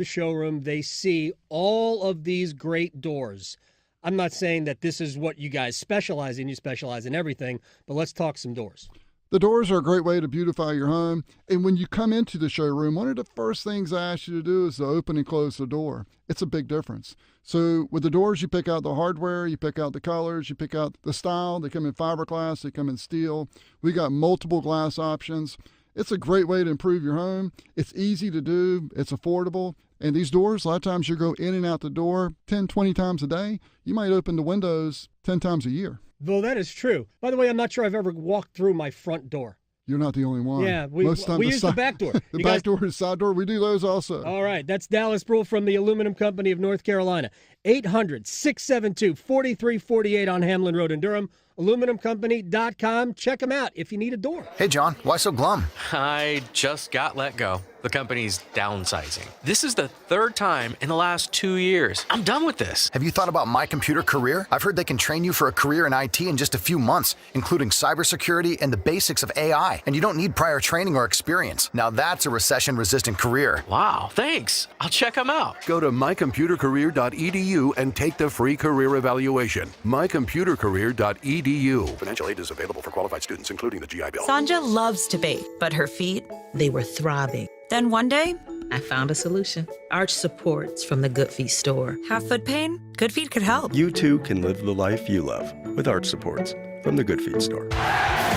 the showroom, they see all of these great doors. I'm not saying that this is what you guys specialize in. You specialize in everything, but let's talk some doors. The doors are a great way to beautify your home. And when you come into the showroom, one of the first things I ask you to do is to open and close the door. It's a big difference. So with the doors, you pick out the hardware, you pick out the colors, you pick out the style. They come in fiberglass, they come in steel. We got multiple glass options. It's a great way to improve your home. It's easy to do. It's affordable. And these doors, a lot of times you go in and out the door 10, 20 times a day. You might open the windows 10 times a year. Well, that is true. By the way, I'm not sure I've ever walked through my front door. You're not the only one. Yeah, we use the back door. The back door and side door, we do those also. All right, that's Dallas Brule from the Aluminum Company of North Carolina. 800-672-4348 on Hamlin Road in Durham. AluminumCompany.com. Check them out if you need a door. Hey, John, why so glum? I just got let go. The company's downsizing. This is the third time in the last 2 years. I'm done with this. Have you thought about My Computer Career? I've heard they can train you for a career in IT in just a few months, including cybersecurity and the basics of AI. And you don't need prior training or experience. Now that's a recession-resistant career. Wow, thanks. I'll check them out. Go to mycomputercareer.edu and take the free career evaluation. mycomputercareer.edu. Financial aid is available for qualified students, including the GI Bill. Sanja loves to bake, but her feet, they were throbbing. Then one day, I found a solution. Arch supports from the Good Feet store. Have foot pain? Good Feet could help. You too can live the life you love with Arch supports from the Good Feet store.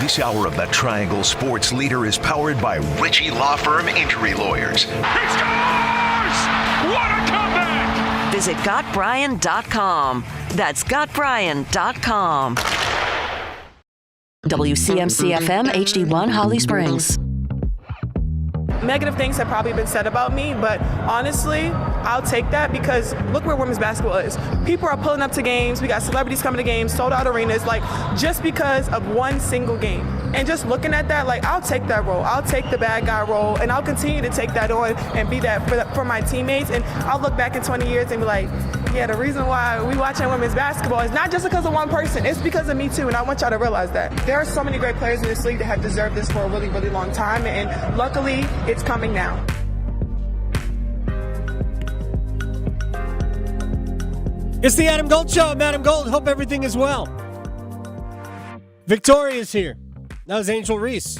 This hour of the Triangle Sports Leader is powered by Ritchie Law Firm Injury Lawyers. He scores! What a comeback! Visit GotBrian.com. That's GotBrian.com. WCMC-FM HD1 Holly Springs. Negative things have probably been said about me, but honestly, I'll take that because look where women's basketball is. People are pulling up to games. We got celebrities coming to games, sold out arenas, like just because of one single game. And just looking at that, like I'll take that role. I'll take the bad guy role, and I'll continue to take that on and be that for my teammates. And I'll look back in 20 years and be like, yeah, the reason why we watching women's basketball is not just because of one person. It's because of me too, and I want y'all to realize that. There are so many great players in this league that have deserved this for a really, really long time, and luckily, it's coming now. It's the Adam Gold Show. I'm Adam Gold. Hope everything is well. Victoria's here. That was Angel Reese.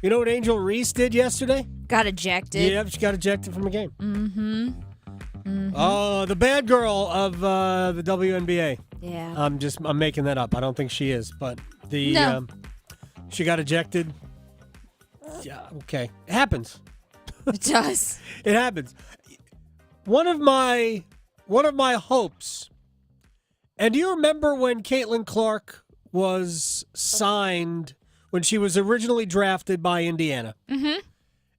You know what Angel Reese did yesterday? Got ejected. Yeah, she got ejected from a game. Mm-hmm. Oh, the bad girl of the WNBA. Yeah. I'm making that up. I don't think she is, but she got ejected. Yeah, okay. It happens. It does. It happens. One of my hopes, and do you remember when Caitlin Clark was signed, when she was originally drafted by Indiana? Mm-hmm.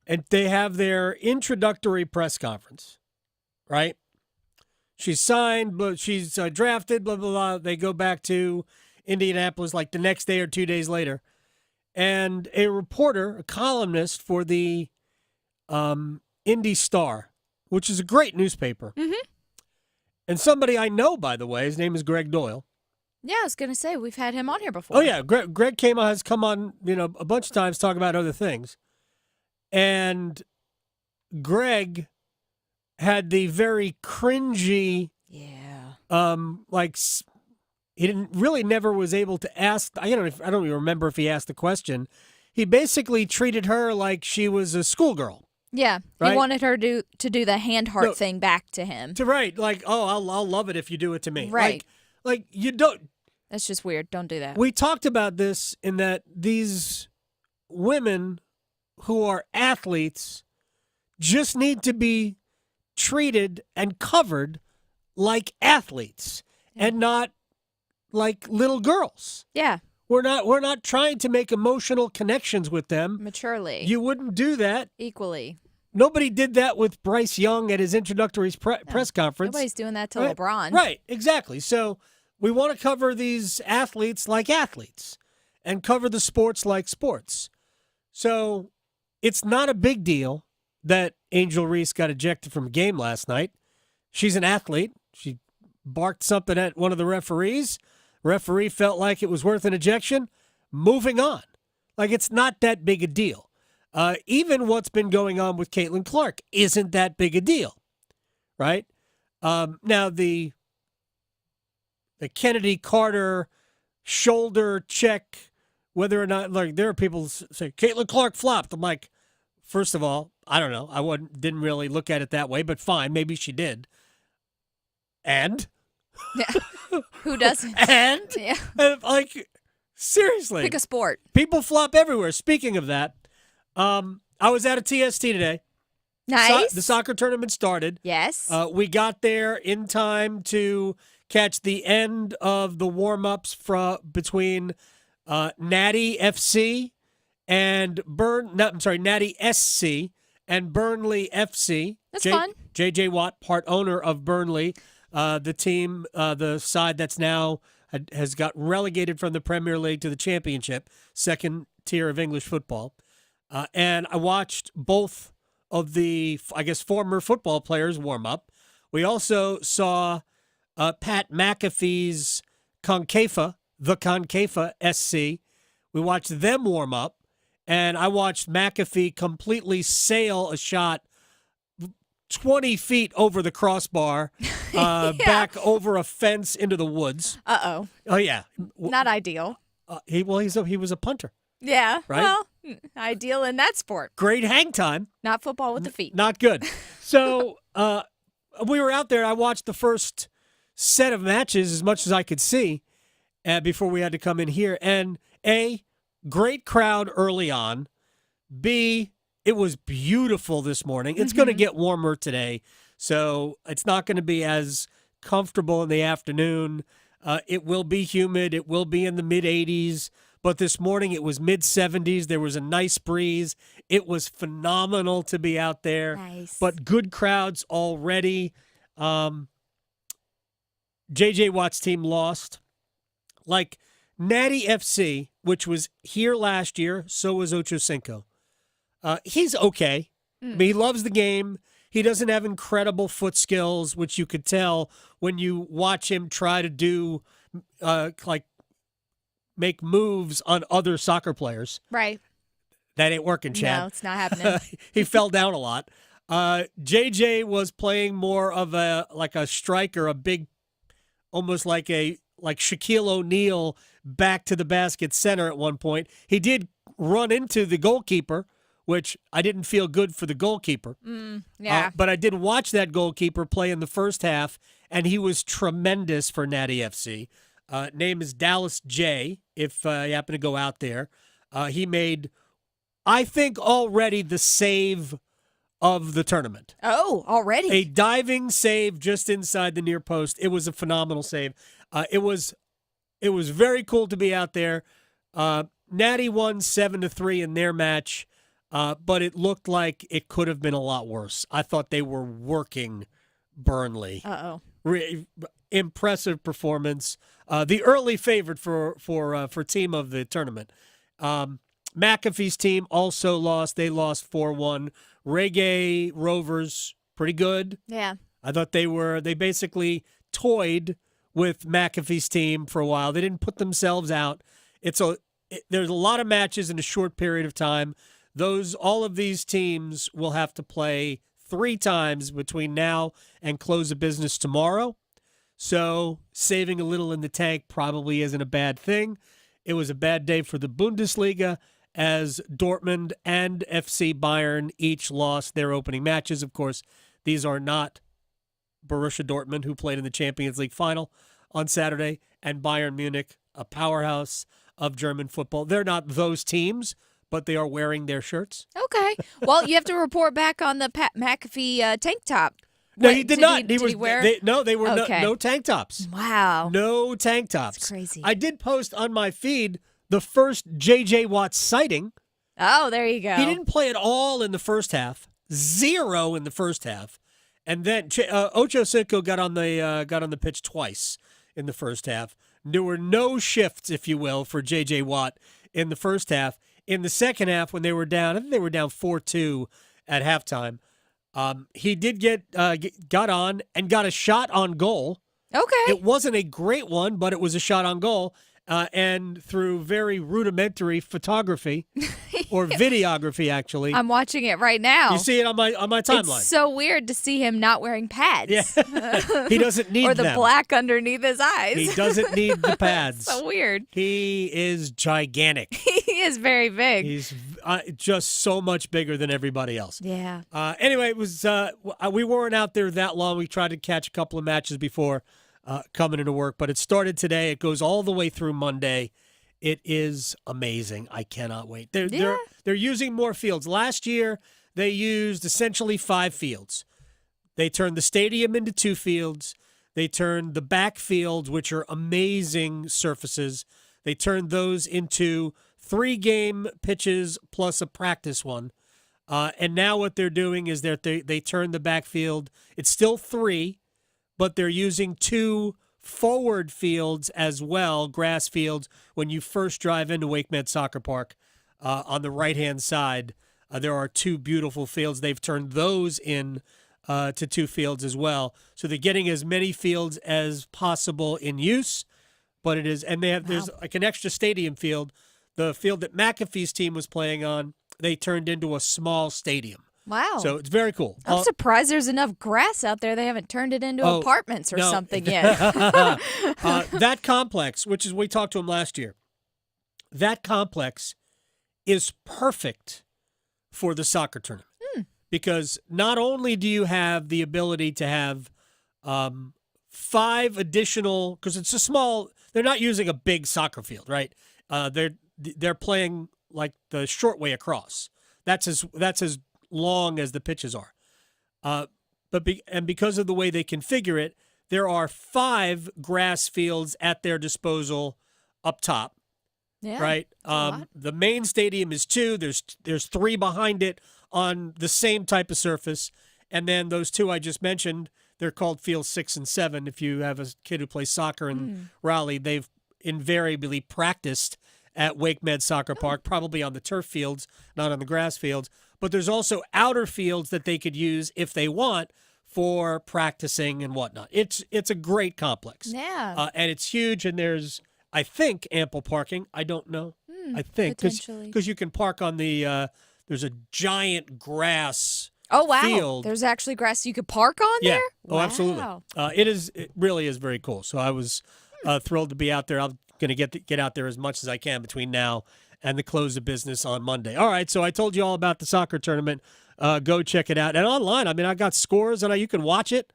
And they have their introductory press conference, right? She's signed, but she's drafted, blah, blah, blah. They go back to Indianapolis like the next day or 2 days later. And a reporter, a columnist for the Indy Star, which is a great newspaper. Mm-hmm. And somebody I know, by the way, his name is Greg Doyle. Yeah, I was going to say, we've had him on here before. Oh, yeah. Greg has come on, a bunch of times talk about other things. And Greg had the very cringy, he never was able to ask. I don't even remember if he asked the question. He basically treated her like she was a schoolgirl. Yeah, right? He wanted her to do the hand heart thing back to him. I'll love it if you do it to me. Right. Like you don't. That's just weird. Don't do that. We talked about this in that these women who are athletes just need to be treated and covered like athletes and not like little girls. Yeah. We're not trying to make emotional connections with them. Maturely. You wouldn't do that. Equally. Nobody did that with Bryce Young at his introductory press conference. Nobody's doing that to right? LeBron. Right, exactly. So we want to cover these athletes like athletes and cover the sports like sports. So it's not a big deal that Angel Reese got ejected from a game last night. She's an athlete. She barked something at one of the referees. Referee felt like it was worth an ejection. Moving on. Like, it's not that big a deal. even what's been going on with Caitlin Clark isn't that big a deal, right? Now, the Kennedy Carter shoulder check, whether or not, like, there are people say, Caitlin Clark flopped. I'm like, first of all, I don't know. I didn't really look at it that way, but fine, maybe she did. And? Yeah. Who doesn't? And? Yeah. Like, seriously. Pick a sport. People flop everywhere. Speaking of that, I was at a TST today. Nice. The soccer tournament started. Yes. We got there in time to catch the end of the warm-ups between Natty FC and Natty SC and Burnley FC. That's fun. J.J. Watt, part owner of Burnley, the team, the side that's now has got relegated from the Premier League to the Championship, second tier of English football. And I watched both of the, I guess, former football players warm up. We also saw Pat McAfee's the Concaifa SC. We watched them warm up, and I watched McAfee completely sail a shot 20 feet over the crossbar, back over a fence into the woods. Uh-oh. Oh, yeah. Not ideal. He was a punter. Yeah. Right? Well, ideal in that sport. Great hang time. Not football with the feet. Not good. So we were out there. I watched the first set of matches as much as I could see before we had to come in here. And A, great crowd early on. B, it was beautiful this morning. It's going to get warmer today, so it's not going to be as comfortable in the afternoon. It will be humid. It will be in the mid-80s. But this morning it was mid-70s. There was a nice breeze. It was phenomenal to be out there. Nice. But good crowds already. J.J. Watt's team lost. Like Natty FC, which was here last year, so was Ocho Cinco. He's okay. I mean, he loves the game. He doesn't have incredible foot skills, which you could tell when you watch him try to do, make moves on other soccer players. Right. That ain't working, Chad. No, it's not happening. He fell down a lot. JJ was playing more of a striker, a big, almost like Shaquille O'Neal back to the basket center at one point. He did run into the goalkeeper, which I didn't feel good for the goalkeeper. Yeah. But I did watch that goalkeeper play in the first half, and he was tremendous for Natty FC. Name is Dallas J, if you happen to go out there. He made, I think, already the save of the tournament. Oh, already? A diving save just inside the near post. It was a phenomenal save. It was very cool to be out there. Natty won 7-3 in their match. But it looked like it could have been a lot worse. I thought they were working Burnley. Uh-oh. Impressive performance. The early favorite for team of the tournament. McAfee's team also lost. They lost 4-1. Reggae Rovers, pretty good. Yeah. I thought they basically toyed with McAfee's team for a while. They didn't put themselves out. There's a lot of matches in a short period of time. All of these teams will have to play 3 times between now and close of business tomorrow. So saving a little in the tank probably isn't a bad thing. It was a bad day for the Bundesliga as Dortmund and FC Bayern each lost their opening matches. Of course, these are not Borussia Dortmund, who played in the Champions League final on Saturday, and Bayern Munich, a powerhouse of German football. They're not those teams, but they are wearing their shirts. Okay. Well, you have to report back on the Pat McAfee tank top. No, he did not. Did he wear? They were no tank tops. Wow. No tank tops. That's crazy. I did post on my feed the first J.J. Watt sighting. Oh, there you go. He didn't play at all in the first half. 0 in the first half. And then Ocho Cinco got on the pitch twice in the first half. There were no shifts, if you will, for J.J. Watt in the first half. In the second half, when they were down, I think they were down 4-2 at halftime. He did got on and got a shot on goal. Okay. It wasn't a great one, but it was a shot on goal. And through very rudimentary photography, or videography, actually. I'm watching it right now. You see it on my timeline. It's so weird to see him not wearing pads. Yeah. He doesn't need or the them. black underneath his eyes. He doesn't need the pads. So weird. He is gigantic. He is very big. He's just so much bigger than everybody else. Yeah. Anyway, it was we weren't out there that long. We tried to catch a couple of matches before coming into work, but it started today. It goes all the way through Monday. It is amazing. I cannot wait. They're using more fields. Last year, they used essentially 5 fields. They turned the stadium into 2 fields. They turned the back fields, which are amazing surfaces. They turned those into 3 game pitches plus a practice one. And now what they're doing is that they turn the backfield. It's still 3, but they're using 2 forward fields as well, grass fields. When you first drive into WakeMed Soccer Park, on the right-hand side, there are 2 beautiful fields. They've turned those in to 2 fields as well. So they're getting as many fields as possible in use. But it is, and there's like an extra stadium field. The field that McAfee's team was playing on, they turned into a small stadium. Wow. So it's very cool. I'm surprised there's enough grass out there. They haven't turned it into apartments or something yet. That complex, which is, we talked to him last year, that complex is perfect for the soccer tournament. Because not only do you have the ability to have 5 additional, because it's a small, they're not using a big soccer field, right? They're playing like the short way across. That's as long as the pitches are. And because of the way they configure it, there are 5 grass fields at their disposal up top. Yeah, right. The main stadium is 2. There's 3 behind it on the same type of surface, and then those 2 I just mentioned, they're called fields 6 and 7. If you have a kid who plays soccer in Raleigh, they've invariably practiced at WakeMed Soccer Park, probably on the turf fields, not on the grass fields. But there's also outer fields that they could use if they want for practicing and whatnot. It's a great complex. Yeah. And it's huge, and there's, I think, ample parking. I don't know. I think because you can park on the there's a giant grass field. There's actually grass you could park on there? Oh, absolutely. It really is very cool. So I was thrilled to be out there. I'm going to get out there as much as I can between now and the close of business on Monday. All right, so I told you all about the soccer tournament. Go check it out. And online, I mean, I got scores, and you can watch it.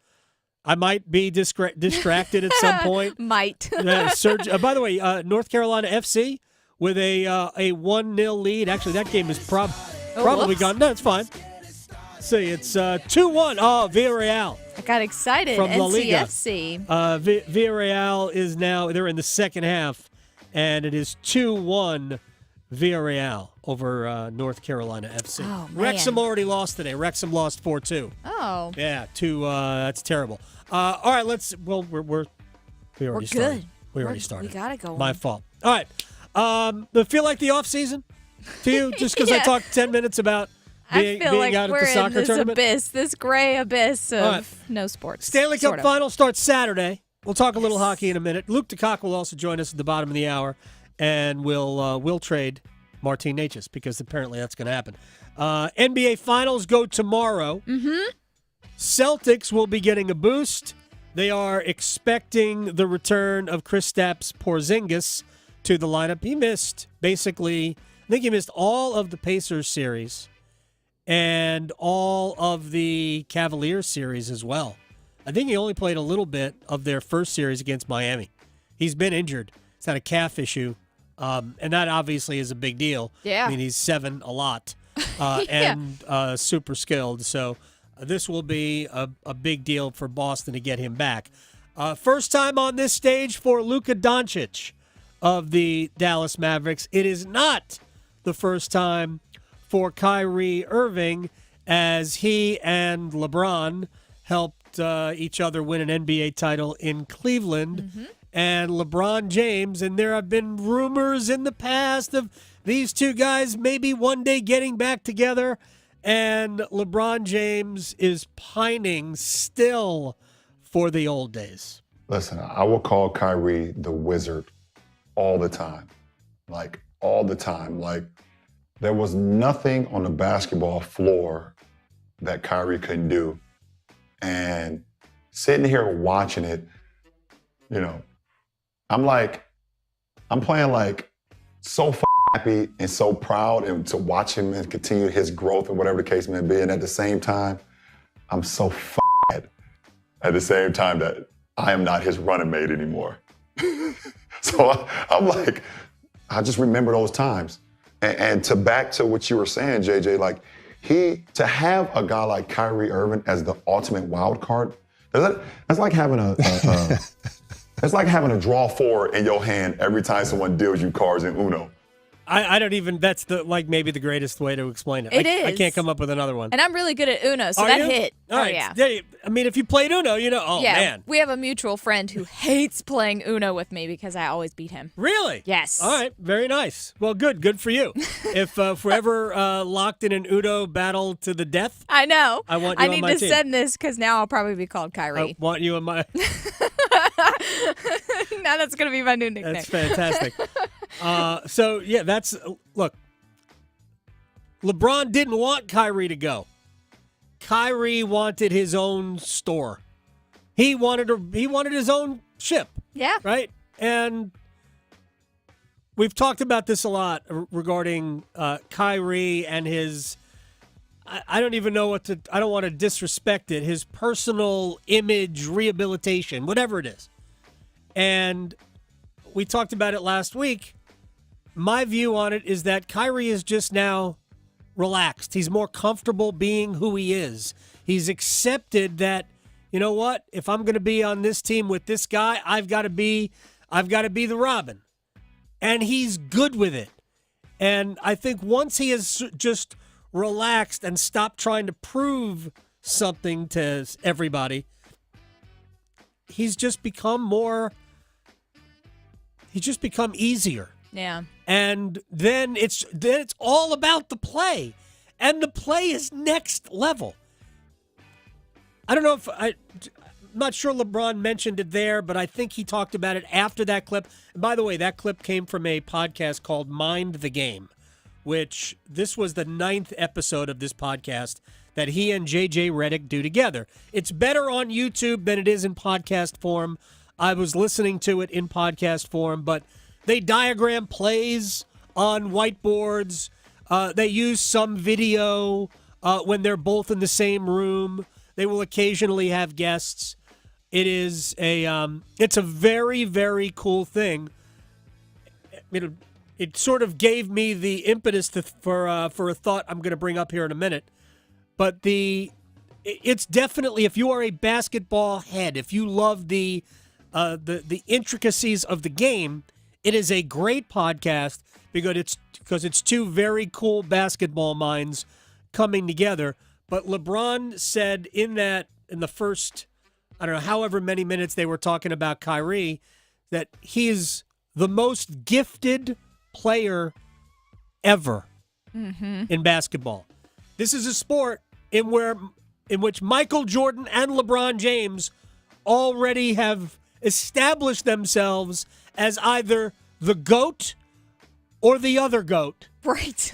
I might be distracted at some point. Might. By the way, North Carolina FC with a 1-0 lead. Actually, that game is probably gone. No, it's fine. See, it's 2-1. Oh, Villarreal. I got excited. From La Liga. NCFC. Villarreal is now, they're in the second half, and it is 2-1 Villarreal over North Carolina FC. Oh, man. Wrexham already lost today. Wrexham lost 4-2. Oh. Yeah, that's terrible. All right, we already started. We already started. We got to go. My fault. All right. Feel like the off season to you just because I talked 10 minutes about being out at the soccer tournament? This gray abyss of no sports. Stanley Cup Final starts Saturday. We'll talk a little hockey in a minute. Luke DeCock will also join us at the bottom of the hour, and we'll trade Martin Necas because apparently that's going to happen. NBA Finals go tomorrow. Mm-hmm. Celtics will be getting a boost. They are expecting the return of Kristaps Porzingis to the lineup. He missed I think he missed all of the Pacers series and all of the Cavaliers series as well. I think he only played a little bit of their first series against Miami. He's been injured. He's had a calf issue, and that obviously is a big deal. Yeah. I mean, he's 7 a lot and super skilled. So this will be a big deal for Boston to get him back. First time on this stage for Luka Doncic of the Dallas Mavericks. It is not the first time for Kyrie Irving, as he and LeBron helped each other win an NBA title in Cleveland. Mm-hmm. And LeBron James, and there have been rumors in the past of these two guys maybe one day getting back together, and LeBron James is pining still for the old days. Listen, I will call Kyrie the wizard all the time. Like, all the time. Like, there was nothing on the basketball floor that Kyrie couldn't do. And sitting here watching it, you know, I'm playing like so happy and so proud and to watch him and continue his growth and whatever the case may be. And at the same time, I'm so mad at the same time that I am not his running mate anymore. So I'm like, I just remember those times. And to back to what you were saying, JJ, like to have a guy like Kyrie Irving as the ultimate wild card, that's like having it's like having a draw four in your hand every time someone deals you cards in Uno. I don't even, that's maybe the greatest way to explain it. I can't come up with another one. And I'm really good at Uno, so Are that you? hit. All right. Yeah. I mean, if you played Uno, you know, man. We have a mutual friend who hates playing Uno with me because I always beat him. Really? Yes. All right. Very nice. Well, good for you. If we're ever locked in an Uno battle to the death, I know. I want you on my team. I need to send this because now I'll probably be called Kyrie. I want you on my... Now that's going to be my new nickname. That's fantastic. Look, LeBron didn't want Kyrie to go. Kyrie wanted his own store. He wanted his own ship. Yeah. Right? And we've talked about this a lot regarding Kyrie and his, I don't even know I don't want to disrespect it, his personal image rehabilitation, whatever it is. And we talked about it last week. My view on it is that Kyrie is just now relaxed. He's more comfortable being who he is. He's accepted that, you know what? If I'm going to be on this team with this guy, I've got to be the Robin. And he's good with it. And I think once he has just relaxed and stopped trying to prove something to everybody, he's just become easier. Yeah. And then it's all about the play. And the play is next level. I don't know I'm not sure LeBron mentioned it there, but I think he talked about it after that clip. And by the way, that clip came from a podcast called Mind the Game, which this was the 9th episode of this podcast that he and JJ Redick do together. It's better on YouTube than it is in podcast form. I was listening to it in podcast form, but they diagram plays on whiteboards. They use some video when they're both in the same room. They will occasionally have guests. It's a very, very cool thing. It sort of gave me the impetus for a thought I'm going to bring up here in a minute. But it's definitely, if you are a basketball head, if you love the intricacies of the game, it is a great podcast because it's two very cool basketball minds coming together. But LeBron said in the first, I don't know, however many minutes they were talking about Kyrie, that he is the most gifted player ever in basketball. This is a sport in which Michael Jordan and LeBron James already have established themselves as either the GOAT or the other GOAT. Right.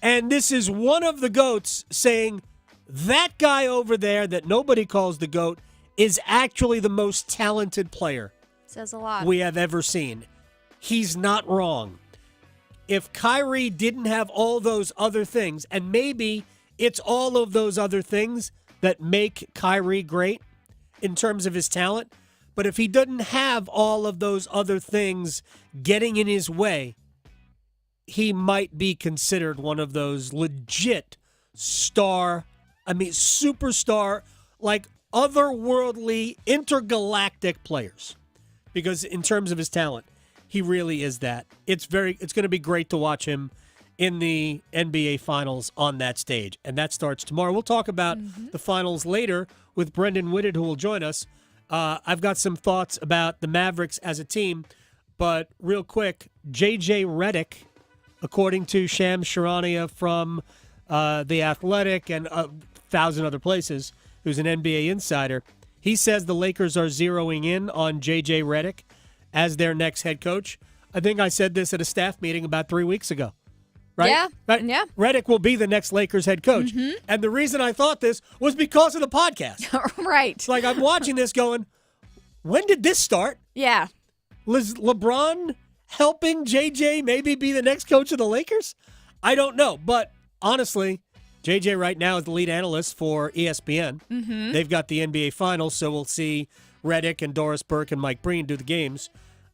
And this is one of the GOATs saying that guy over there that nobody calls the GOAT is actually the most talented player Says a lot. we have ever seen. He's not wrong. If Kyrie didn't have all those other things, and maybe it's all of those other things that make Kyrie great in terms of his talent, but if he doesn't have all of those other things getting in his way, he might be considered one of those legit superstar, like otherworldly, intergalactic players. Because in terms of his talent, he really is that. It's going to be great to watch him in the NBA Finals on that stage. And that starts tomorrow. We'll talk about the finals later with Brendan Whitted, who will join us. I've got some thoughts about the Mavericks as a team. But real quick, JJ Redick, according to Shams Charania from The Athletic and 1,000 other places, who's an NBA insider, he says the Lakers are zeroing in on JJ Redick as their next head coach. I think I said this at a staff meeting about 3 weeks ago. right? Yeah, right? yeah. Redick will be the next Lakers head coach. And the reason I thought this was because of the podcast. Right. It's like I'm watching this going, when did this start? Yeah. Was LeBron helping JJ maybe be the next coach of the Lakers? I don't know. But honestly, JJ right now is the lead analyst for ESPN. They've got the NBA Finals, so we'll see Redick and Doris Burke and Mike Breen do the games.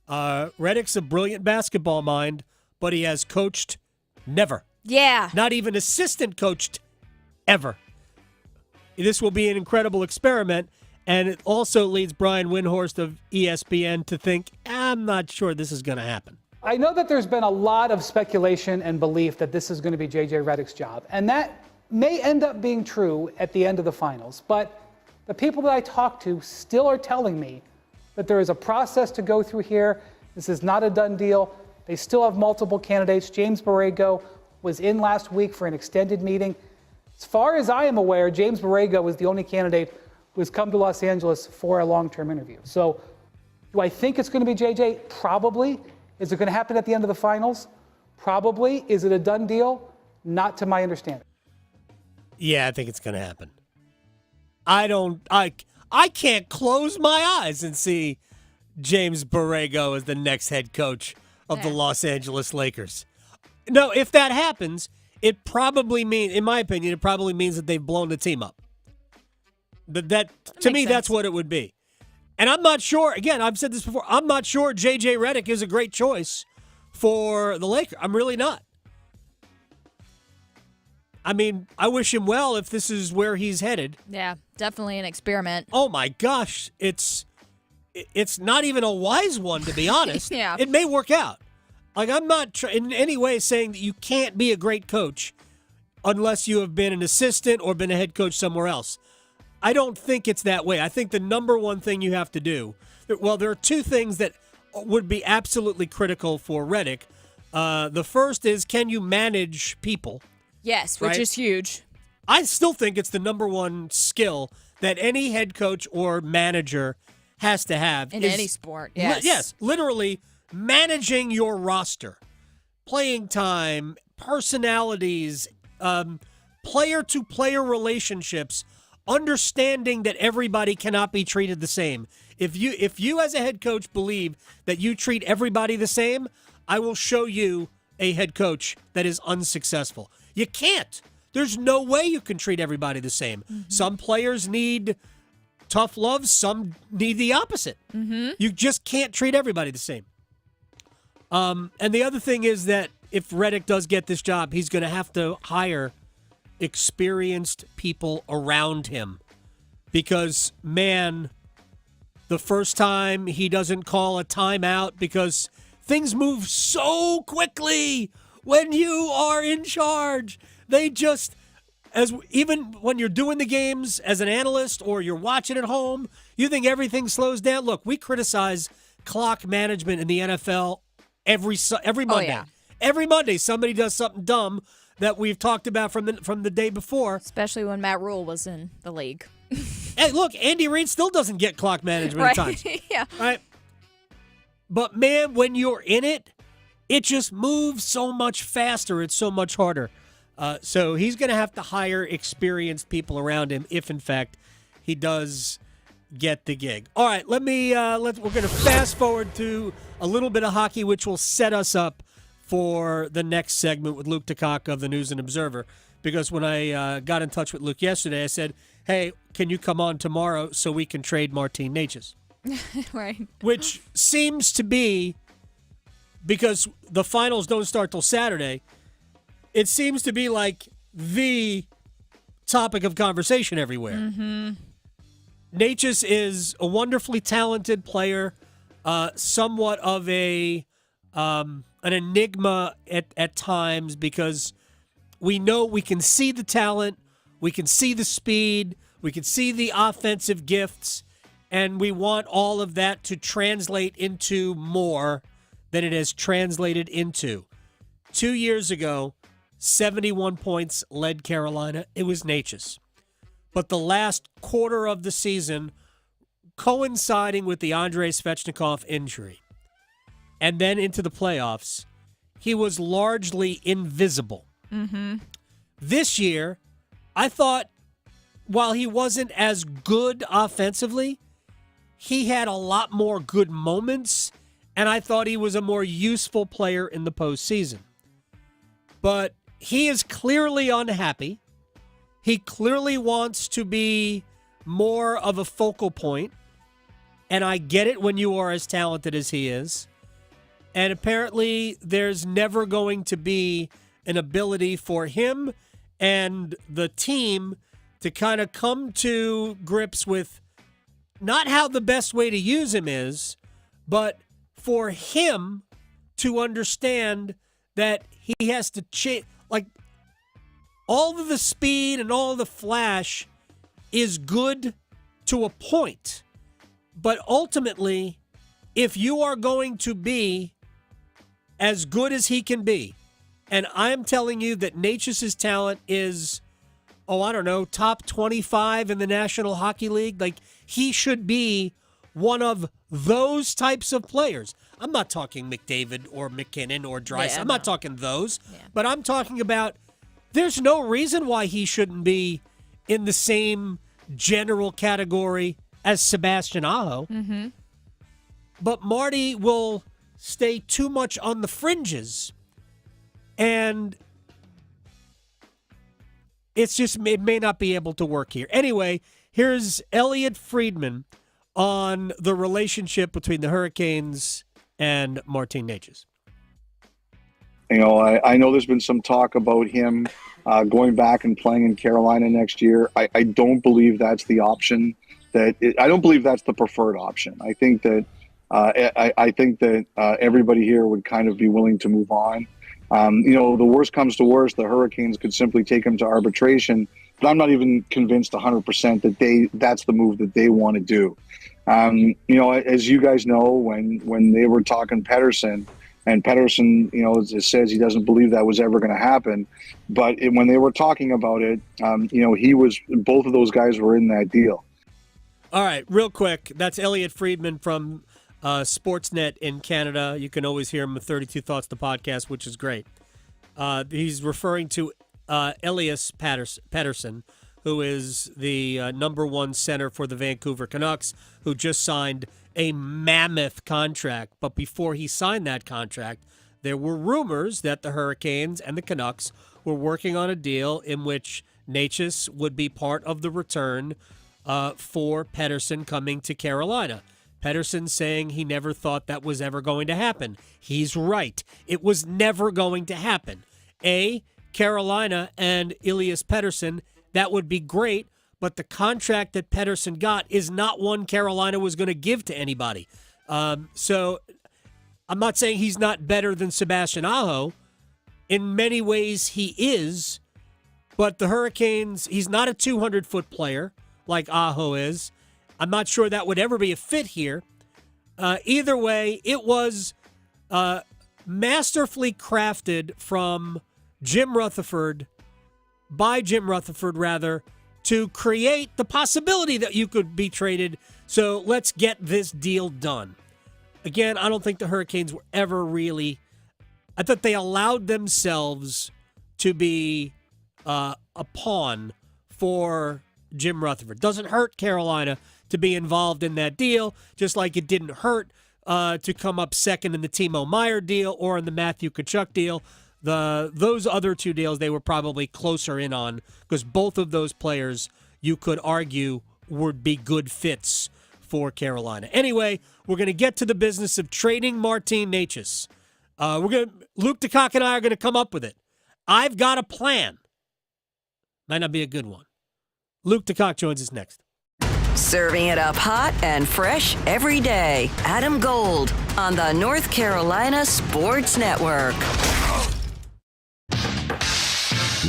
Redick's a brilliant basketball mind, but he has coached never. Yeah. Not even assistant coached ever. This will be an incredible experiment, and it also leads Brian Windhorst of ESPN to think, I'm not sure this is going to happen. I know that there's been a lot of speculation and belief that this is going to be J.J. Redick's job, and that may end up being true at the end of the finals. But the people that I talk to still are telling me that there is a process to go through here. This is not a done deal. They still have multiple candidates. James Borrego was in last week for an extended meeting. As far as I am aware, James Borrego was the only candidate who has come to Los Angeles for a long-term interview. So do I think it's going to be JJ? Probably. Is it going to happen at the end of the finals? Probably. Is it a done deal? Not to my understanding. Yeah, I think it's going to happen. I can't close my eyes and see James Borrego as the next head coach of the Los Angeles Lakers. No, if that happens, it probably means, in my opinion, it probably means that they've blown the team up. That to me, that's what it would be. And I'm not sure, again, I've said this before, I'm not sure J.J. Redick is a great choice for the Lakers. I'm really not. I mean, I wish him well if this is where he's headed. Yeah, definitely an experiment. Oh, my gosh. It's not even a wise one, to be honest. Yeah. It may work out. Like, I'm not in any way saying that you can't be a great coach unless you have been an assistant or been a head coach somewhere else. I don't think it's that way. I think the number one thing you have to do, well, there are two things that would be absolutely critical for Redick. The first is, can you manage people? Yes, which is huge. I still think it's the number one skill that any head coach or manager has to have. In any sport, yes. Yes, literally managing your roster, playing time, personalities, player-to-player relationships, understanding that everybody cannot be treated the same. If you as a head coach believe that you treat everybody the same, I will show you a head coach that is unsuccessful. You can't. There's no way you can treat everybody the same. Some players need tough love. Some need the opposite. You just can't treat everybody the same. And the other thing is that if Redick does get this job, he's going to have to hire experienced people around him. Because, man, the first time he doesn't call a timeout because things move so quickly when you are in charge. They just, even when you're doing the games as an analyst or you're watching at home, you think everything slows down. Look, we criticize clock management in the NFL every Monday. Oh, yeah. Every Monday, somebody does something dumb that we've talked about from the day before. Especially when Matt Rule was in the league. Hey, look, Andy Reid still doesn't get clock management at times. Yeah. Right? But, man, when you're in it, it just moves so much faster. It's so much harder. So he's going to have to hire experienced people around him if, in fact, he does get the gig. All right, we're going to fast forward to a little bit of hockey, which will set us up for the next segment with Luke Takaka of the News and Observer. Because when I got in touch with Luke yesterday, I said, hey, can you come on tomorrow so we can trade Martin Necas? Right. Which seems to be, because the finals don't start till Saturday, it seems to be like the topic of conversation everywhere. Necas is a wonderfully talented player, somewhat of an enigma at times because we know we can see the talent, we can see the speed, we can see the offensive gifts, and we want all of that to translate into more than it has translated into. 2 years ago, 71 points led Carolina. It was Necas. But the last quarter of the season, coinciding with the Andrei Svechnikov injury, and then into the playoffs, he was largely invisible. Mm-hmm. This year, I thought while he wasn't as good offensively, he had a lot more good moments, and I thought he was a more useful player in the postseason. But he is clearly unhappy. He clearly wants to be more of a focal point, and I get it when you are as talented as he is. And apparently there's never going to be an ability for him and the team to kind of come to grips with not how the best way to use him is, but for him to understand that he has to change. Like, all of the speed and all of the flash is good to a point. But ultimately, if you are going to be as good as he can be, and I'm telling you that Necas's talent is, top 25 in the National Hockey League. Like, he should be one of those types of players. I'm not talking McDavid or McKinnon or Draisaitl. I'm not talking those. Yeah. But I'm talking about there's no reason why he shouldn't be in the same general category as Sebastian Aho. Mm-hmm. But Marty will stay too much on the fringes. And it may not be able to work here. Anyway, here's Elliot Friedman on the relationship between the Hurricanes and Martin Necas. I know there's been some talk about him going back and playing in Carolina next year. I don't believe that's the option. I don't believe that's the preferred option. I think that everybody here would kind of be willing to move on. The worst comes to worst, the Hurricanes could simply take him to arbitration, but I'm not even convinced 100% that that's the move that they want to do. As you guys know, when they were talking Pettersson, and Pettersson, says he doesn't believe that was ever going to happen, but when they were talking about it, both of those guys were in that deal. All right, real quick, that's Elliot Friedman from Sportsnet in Canada. You can always hear him with 32 Thoughts, the podcast, which is great. He's referring to Elias Pettersson, who is the number one center for the Vancouver Canucks, who just signed a mammoth contract. But before he signed that contract, there were rumors that the Hurricanes and the Canucks were working on a deal in which Necas would be part of the return for Pettersson coming to Carolina. Pettersson saying he never thought that was ever going to happen. He's right. It was never going to happen. Carolina and Elias Pettersson, that would be great, but the contract that Pettersson got is not one Carolina was going to give to anybody. So I'm not saying he's not better than Sebastian Aho. In many ways, he is, but the Hurricanes, he's not a 200-foot player like Aho is. I'm not sure that would ever be a fit here. Either way, it was masterfully crafted from Jim Rutherford, to create the possibility that you could be traded. So let's get this deal done. Again, I don't think the Hurricanes were ever really... I thought they allowed themselves to be a pawn for Jim Rutherford. Doesn't hurt Carolina to be involved in that deal, just like it didn't hurt to come up second in the Timo Meier deal or in the Matthew Tkachuk deal. Those other two deals they were probably closer in on because both of those players, you could argue, would be good fits for Carolina. Anyway, we're going to get to the business of trading Martin Necas. Luke DeCock and I are going to come up with it. I've got a plan. Might not be a good one. Luke DeCock joins us next. Serving it up hot and fresh every day. Adam Gold on the North Carolina Sports Network.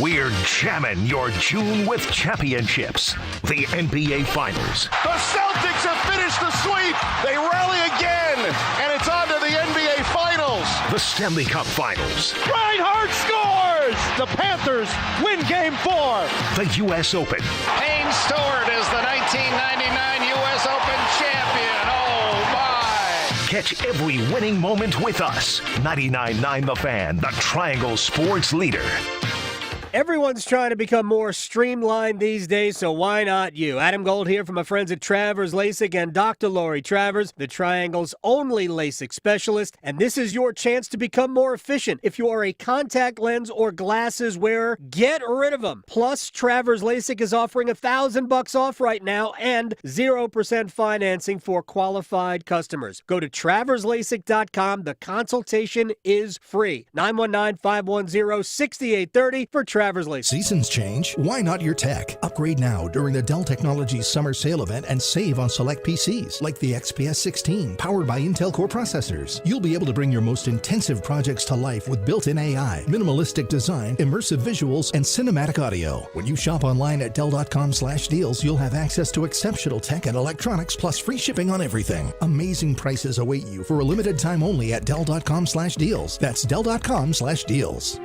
We're jamming your June with championships. The NBA Finals. The Celtics have finished the sweep. They rally again, and it's on to the NBA Finals. The Stanley Cup Finals. Reinhardt scores! The Panthers win Game 4. The U.S. Open. Payne Stewart is the 1999 U.S. Open champion. Oh, my. Catch every winning moment with us. 99.9 The Fan, the Triangle Sports leader. Everyone's trying to become more streamlined these days, so why not you? Adam Gold here from my friends at Travers LASIK and Dr. Lori Travers, the Triangle's only LASIK specialist, and this is your chance to become more efficient. If you are a contact lens or glasses wearer, get rid of them. Plus, Travers LASIK is offering $1,000 off right now and 0% financing for qualified customers. Go to traverslasik.com. The consultation is free. 919-510-6830 for Travers LASIK. Seasons change. Why not your tech? Upgrade now during the Dell Technologies Summer Sale event and save on select PCs like the XPS 16 powered by Intel Core processors. You'll be able to bring your most intensive projects to life with built-in AI, minimalistic design, immersive visuals, and cinematic audio. When you shop online at Dell.com/deals, you'll have access to exceptional tech and electronics plus free shipping on everything. Amazing prices await you for a limited time only at Dell.com/deals. That's Dell.com/deals.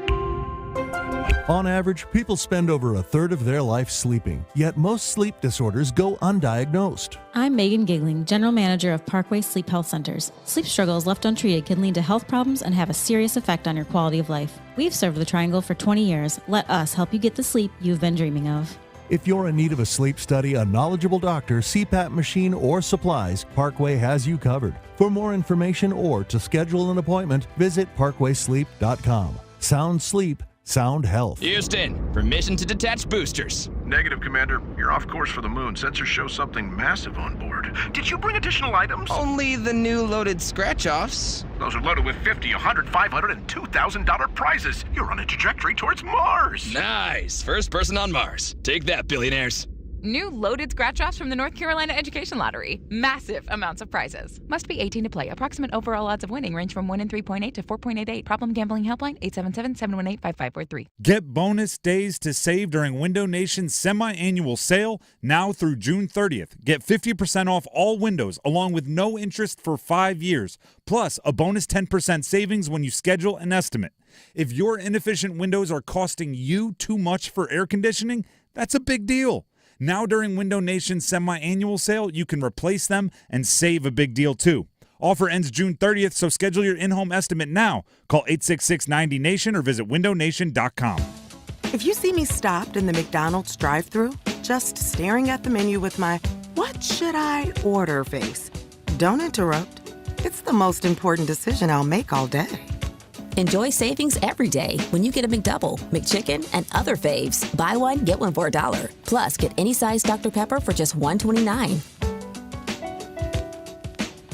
On average, people spend over a third of their life sleeping, yet most sleep disorders go undiagnosed. I'm Megan Gigling, General Manager of Parkway Sleep Health Centers. Sleep struggles left untreated can lead to health problems and have a serious effect on your quality of life. We've served the Triangle for 20 years. Let us help you get the sleep you've been dreaming of. If you're in need of a sleep study, a knowledgeable doctor, CPAP machine, or supplies, Parkway has you covered. For more information or to schedule an appointment, visit parkwaysleep.com. Sound sleep, sound health. Houston, permission to detach boosters. Negative, Commander. You're off course for the moon. Sensors show something massive on board. Did you bring additional items? Only the new loaded scratch-offs. Those are loaded with $50, $100, $500, and $2,000 prizes. You're on a trajectory towards Mars. Nice. First person on Mars. Take that, billionaires. New loaded scratch-offs from the North Carolina Education Lottery. Massive amounts of prizes. Must be 18 to play. Approximate overall odds of winning range from 1 in 3.8 to 4.88. Problem gambling helpline 877-718-5543. Get bonus days to save during Window Nation's semi-annual sale now through June 30th. Get 50% off all windows along with no interest for 5 years. Plus a bonus 10% savings when you schedule an estimate. If your inefficient windows are costing you too much for air conditioning, that's a big deal. Now during Window Nation's semi-annual sale, you can replace them and save a big deal too. Offer ends June 30th, so schedule your in-home estimate now. Call 866-90-NATION or visit windownation.com. If you see me stopped in the McDonald's drive-thru, just staring at the menu with my "what should I order" face, don't interrupt. It's the most important decision I'll make all day. Enjoy savings every day when you get a McDouble, McChicken, and other faves. Buy one, get one for $1. Plus, get any size Dr. Pepper for just $1.29.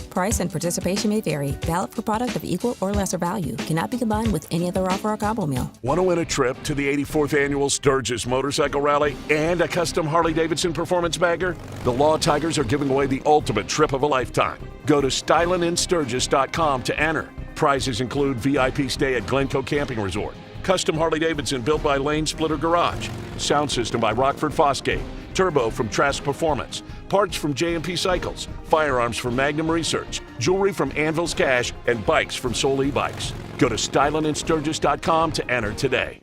Price and participation may vary. Valid for product of equal or lesser value. Cannot be combined with any other offer or combo meal. Want to win a trip to the 84th Annual Sturgis Motorcycle Rally and a custom Harley-Davidson performance bagger? The Law Tigers are giving away the ultimate trip of a lifetime. Go to stylinginsturgis.com to enter. Prizes include VIP stay at Glencoe Camping Resort, custom Harley-Davidson built by Lane Splitter Garage, sound system by Rockford Fosgate, turbo from Trask Performance, parts from J&P Cycles, firearms from Magnum Research, jewelry from Anvil's Cash, and bikes from Soul E-Bikes. Go to stylinginsturgis.com to enter today.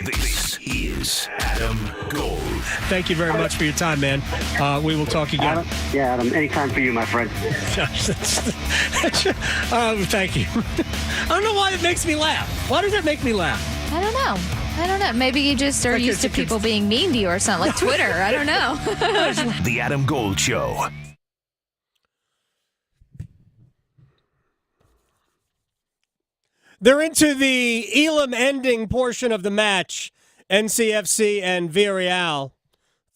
This is Adam Gold. Thank you very much for your time, man. We will talk again. Adam, anytime for you, my friend. Thank you. I don't know why it makes me laugh. Why does that make me laugh? I don't know. Maybe you just are used to people being mean to you or something, like Twitter. I don't know. The Adam Gold Show. They're into the Elam ending portion of the match. NCFC and Villarreal.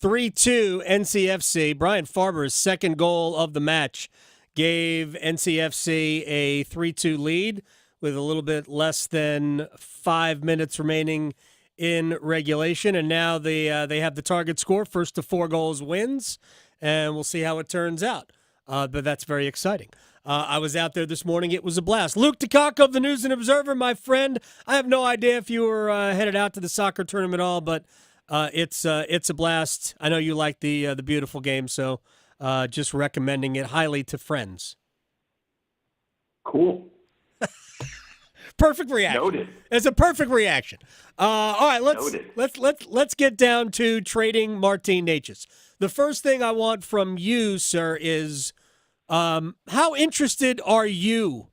3-2 NCFC. Brian Farber's second goal of the match gave NCFC a 3-2 lead with a little bit less than 5 minutes remaining in regulation. And now they have the target score. First to 4 goals wins. And we'll see how it turns out. But that's very exciting. I was out there this morning. It was a blast. Luke DeCocco of the News and Observer, my friend. I have no idea if you were headed out to the soccer tournament at all, but it's a blast. I know you like the beautiful game, so just recommending it highly to friends. Cool. Perfect reaction. Noted. It's a perfect reaction. All right, let's get down to trading Martin Necas. The first thing I want from you, sir, is How interested are you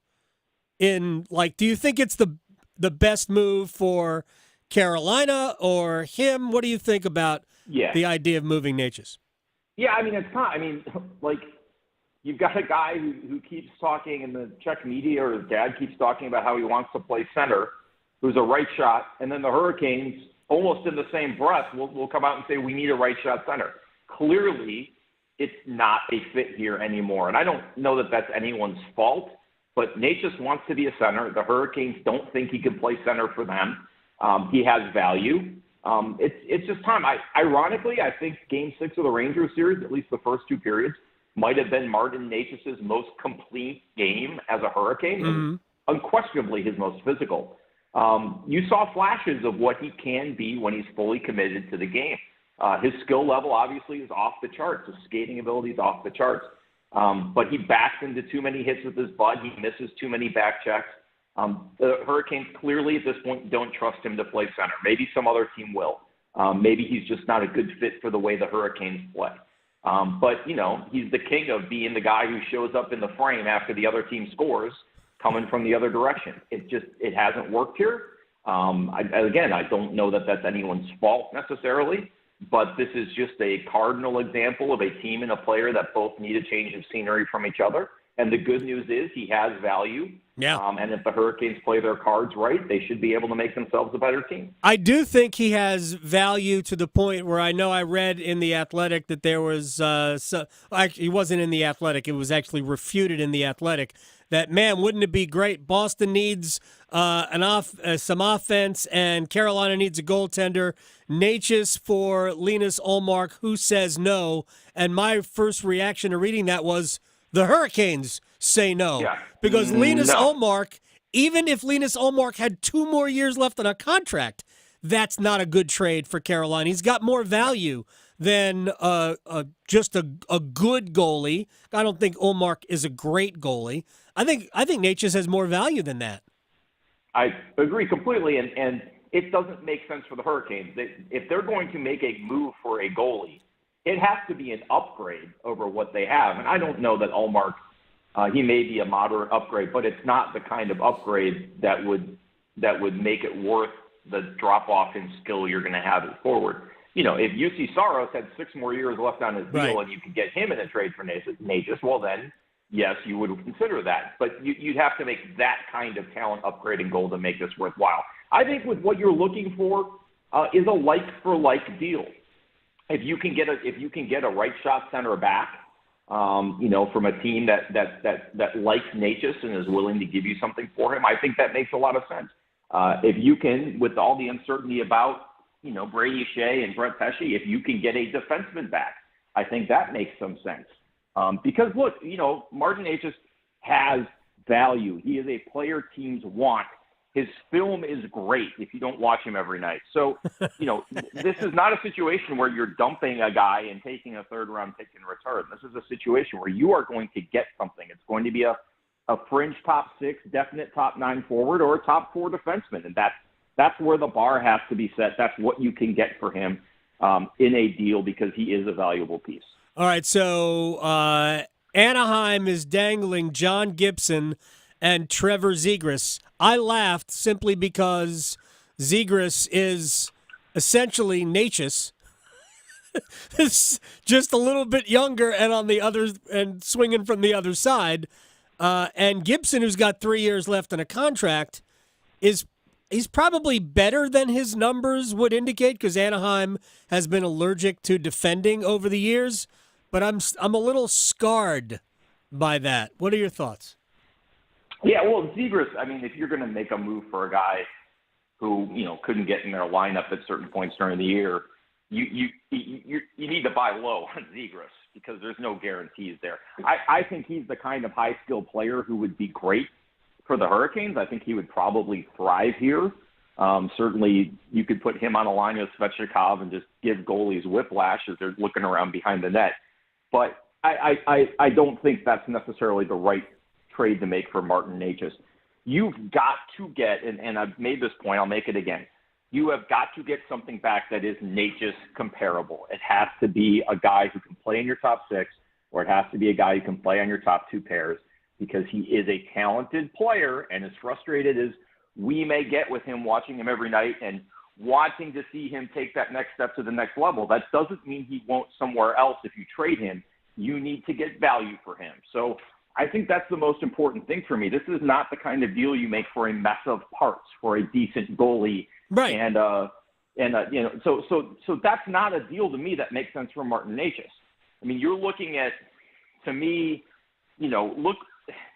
in, like, do you think it's the best move for Carolina or him? What do you think about the idea of moving Natchez? Yeah, I mean, it's not. I mean, like, you've got a guy who keeps talking in the Czech media, or his dad keeps talking about how he wants to play center, who's a right shot, and then the Hurricanes, almost in the same breath, will come out and say, we need a right shot center. Clearly, it's not a fit here anymore. And I don't know that that's anyone's fault, but Natchez wants to be a center. The Hurricanes don't think he can play center for them. He has value. It's just time. Ironically, I think Game 6 of the Rangers series, at least the first two periods, might have been Martin Natchez's most complete game as a Hurricane, and unquestionably his most physical. You saw flashes of what he can be when he's fully committed to the game. His skill level obviously is off the charts. His skating ability is off the charts. But he backs into too many hits with his butt. He misses too many back checks. The Hurricanes clearly at this point don't trust him to play center. Maybe some other team will. Maybe he's just not a good fit for the way the Hurricanes play. But, you know, he's the king of being the guy who shows up in the frame after the other team scores, coming from the other direction. It hasn't worked here. Again, I don't know that that's anyone's fault necessarily, but this is just a cardinal example of a team and a player that both need a change of scenery from each other. And the good news is he has value. Yeah. And if the Hurricanes play their cards right, they should be able to make themselves a better team. I do think he has value to the point where I know I read in The Athletic that there was actually, he wasn't in The Athletic. It was actually refuted in The Athletic that, man, wouldn't it be great? Boston needs some offense, and Carolina needs a goaltender. Natchez for Linus Ullmark. Who says no? And my first reaction to reading that was the Hurricanes say no. Yeah. Because Linus Ullmark, even if Linus Ullmark had 2 more years left on a contract, that's not a good trade for Carolina. He's got more value than just a good goalie. I don't think Ullmark is a great goalie. I think Natchez has more value than that. I agree completely, and it doesn't make sense for the Hurricanes. If they're going to make a move for a goalie, it has to be an upgrade over what they have. And I don't know that Ullmark, he may be a moderate upgrade, but it's not the kind of upgrade that would make it worth the drop-off in skill you're going to have it forward. You know, if UC Saros had 6 more years left on his deal and you could get him in a trade for Natchez, well then, yes, you would consider that. But you'd have to make that kind of talent upgrade in goal to make this worthwhile. I think with what you're looking for is a like-for-like deal. If you can get a right shot center back, from a team that likes Natchez and is willing to give you something for him, I think that makes a lot of sense. If you can, with all the uncertainty about Brady Shea and Brett Pesce, if you can get a defenseman back, I think that makes some sense. Because look, Martin Natchez has value. He is a player teams want. His film is great if you don't watch him every night. So, this is not a situation where you're dumping a guy and taking a 3rd-round pick in return. This is a situation where you are going to get something. It's going to be a fringe top 6, definite top 9 forward, or a top 4 defenseman. And that's where the bar has to be set. That's what you can get for him in a deal because he is a valuable piece. All right, so Anaheim is dangling John Gibson and Trevor Zegras. I laughed simply because Zegras is essentially Natchez, just a little bit younger and on the other and swinging from the other side. And Gibson, who's got 3 years left in a contract, he's probably better than his numbers would indicate because Anaheim has been allergic to defending over the years. But I'm a little scarred by that. What are your thoughts? Yeah, well, Zegras, I mean, if you're going to make a move for a guy who, couldn't get in their lineup at certain points during the year, you need to buy low on Zegras because there's no guarantees there. I think he's the kind of high-skilled player who would be great for the Hurricanes. I think he would probably thrive here. Certainly, you could put him on a line with Svechnikov and just give goalies whiplash as they're looking around behind the net. But I don't think that's necessarily the right trade to make for Martin Natchez. You've got to get, and I've made this point, I'll make it again. You have got to get something back that is Natchez comparable. It has to be a guy who can play in your top 6, or it has to be a guy who can play on your top two pairs because he is a talented player, and as frustrated as we may get with him watching him every night and wanting to see him take that next step to the next level, that doesn't mean he won't somewhere else if you trade him. You need to get value for him. So I think that's the most important thing for me. This is not the kind of deal you make for a mess of parts for a decent goalie. Right. So that's not a deal to me that makes sense for Martin Necas. I mean, you're looking at, to me,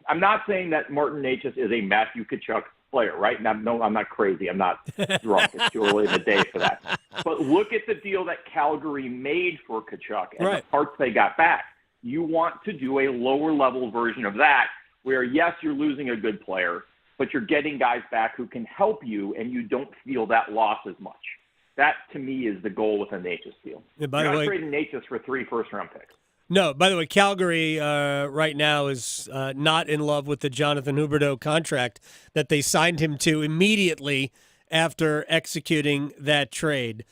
I'm not saying that Martin Necas is a Matthew Tkachuk player, right? No, I'm not crazy. I'm not drunk. It's too early in the day for that. But look at the deal that Calgary made for Tkachuk and the parts they got back. You want to do a lower level version of that where, yes, you're losing a good player, but you're getting guys back who can help you and you don't feel that loss as much. That, to me, is the goal with a Necas deal. Yeah, by you're the not way, trading Necas for 3 first-round picks. No, by the way, Calgary right now is not in love with the Jonathan Huberdeau contract that they signed him to immediately after executing that trade.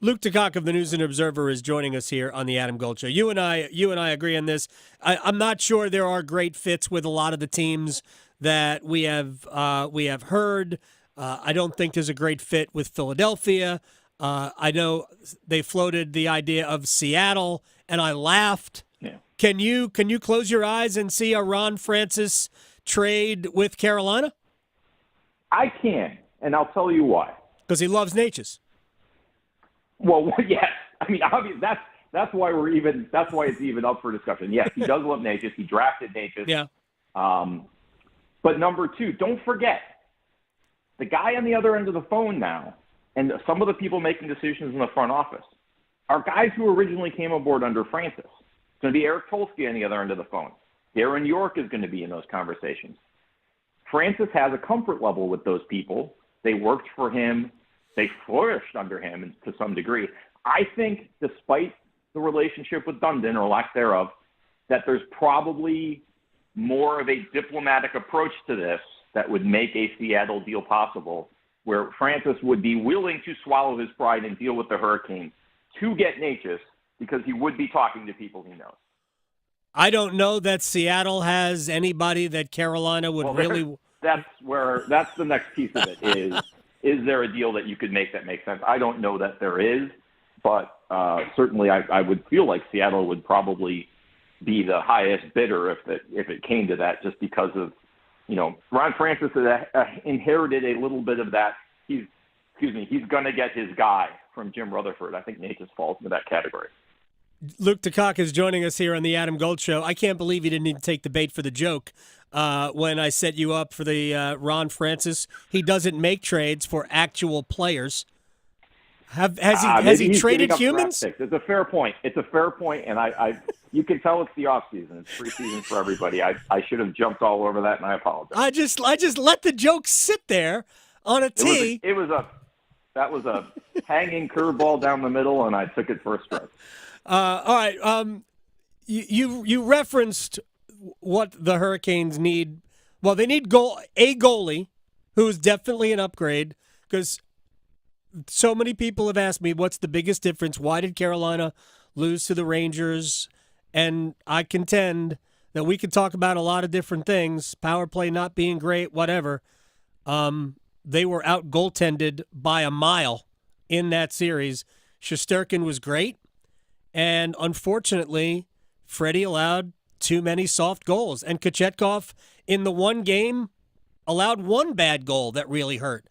Luke Tkachuk of the News and Observer is joining us here on the Adam Gold Show. You and I agree on this. I'm not sure there are great fits with a lot of the teams that we have heard. I don't think there's a great fit with Philadelphia. I know they floated the idea of Seattle, and I laughed. Yeah. Can you close your eyes and see a Ron Francis trade with Carolina? I can, and I'll tell you why. Because he loves Necas. Well, yes. I mean, obviously, that's why that's why it's even up for discussion. Yes, he does love Necas. He drafted Necas. Yeah. But number two, don't forget, the guy on the other end of the phone now, and some of the people making decisions in the front office, are guys who originally came aboard under Francis. It's going to be Eric Tolsky on the other end of the phone. Darren York is going to be in those conversations. Francis has a comfort level with those people. They worked for him. They flourished under him to some degree. I think, despite the relationship with Dundon, or lack thereof, that there's probably more of a diplomatic approach to this that would make a Seattle deal possible, where Francis would be willing to swallow his pride and deal with the Hurricanes to get Necas, because he would be talking to people he knows. I don't know that Seattle has anybody that Carolina would really. That's the next piece of it is there a deal that you could make that makes sense? I don't know that there is, but certainly I would feel like Seattle would probably be the highest bidder if it came to that, just because of, Ron Francis inherited a little bit of that. He's going to get his guy from Jim Rutherford. I think Necas falls into that category. Luke Tkachuk is joining us here on the Adam Gold Show. I can't believe you didn't even take the bait for the joke when I set you up for the Ron Francis. He doesn't make trades for actual players. Has he traded humans? It's a fair point. And I you can tell it's the off season. It's preseason for everybody. I should have jumped all over that, and I apologize. I just let the joke sit there on a tee. That was a hanging curveball down the middle, and I took it for a strike. All right. You referenced what the Hurricanes need. Well, they need a goalie who is definitely an upgrade, because so many people have asked me, what's the biggest difference? Why did Carolina lose to the Rangers? And I contend that we could talk about a lot of different things, power play not being great, whatever. They were out goaltended by a mile in that series. Shesterkin was great. And unfortunately, Freddie allowed too many soft goals. And Kochetkov, in the one game, allowed one bad goal that really hurt.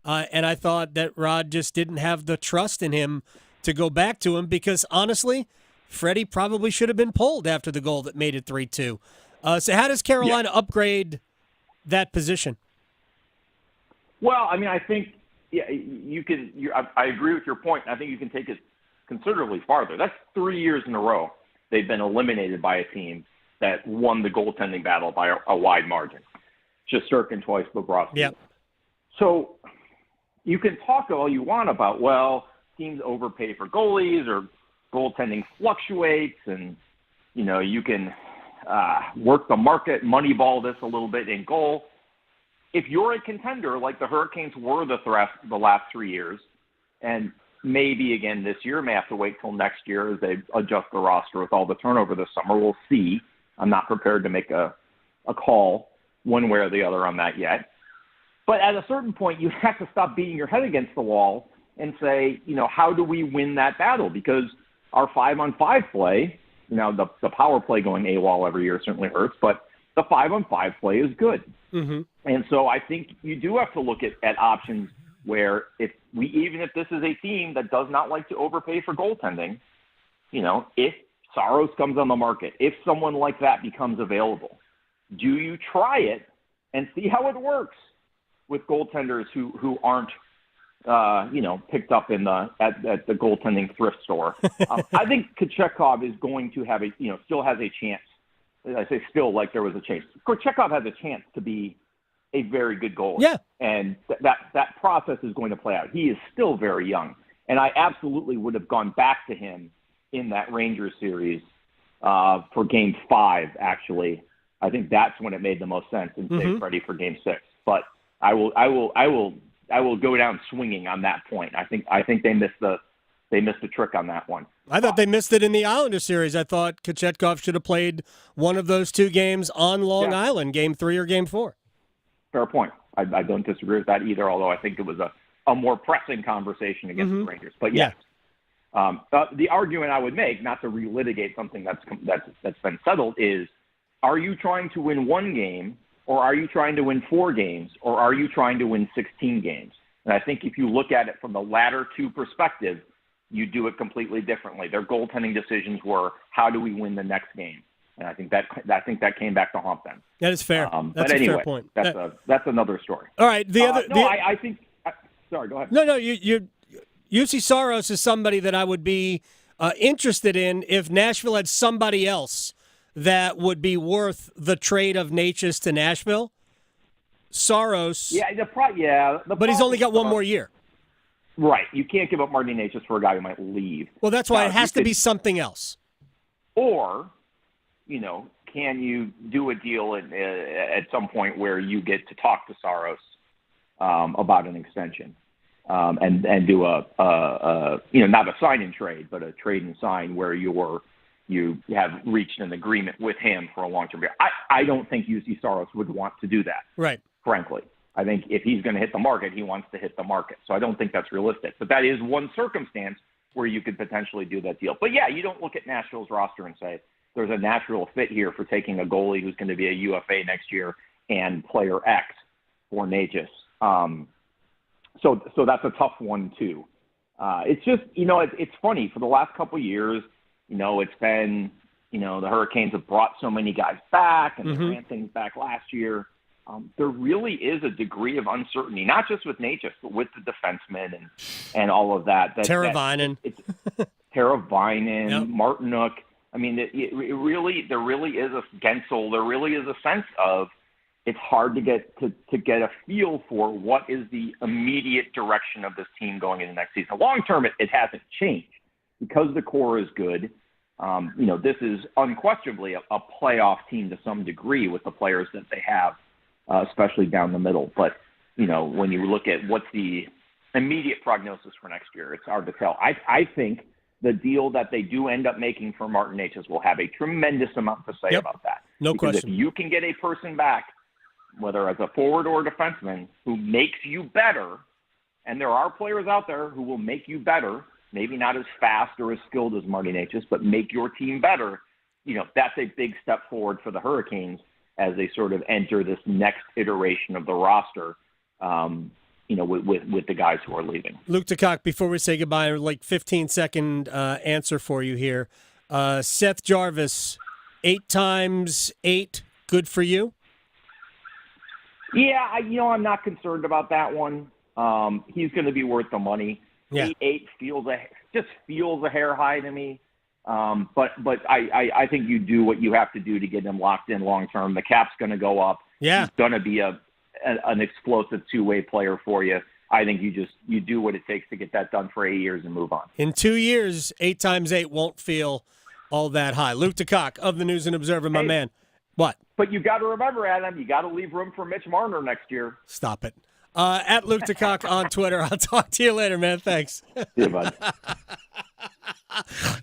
And I thought that Rod just didn't have the trust in him to go back to him, because, honestly, Freddie probably should have been pulled after the goal that made it 3-2. So how does Carolina upgrade that position? Well, I mean, I think you can. I agree with your point. I think you can take it considerably farther. That's 3 years in a row they've been eliminated by a team that won the goaltending battle by a wide margin. Shesterkin twice, Bobrovsky. Yep. So you can talk all you want about, well, teams overpay for goalies or goaltending fluctuates, and you can work the market, moneyball this a little bit in goal. If you're a contender like the Hurricanes were the last 3 years, and maybe again this year. May have to wait till next year as they adjust the roster with all the turnover this summer. We'll see. I'm not prepared to make a call one way or the other on that yet. But at a certain point, you have to stop beating your head against the wall and say, how do we win that battle? Because our 5-on-5 play, the power play going AWOL every year certainly hurts, but the 5-on-5 play is good. Mm-hmm. And so I think you do have to look at options where even if this is a team that does not like to overpay for goaltending, if Saros comes on the market, if someone like that becomes available, do you try it and see how it works with goaltenders who aren't, picked up at the goaltending thrift store? I think Kochetkov is going to have still has a chance. I say still like there was a chance. Kochetkov has a chance to be a very good goalie. Yeah. And that process is going to play out. He is still very young. And I absolutely would have gone back to him in that Rangers series for Game 5, actually. I think that's when it made the most sense and save Freddie for Game 6. But I will go down swinging on that point. I think they missed the trick on that one. I thought they missed it in the Islander series. I thought Kochetkov should have played one of those two games on Long Island, Game 3 or Game 4. Fair point. I don't disagree with that either, although I think it was a more pressing conversation against the Rangers. But yes, the argument I would make, not to relitigate something that's been settled, is are you trying to win one game, or are you trying to win 4 games, or are you trying to win 16 games? And I think if you look at it from the latter two perspective, you do it completely differently. Their goaltending decisions were, how do we win the next game? And I think that came back to haunt them. That is fair. That's but anyway, a fair point. That's another story. All right. I think. Sorry, go ahead. No. You UC Saros is somebody that I would be interested in if Nashville had somebody else that would be worth the trade of Natchez to Nashville. Saros. But he's only got one more year. Right. You can't give up Marty Natchez for a guy who might leave. Well, that's why it has to be something else. Or, can you do a deal at some point where you get to talk to Saros about an extension and do not a sign and trade, but a trade and sign where you have reached an agreement with him for a long-term period. I don't think UC Saros would want to do that. Right. Frankly. I think if he's going to hit the market, he wants to hit the market. So I don't think that's realistic. But that is one circumstance where you could potentially do that deal. But, you don't look at Nashville's roster and say there's a natural fit here for taking a goalie who's going to be a UFA next year and player X for Natchez. So that's a tough one, too. It's just, it's funny. For the last couple of years, it's been, the Hurricanes have brought so many guys back and they ran things back last year. There really is a degree of uncertainty, not just with Natchez, but with the defensemen and all of that. Teravainen. Teravainen, yep. Martinook. I mean, there really is a Gensel. There really is a sense of it's hard to get a feel for what is the immediate direction of this team going into next season. Long term, it hasn't changed because the core is good. This is unquestionably a playoff team to some degree with the players that they have. Especially down the middle. But, when you look at what's the immediate prognosis for next year, it's hard to tell. I think the deal that they do end up making for Martin Natchez will have a tremendous amount to say about that. No because question. If you can get a person back, whether as a forward or a defenseman, who makes you better, and there are players out there who will make you better, maybe not as fast or as skilled as Martin Natchez, but make your team better, that's a big step forward for the Hurricanes as they sort of enter this next iteration of the roster, with the guys who are leaving. Luke DeCock, before we say goodbye, 15-second answer for you here. Seth Jarvis, 8 times 8, good for you? Yeah, I'm not concerned about that one. He's going to be worth the money. Yeah. 8 feels a hair high to me. But I think you do what you have to do to get him locked in long term. The cap's going to go up. Yeah. He's going to be an explosive two-way player for you. I think you do what it takes to get that done for 8 years and move on. In 2 years, 8 times 8 won't feel all that high. Luke DeCock of the News and Observer, my man. What? But you got to remember, Adam, you got to leave room for Mitch Marner next year. Stop it. At Luke DeCock on Twitter. I'll talk to you later, man. Thanks. Yeah, bud.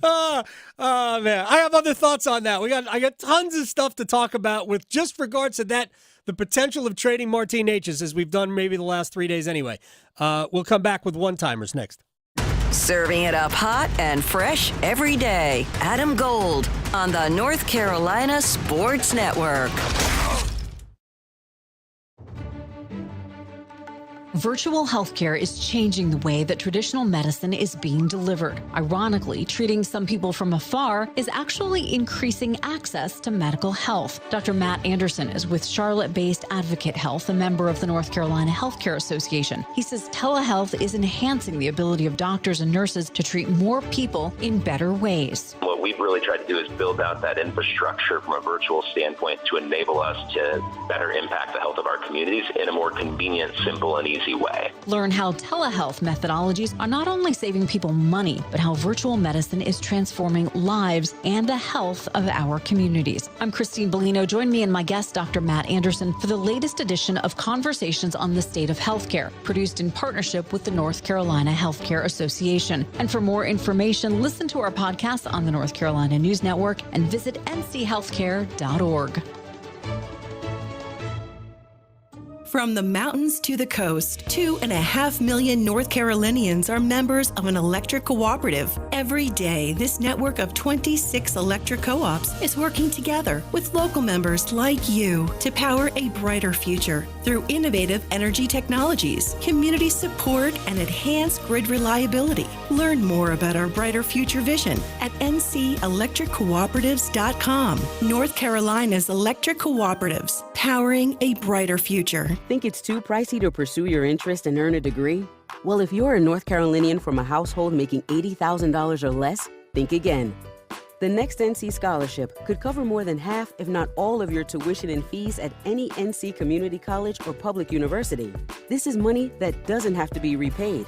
Oh, man. I have other thoughts on that. I got tons of stuff to talk about with just regards to that, the potential of trading Martin H's, as we've done maybe the last 3 days anyway. We'll come back with one-timers next. Serving it up hot and fresh every day. Adam Gold on the North Carolina Sports Network. Virtual healthcare is changing the way that traditional medicine is being delivered. Ironically, treating some people from afar is actually increasing access to medical health. Dr. Matt Anderson is with Charlotte-based Advocate Health, a member of the North Carolina Healthcare Association. He says telehealth is enhancing the ability of doctors and nurses to treat more people in better ways. What we've really tried to do is build out that infrastructure from a virtual standpoint to enable us to better impact the health of our communities in a more convenient, simple, and easy way. Learn how telehealth methodologies are not only saving people money, but how virtual medicine is transforming lives and the health of our communities. I'm Christine Bellino. Join me and my guest, Dr. Matt Anderson, for the latest edition of Conversations on the State of Healthcare, produced in partnership with the North Carolina Healthcare Association. And for more information, listen to our podcast on the North Carolina News Network and visit nchealthcare.org. From the mountains to the coast, 2.5 million North Carolinians are members of an electric cooperative. Every day, this network of 26 electric co-ops is working together with local members like you to power a brighter future through innovative energy technologies, community support, and enhanced grid reliability. Learn more about our brighter future vision at ncelectriccooperatives.com. North Carolina's electric cooperatives, powering a brighter future. Think it's too pricey to pursue your interest and earn a degree? Well, if you're a North Carolinian from a household making $80,000 or less, think again. The Next NC Scholarship could cover more than half, if not all, of your tuition and fees at any NC community college or public university. This is money that doesn't have to be repaid.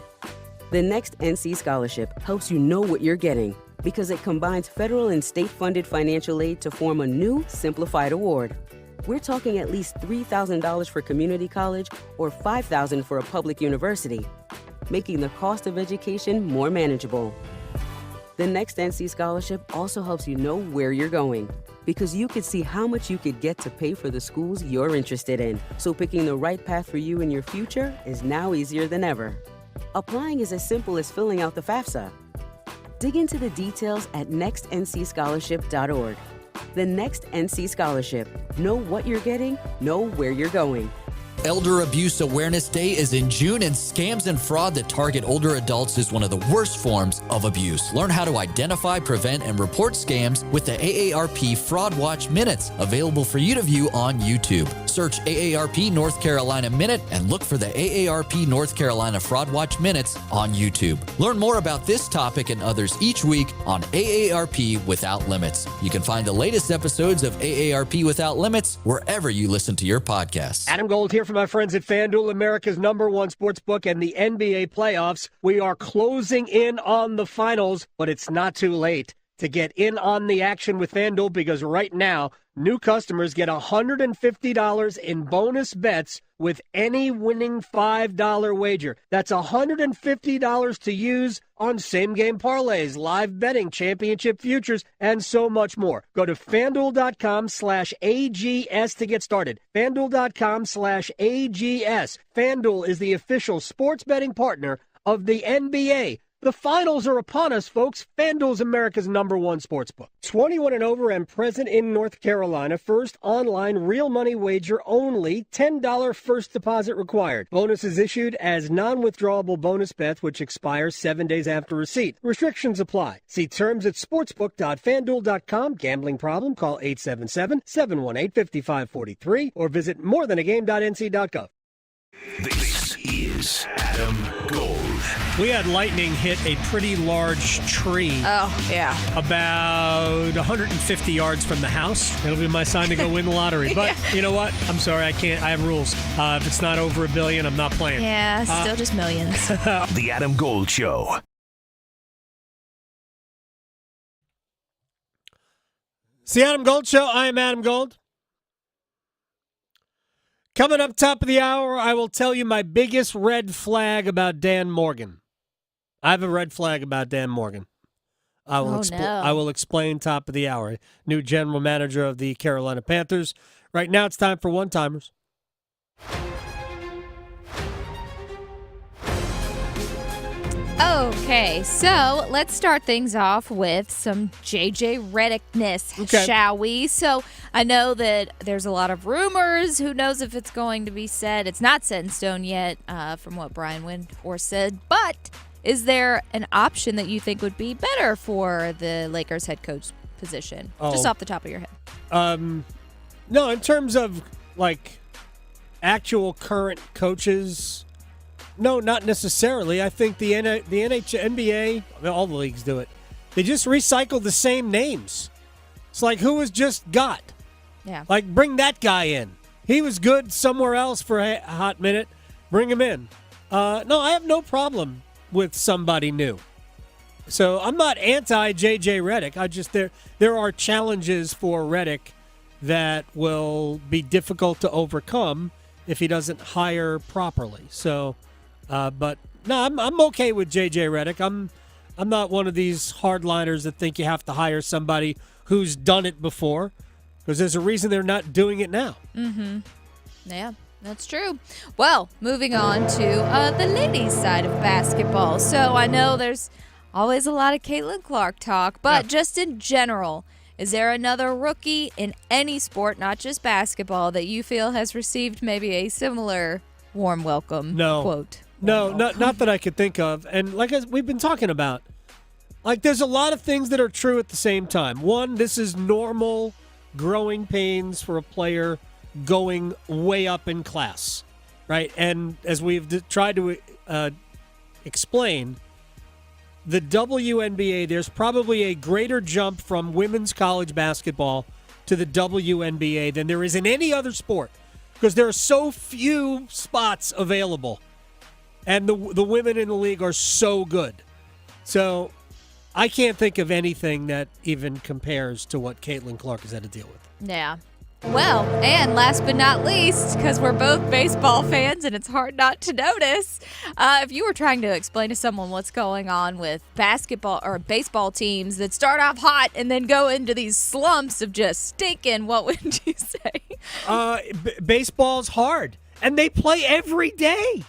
The Next NC Scholarship helps you know what you're getting because it combines federal and state-funded financial aid to form a new, simplified award. We're talking at least $3,000 for community college or $5,000 for a public university, making the cost of education more manageable. The Next NC Scholarship also helps you know where you're going, because you could see how much you could get to pay for the schools you're interested in. So picking the right path for you in your future is now easier than ever. Applying is as simple as filling out the FAFSA. Dig into the details at nextncscholarship.org. The Next NC Scholarship. Know what you're getting, know where you're going. Elder Abuse Awareness Day is in June, and scams and fraud that target older adults is one of the worst forms of abuse. Learn how to identify, prevent, and report scams with the AARP Fraud Watch Minutes, available for you to view on YouTube. Search AARP North Carolina Minute and look for the AARP North Carolina Fraud Watch Minutes on YouTube. Learn more about this topic and others each week on AARP Without Limits. You can find the latest episodes of AARP Without Limits wherever you listen to your podcasts. Adam Gold here for my friends at FanDuel, America's #1 sportsbook, and the NBA playoffs. We are closing in on the finals, but it's not too late to get in on the action with FanDuel, because right now, new customers get $150 in bonus bets with any winning $5 wager. That's $150 to use on same-game parlays, live betting, championship futures, and so much more. Go to FanDuel.com/AGS to get started. FanDuel.com/AGS. FanDuel is the official sports betting partner of the NBA. The finals are upon us, folks. FanDuel's America's #1 sportsbook. 21 and over and present in North Carolina. First online real money wager only. $10 first deposit required. Bonuses issued as non-withdrawable bonus bets, which expire 7 days after receipt. Restrictions apply. See terms at sportsbook.fanduel.com. Gambling problem? Call 877-718-5543 or visit morethanagame.nc.gov. This is Adam Gold. We had lightning hit a pretty large tree. Oh, yeah. About 150 yards from the house. It'll be my sign to go win the lottery. But you know what? I'm sorry, I can't. I have rules. If it's not over $1 billion, I'm not playing. Yeah, still just millions. The Adam Gold Show. It's the Adam Gold Show. I am Adam Gold. Coming up top of the hour, I will tell you my biggest red flag about Dan Morgan. I have a red flag about Dan Morgan. I will explain top of the hour. New general manager of the Carolina Panthers. Right now, it's time for one-timers. Okay, so let's start things off with some J.J. Redickness, shall we? So I know that there's a lot of rumors. Who knows if it's going to be said? It's not set in stone yet, from what Brian Windhorst said. But is there an option that you think would be better for the Lakers head coach position? Just off the top of your head. No, in terms of, like, actual current coaches, no, not necessarily. I think the NBA, all the leagues do it. They just recycle the same names. It's like, who was just got? Yeah. Like, bring that guy in. He was good somewhere else for a hot minute. Bring him in. No, I have no problem with somebody new. So I'm not anti-J.J. Redick. I just, there are challenges for Redick that will be difficult to overcome if he doesn't hire properly. So, but no, I'm okay with J.J. Redick. I'm not one of these hardliners that think you have to hire somebody who's done it before, because there's a reason they're not doing it now. Mm-hmm. Yeah, that's true. Well, moving on to the ladies' side of basketball. So I know there's always a lot of Caitlin Clark talk, but just in general, is there another rookie in any sport, not just basketball, that you feel has received maybe a similar warm welcome quote? No, not that I could think of. And like we've been talking about, like, there's a lot of things that are true at the same time. One, this is normal growing pains for a player going way up in class, right? And as we've tried to explain, the WNBA, there's probably a greater jump from women's college basketball to the WNBA than there is in any other sport, because there are so few spots available, and the women in the league are so good. So I can't think of anything that even compares to what Caitlin Clark has had to deal with. Yeah. Well, and last but not least, because we're both baseball fans and it's hard not to notice, if you were trying to explain to someone what's going on with basketball or baseball teams that start off hot and then go into these slumps of just stinking, what would you say? Baseball's hard, and they play every day.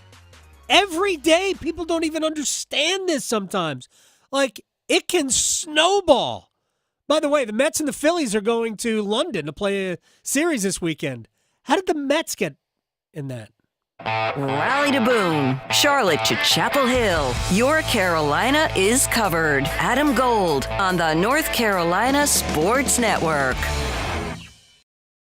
Every day. People don't even understand this sometimes. Like, it can snowball. By the way, the Mets and the Phillies are going to London to play a series this weekend. How did the Mets get in that? Raleigh to Boone, Charlotte to Chapel Hill. Your Carolina is covered. Adam Gold on the North Carolina Sports Network.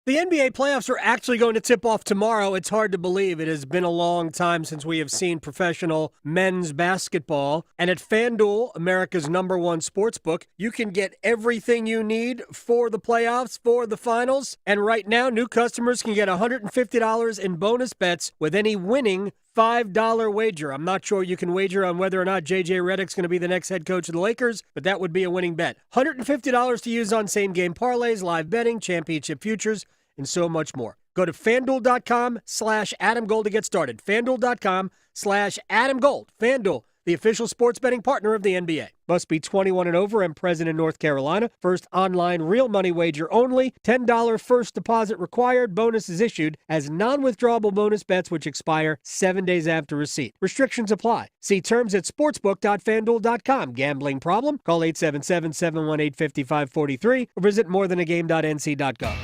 The NBA playoffs are actually going to tip off tomorrow. It's hard to believe. It has been a long time since we have seen professional men's basketball. And at FanDuel, America's #1 sportsbook, you can get everything you need for the playoffs, for the finals. And right now, new customers can get $150 in bonus bets with any winning $5 wager. I'm not sure you can wager on whether or not J.J. Redick's going to be the next head coach of the Lakers, but that would be a winning bet. $150 to use on same-game parlays, live betting, championship futures, and so much more. Go to FanDuel.com/AdamGold to get started. FanDuel.com/AdamGold. FanDuel, the official sports betting partner of the NBA. Must be 21 and over and present in North Carolina. First online real money wager only. $10 first deposit required. Bonus is issued as non-withdrawable bonus bets which expire 7 days after receipt. Restrictions apply. See terms at sportsbook.fanduel.com. Gambling problem? Call 877-718-5543 or visit morethanagame.nc.gov.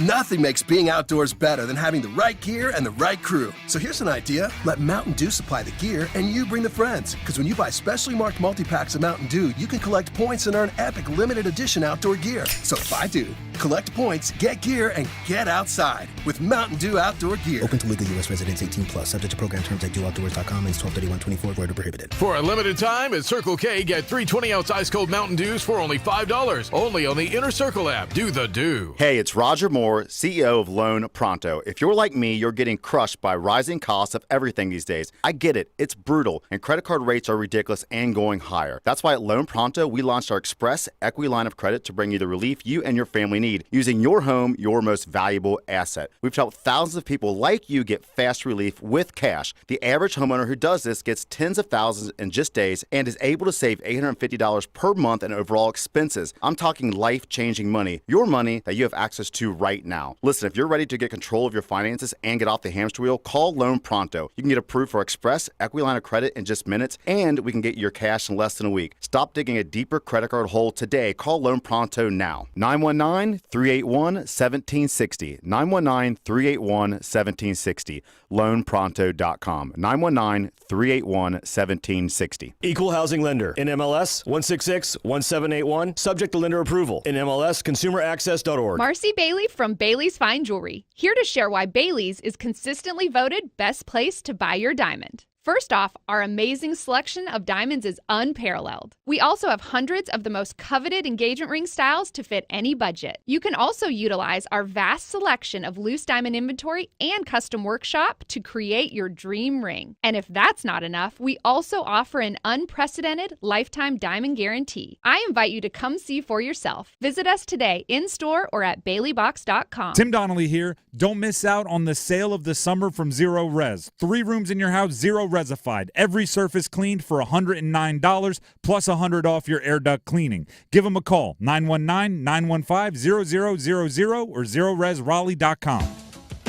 Nothing makes being outdoors better than having the right gear and the right crew. So here's an idea. Let Mountain Dew supply the gear and you bring the friends. Because when you buy specially marked multi-packs of Mountain Dew, you can collect points and earn epic limited edition outdoor gear. So buy Dew, collect points, get gear, and get outside with Mountain Dew outdoor gear. Open to legal U.S. residents 18+. Subject to program terms at dewoutdoors.com. Ends 12/31/24. Void or prohibited. For a limited time at Circle K, get 3 20-ounce ice cold Mountain Dews for only $5. Only on the Inner Circle app. Do the Dew. Hey, it's Roger Moore Moore, CEO of Loan Pronto. If you're like me, you're getting crushed by rising costs of everything these days. I get it. It's brutal, and credit card rates are ridiculous and going higher. That's why at Loan Pronto, we launched our Express Equity Line of Credit to bring you the relief you and your family need, using your home, your most valuable asset. We've helped thousands of people like you get fast relief with cash. The average homeowner who does this gets tens of thousands in just days and is able to save $850 per month in overall expenses. I'm talking life-changing money, your money that you have access to right now. Listen, if you're ready to get control of your finances and get off the hamster wheel, call Loan Pronto. You can get approved for Express Equity Line of Credit in just minutes, and we can get your cash in less than a week. Stop digging a deeper credit card hole today. Call Loan Pronto now. 919-381-1760. 919-381-1760. LoanPronto.com. 919-381-1760. Equal housing lender. NMLS 166-1781. Subject to lender approval. NMLSconsumeraccess.org. Marcy Bailey from Bailey's Fine Jewelry. Here to share why Bailey's is consistently voted best place to buy your diamond. First off, our amazing selection of diamonds is unparalleled. We also have hundreds of the most coveted engagement ring styles to fit any budget. You can also utilize our vast selection of loose diamond inventory and custom workshop to create your dream ring. And if that's not enough, we also offer an unprecedented lifetime diamond guarantee. I invite you to come see for yourself. Visit us today in-store or at baileybox.com. Tim Donnelly here. Don't miss out on the sale of the summer from Zero Res. 3 rooms in your house, Zero Resified. Every surface cleaned for $109 plus $100 off your air duct cleaning. Give them a call, 919-915-0000 or ZeroResRaleigh.com.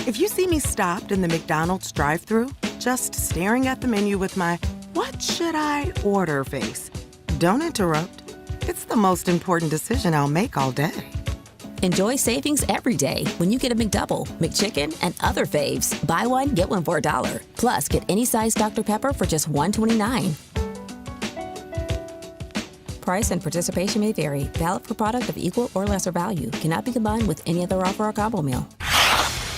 If you see me stopped in the McDonald's drive-thru, just staring at the menu with my "what should I order" face, don't interrupt. It's the most important decision I'll make all day. Enjoy savings every day when you get a McDouble, McChicken, and other faves. Buy one, get one for $1. Plus, get any size Dr. Pepper for just $1.29. Price and participation may vary. Valid for product of equal or lesser value. Cannot be combined with any other offer or combo meal.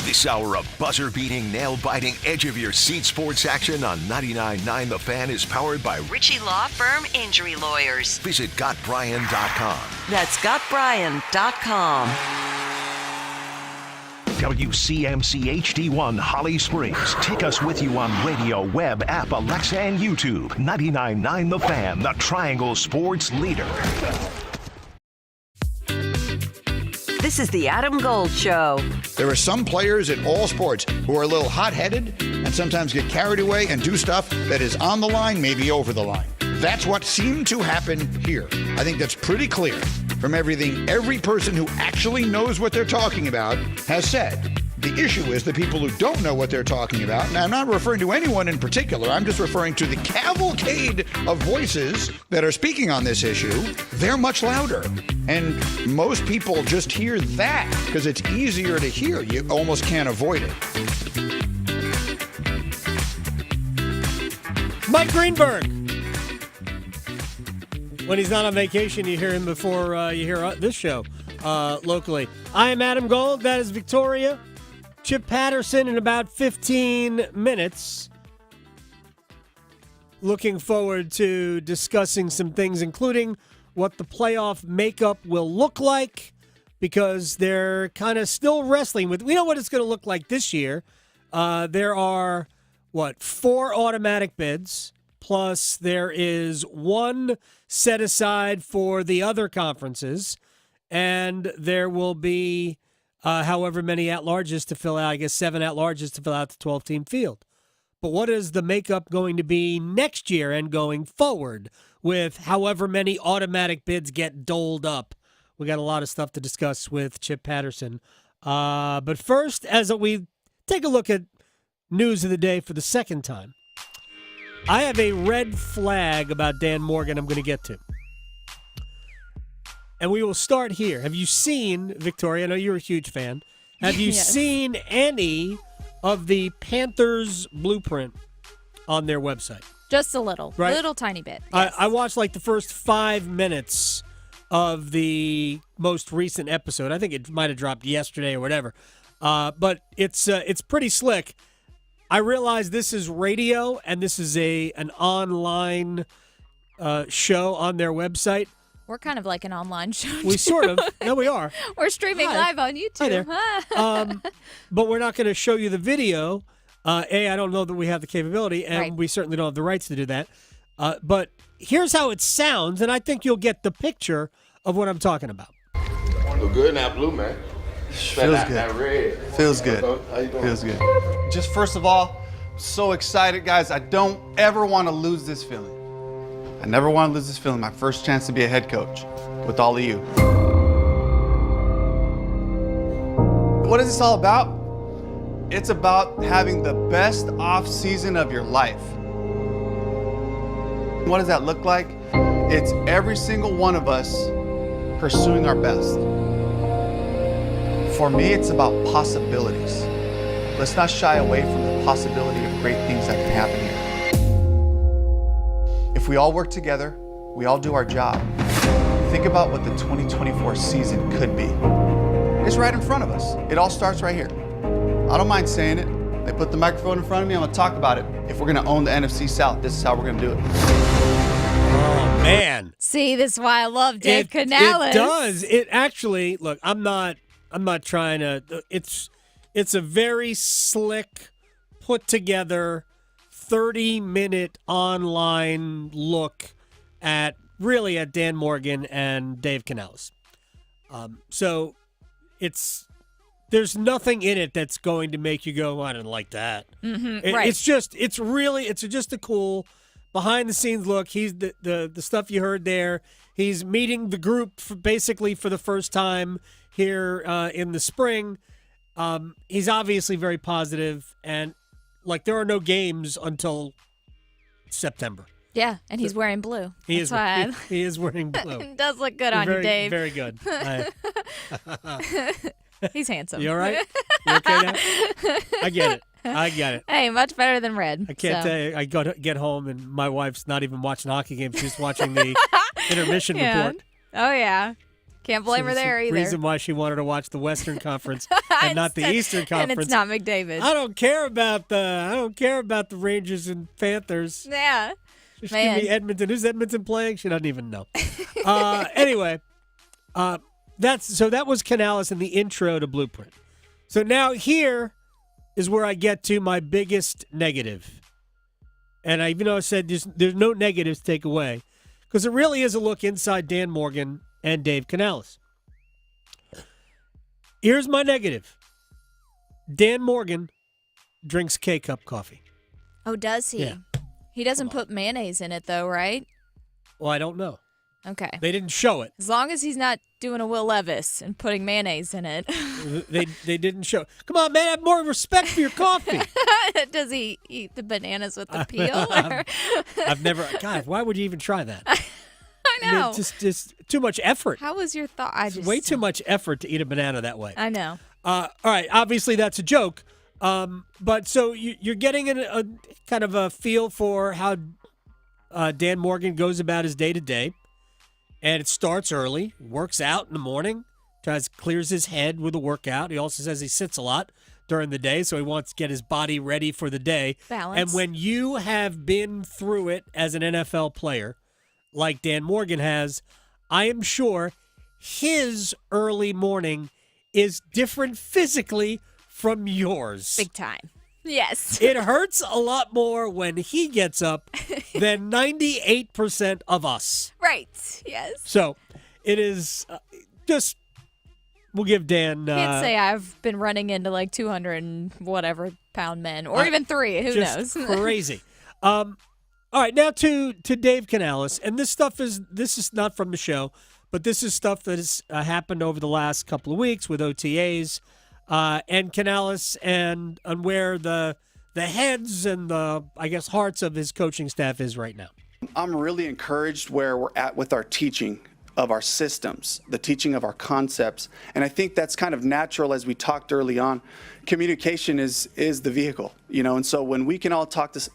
This hour of buzzer-beating, nail-biting, edge-of-your-seat sports action on 99.9 The Fan is powered by Ritchie Law Firm Injury Lawyers. Visit GotBryan.com. That's GotBryan.com. WCMC HD1 Holly Springs. Take us with you on radio, web, app, Alexa, and YouTube. 99.9 The Fan, the Triangle Sports leader. This is the Adam Gold Show. There are some players in all sports who are a little hot-headed and sometimes get carried away and do stuff that is on the line, maybe over the line. That's what seemed to happen here. I think that's pretty clear from everything every person who actually knows what they're talking about has said. The issue is the people who don't know what they're talking about. Now, I'm not referring to anyone in particular. I'm just referring to the cavalcade of voices that are speaking on this issue. They're much louder. And most people just hear that because it's easier to hear. You almost can't avoid it. Mike Greenberg. When he's not on vacation, you hear him before you hear this show locally. I am Adam Gold. That is Victoria. Chip Patterson in about 15 minutes. Looking forward to discussing some things, including what the playoff makeup will look like, because they're kind of still wrestling with. We know what it's going to look like this year. There are, 4 automatic bids, plus there is 1 set aside for the other conferences, and there will be however many at-larges to fill out. I guess 7 at-larges to fill out the 12-team field. But what is the makeup going to be next year and going forward with however many automatic bids get doled up? We got a lot of stuff to discuss with Chip Patterson. But first, as we take a look at news of the day for the second time, I have a red flag about Dan Morgan I'm going to get to. And we will start here. Have you seen, Victoria, I know you're a huge fan, have you Yes. seen any of the Panthers blueprint on their website? Just a little. Right? Little tiny bit. Yes. I watched like the first 5 minutes of the most recent episode. I think it might have dropped yesterday or whatever. But it's pretty slick. I realize this is radio and this is an online show on their website, We're kind of like an online show. We sort of. No, we are. We're streaming live on YouTube. Hi there. But we're not going to show you the video. I don't know that we have the capability, and we certainly don't have the rights to do that. But here's how it sounds, and I think you'll get the picture of what I'm talking about. Look good now, blue, man. Feels good. That red. Feels good. How you doing? Feels good. Just first of all, so excited, guys. I don't ever want to lose this feeling. I never want to lose this feeling. My first chance to be a head coach with all of you. What is this all about? It's about having the best off season of your life. What does that look like? It's every single one of us pursuing our best. For me, it's about possibilities. Let's not shy away from the possibility of great things that can happen here. If we all work together, we all do our job, think about what the 2024 season could be. It's right in front of us. It all starts right here. I don't mind saying it. They put the microphone in front of me, I'm gonna talk about it. If we're gonna own the NFC South, this is how we're gonna do it. Oh, man. See, this is why I love Dave Canales. It does. It actually, look, I'm not trying to, it's a very slick, put together, 30-minute online look at Dan Morgan and Dave Canales. So there's nothing in it that's going to make you go, I didn't like that. Right. It's just a cool behind the scenes look. He's the stuff you heard there. He's meeting the group basically for the first time here in the spring. He's obviously very positive, and like there are no games until September. Yeah, and he's wearing blue. He is wearing blue. It does look good on you, Dave. Very good. He's handsome. You all right? You okay now? I get it. Hey, much better than red. I can't tell you. I get home and my wife's not even watching hockey games. She's watching the intermission report. Oh, yeah. Can't blame her there either. Reason why she wanted to watch the Western Conference and not the Eastern Conference. And it's not McDavid. I don't care about the Rangers and Panthers. Yeah. Just give me Edmonton. Who's Edmonton playing? She doesn't even know. Anyway, that was Canales in the intro to Blueprint. So now here is where I get to my biggest negative. And even though I said there's no negatives to take away, because it really is a look inside Dan Morgan and Dave Canales. Here's my negative. Dan Morgan drinks K-Cup coffee. Oh, does he? Yeah. He doesn't put mayonnaise in it, though, right? Well, I don't know. Okay. They didn't show it. As long as he's not doing a Will Levis and putting mayonnaise in it. They didn't show. Come on, man, have more respect for your coffee. Does he eat the bananas with the peel? I've never. God, why would you even try that? I know. Just too much effort. How was your thought? Way too much effort to eat a banana that way. I know. All right. Obviously, that's a joke. But so you're getting a kind of a feel for how Dan Morgan goes about his day to day. And it starts early, works out in the morning, clears his head with a workout. He also says he sits a lot during the day, so he wants to get his body ready for the day. Balance. And when you have been through it as an NFL player, like Dan Morgan has, I am sure his early morning is different physically from yours. Big time. Yes. It hurts a lot more when he gets up than 98% of us. Right. Yes. So it is just, we'll give Dan. Can't say I've been running into like 200 and whatever pound men, or even 3. Who knows? Crazy. All right, now to Dave Canales, and this is not from the show, but this is stuff that has happened over the last couple of weeks with OTAs. And Canales and where the heads and the, I guess, hearts of his coaching staff is right now. I'm really encouraged where we're at with our teaching of our systems, the teaching of our concepts. And I think that's kind of natural as we talked early on. Communication is the vehicle, and so when we can all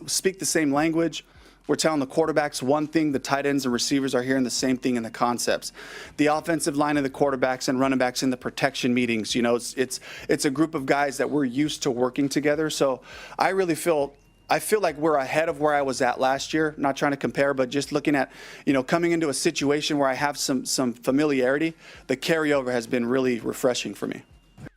speak the same language, we're telling the quarterbacks one thing, the tight ends and receivers are hearing the same thing in the concepts. The offensive line of the quarterbacks and running backs in the protection meetings, it's a group of guys that we're used to working together. So I really feel I feel like we're ahead of where I was at last year. Not trying to compare, but just looking at, coming into a situation where I have some familiarity, the carryover has been really refreshing for me.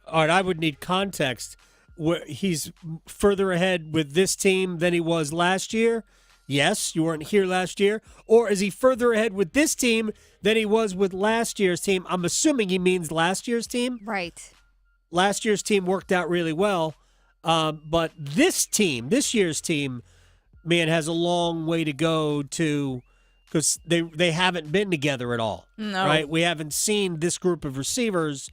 All right, I would need context. Where he's further ahead with this team than he was last year. Yes, you weren't here last year. Or is he further ahead with this team than he was with last year's team? I'm assuming he means last year's team. Right. Last year's team worked out really well. But this year's team, man, has a long way to go because they haven't been together at all. No. Right? We haven't seen this group of receivers.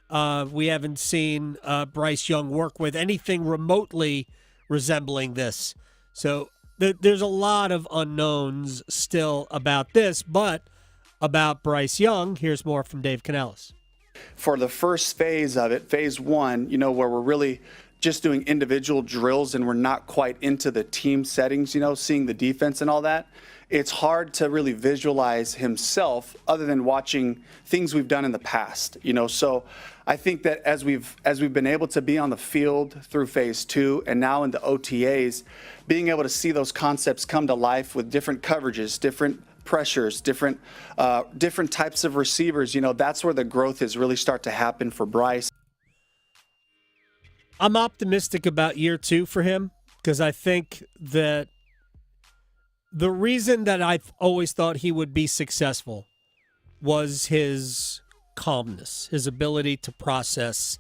We haven't seen Bryce Young work with anything remotely resembling this. So there's a lot of unknowns still about this, but about Bryce Young, here's more from Dave Canales. For the first phase of it, phase one, where we're really just doing individual drills and we're not quite into the team settings, seeing the defense and all that, it's hard to really visualize himself other than watching things we've done in the past, So I think that as we've been able to be on the field through phase two and now into OTAs, being able to see those concepts come to life with different coverages, different pressures, different types of receivers, that's where the growth is really start to happen for Bryce. I'm optimistic about year two for him because I think that the reason that I've always thought he would be successful was his calmness, his ability to process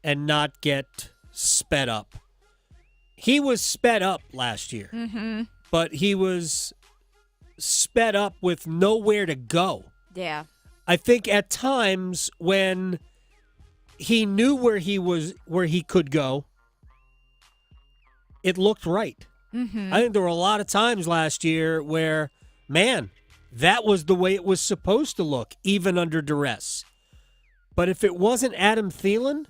and not get sped up. He was sped up last year, but he was sped up with nowhere to go. Yeah. I think at times when he knew where he could go, it looked right. I think there were a lot of times last year where, man, that was the way it was supposed to look, even under duress. But if it wasn't Adam Thielen,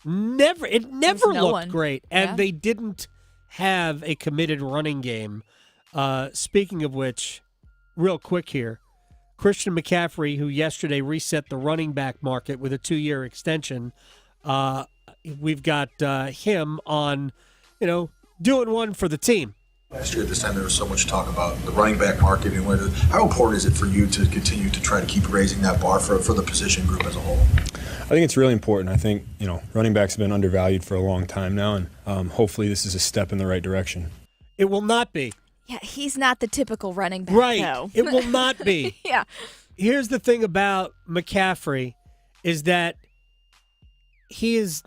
it never looked great. And they didn't have a committed running game. Speaking of which, real quick here, Christian McCaffrey, who yesterday reset the running back market with a 2-year extension, we've got him on, doing one for the team. Last year at this time, there was so much talk about the running back market and how important is it for you to continue to try to keep raising that bar for the position group as a whole? I think it's really important. I think, running backs have been undervalued for a long time now, and hopefully this is a step in the right direction. It will not be. Yeah, he's not the typical running back, right. though. It will not be. Yeah. Here's the thing about McCaffrey is that he's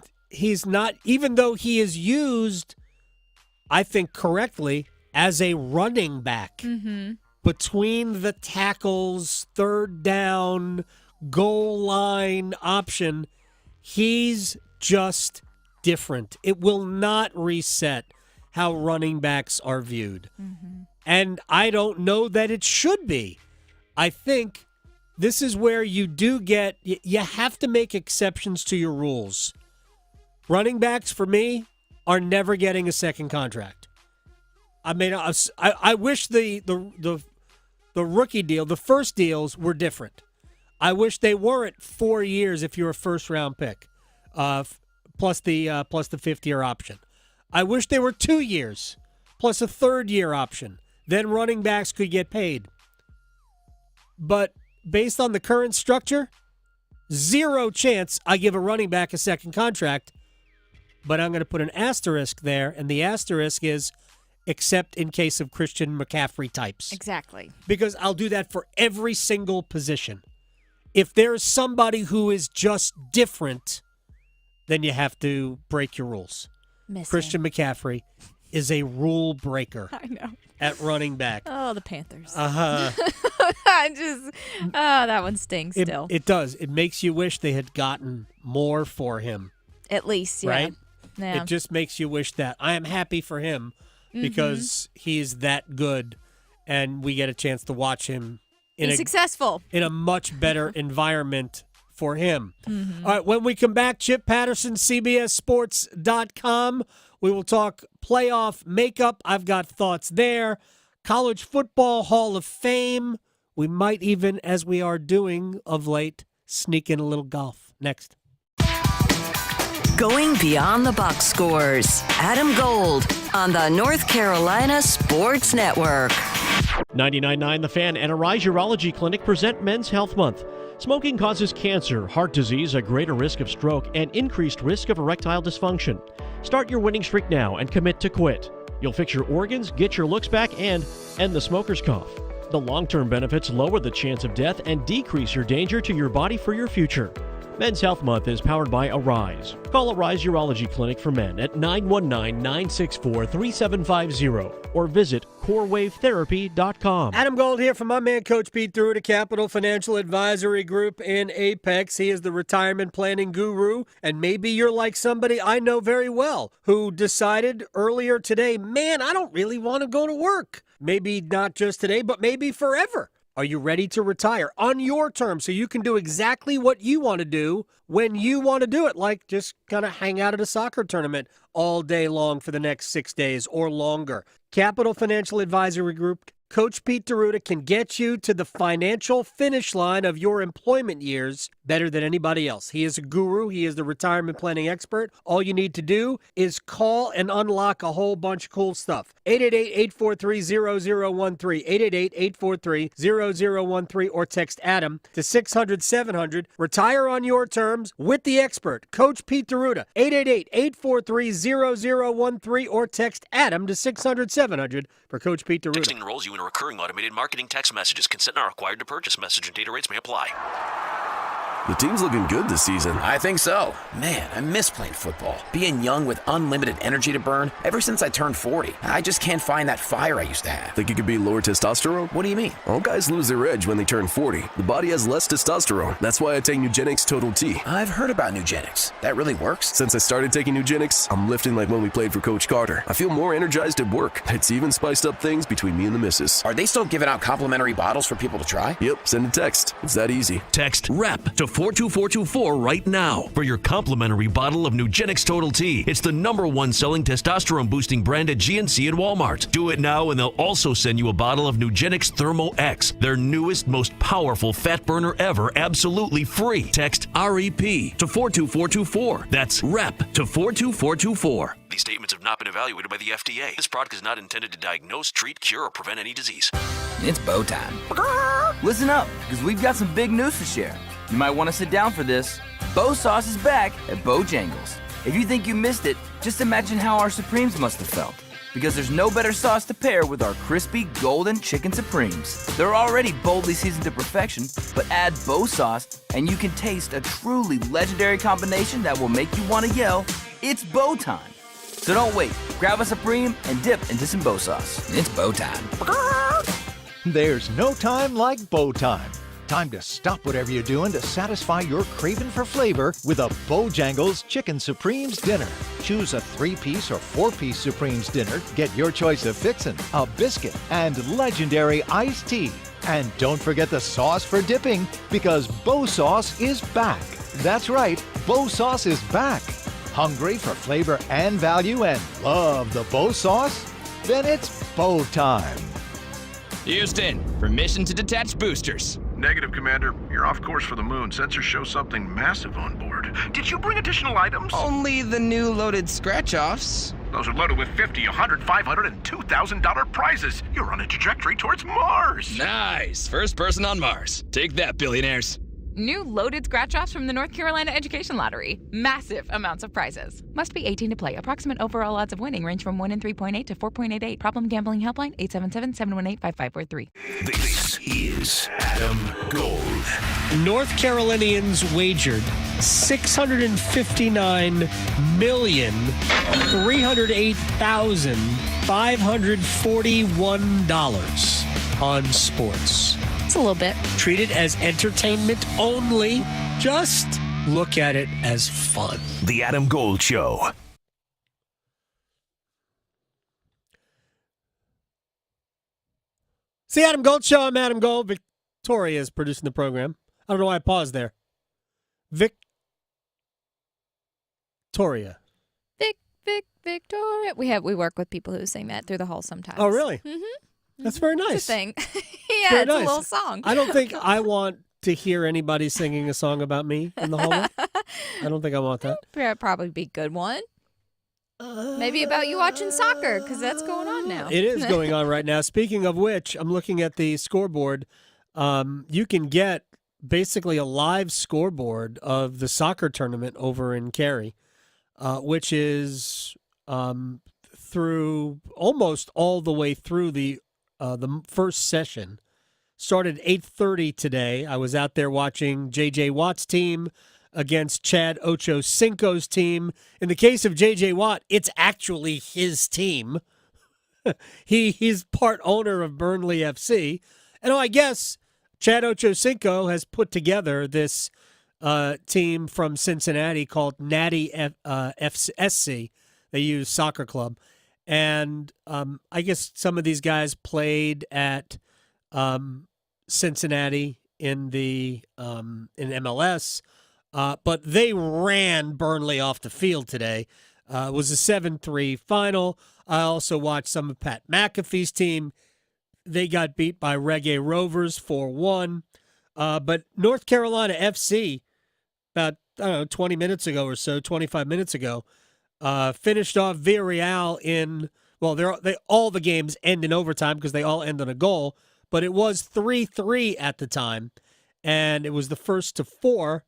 not, even though he is used, I think correctly, as a running back between the tackles, third down, goal line option, he's just different. It will not reset how running backs are viewed. And I don't know that it should be. I think this is where you have to make exceptions to your rules. Running backs, for me, are never getting a second contract. I mean, I wish the rookie deal, the first deals were different. I wish they weren't 4 years if you're a first-round pick, plus the fifth-year option. I wish they were 2 years, plus a third-year option. Then running backs could get paid. But based on the current structure, zero chance I give a running back a second contract. But I'm going to put an asterisk there, and the asterisk is except in case of Christian McCaffrey types. Exactly. Because I'll do that for every single position. If there's somebody who is just different, then you have to break your rules. Christian McCaffrey is a rule breaker. I know. At running back. Oh, the Panthers. Uh-huh. That one stings still. It does. It makes you wish they had gotten more for him. At least, yeah. Right? Yeah. It just makes you wish that. I am happy for him because he's that good, and we get a chance to watch him successful in a much better environment for him. All right, when we come back, Chip Patterson, CBSSports.com. We will talk playoff makeup. I've got thoughts there. College Football Hall of Fame. We might even, as we are doing of late, sneak in a little golf. Next. Going beyond the box scores. Adam Gold on the North Carolina Sports Network. 99.9 The Fan and Arise Urology Clinic present Men's Health Month. Smoking causes cancer, heart disease, a greater risk of stroke, and increased risk of erectile dysfunction. Start your winning streak now and commit to quit. You'll fix your organs, get your looks back, and end the smoker's cough. The long-term benefits lower the chance of death and decrease your danger to your body for your future. Men's Health Month is powered by Arise. Call Arise Urology Clinic for Men at 919-964-3750 or visit CoreWaveTherapy.com. Adam Gold here from my man, Coach Pete Drew, to Capital Financial Advisory Group in Apex. He is the retirement planning guru, and maybe you're like somebody I know very well who decided earlier today, man, I don't really want to go to work. Maybe not just today, but maybe forever. Are you ready to retire on your terms so you can do exactly what you want to do when you want to do it, like just kind of hang out at a soccer tournament all day long for the next 6 days or longer? Capital Financial Advisory Group, Coach Pete DeRuta can get you to the financial finish line of your employment years better than anybody else. He is a guru. He is the retirement planning expert. All you need to do is call and unlock a whole bunch of cool stuff. 888-843-0013, 888-843-0013, or text Adam to 600-700. Retire on your terms with the expert, Coach Pete DeRuta, 888-843-0013, or text Adam to 600-700 for Coach Pete DeRuta. Texting enrolls you in a recurring automated marketing text messages. Consent not required to purchase. Message and data rates may apply. The team's looking good this season. I think so. Man, I miss playing football. Being young with unlimited energy to burn. Ever since I turned 40, I just can't find that fire I used to have. Think it could be lower testosterone? What do you mean? All guys lose their edge when they turn 40. The body has less testosterone. That's why I take Nugenix Total T. I've heard about Nugenix. That really works? Since I started taking Nugenix, I'm lifting like when we played for Coach Carter. I feel more energized at work. It's even spiced up things between me and the missus. Are they still giving out complimentary bottles for people to try? Yep, send a text. It's that easy. Text REP to 42424 right now for your complimentary bottle of Nugenix Total T. It's the #1 selling testosterone boosting brand at GNC and Walmart. Do it now and they'll also send you a bottle of Nugenix Thermo X, their newest, most powerful fat burner ever, absolutely free. Text REP to 42424. That's REP to 42424. These statements have not been evaluated by the FDA. This product is not intended to diagnose, treat, cure, or prevent any disease. It's bow time. Listen up, because we've got some big news to share. You might want to sit down for this. Bow Sauce is back at Bojangles. If you think you missed it, just imagine how our Supremes must have felt. Because there's no better sauce to pair with our crispy golden chicken Supremes. They're already boldly seasoned to perfection, but add Bow Sauce and you can taste a truly legendary combination that will make you want to yell, "It's bow time." So don't wait. Grab a Supreme and dip into some Bow Sauce. It's bow time. There's no time like bow time. Time to stop whatever you're doing to satisfy your craving for flavor with a Bojangles Chicken Supremes dinner. Choose a 3-piece or 4-piece Supremes dinner. Get your choice of fixin', a biscuit, and legendary iced tea. And don't forget the sauce for dipping, because Bow Sauce is back. That's right, Bow Sauce is back. Hungry for flavor and value and love the Bow Sauce? Then it's bow time. Houston, permission to detach boosters. Negative, Commander. You're off course for the moon. Sensors show something massive on board. Did you bring additional items? Only the new loaded scratch-offs. Those are loaded with $50, $100, $500, and $2,000 prizes. You're on a trajectory towards Mars. Nice. First person on Mars. Take that, billionaires. New loaded scratch-offs from the North Carolina Education Lottery. Massive amounts of prizes. Must be 18 to play. Approximate overall odds of winning range from 1 in 3.8 to 4.88. Problem gambling helpline 877-718-5543. This is Adam Gold. North Carolinians wagered $659,308,541 on sports. It's a little bit. Treat it as entertainment only. Just look at it as fun. The Adam Gold Show. It's the Adam Gold Show. I'm Adam Gold. Victoria is producing the program. I don't know why I paused there. Victoria. Victoria. We work with people who sing that through the hall sometimes. Oh, really? Mm-hmm. That's very nice. It's a thing. Yeah, very it's nice. a little song. I don't think I want to hear anybody singing a song about me in the hallway. I don't think I want that. That'd probably be a good one. Maybe about you watching soccer, because that's going on now. It is going on right now. Speaking of which, I'm looking at the scoreboard. You can get basically a live scoreboard of the soccer tournament over in Cary, which is through almost all the way through the first session. Started 8:30 today. I was out there watching J.J. Watt's team against Chad Ochocinco's team. In the case of J.J. Watt, it's actually his team. He's part owner of Burnley FC. And I guess Chad Ochocinco has put together this team from Cincinnati called Natty SC. They use soccer club. And I guess some of these guys played at Cincinnati in the in MLS, but they ran Burnley off the field today. It was a 7-3 final. I also watched some of Pat McAfee's team. They got beat by Reggae Rovers 4-1. But North Carolina FC, about 20 minutes ago or so, 25 minutes ago, finished off Villarreal in, all the games end in overtime because they all end on a goal, but it was 3-3 at the time, and it was the first to 4,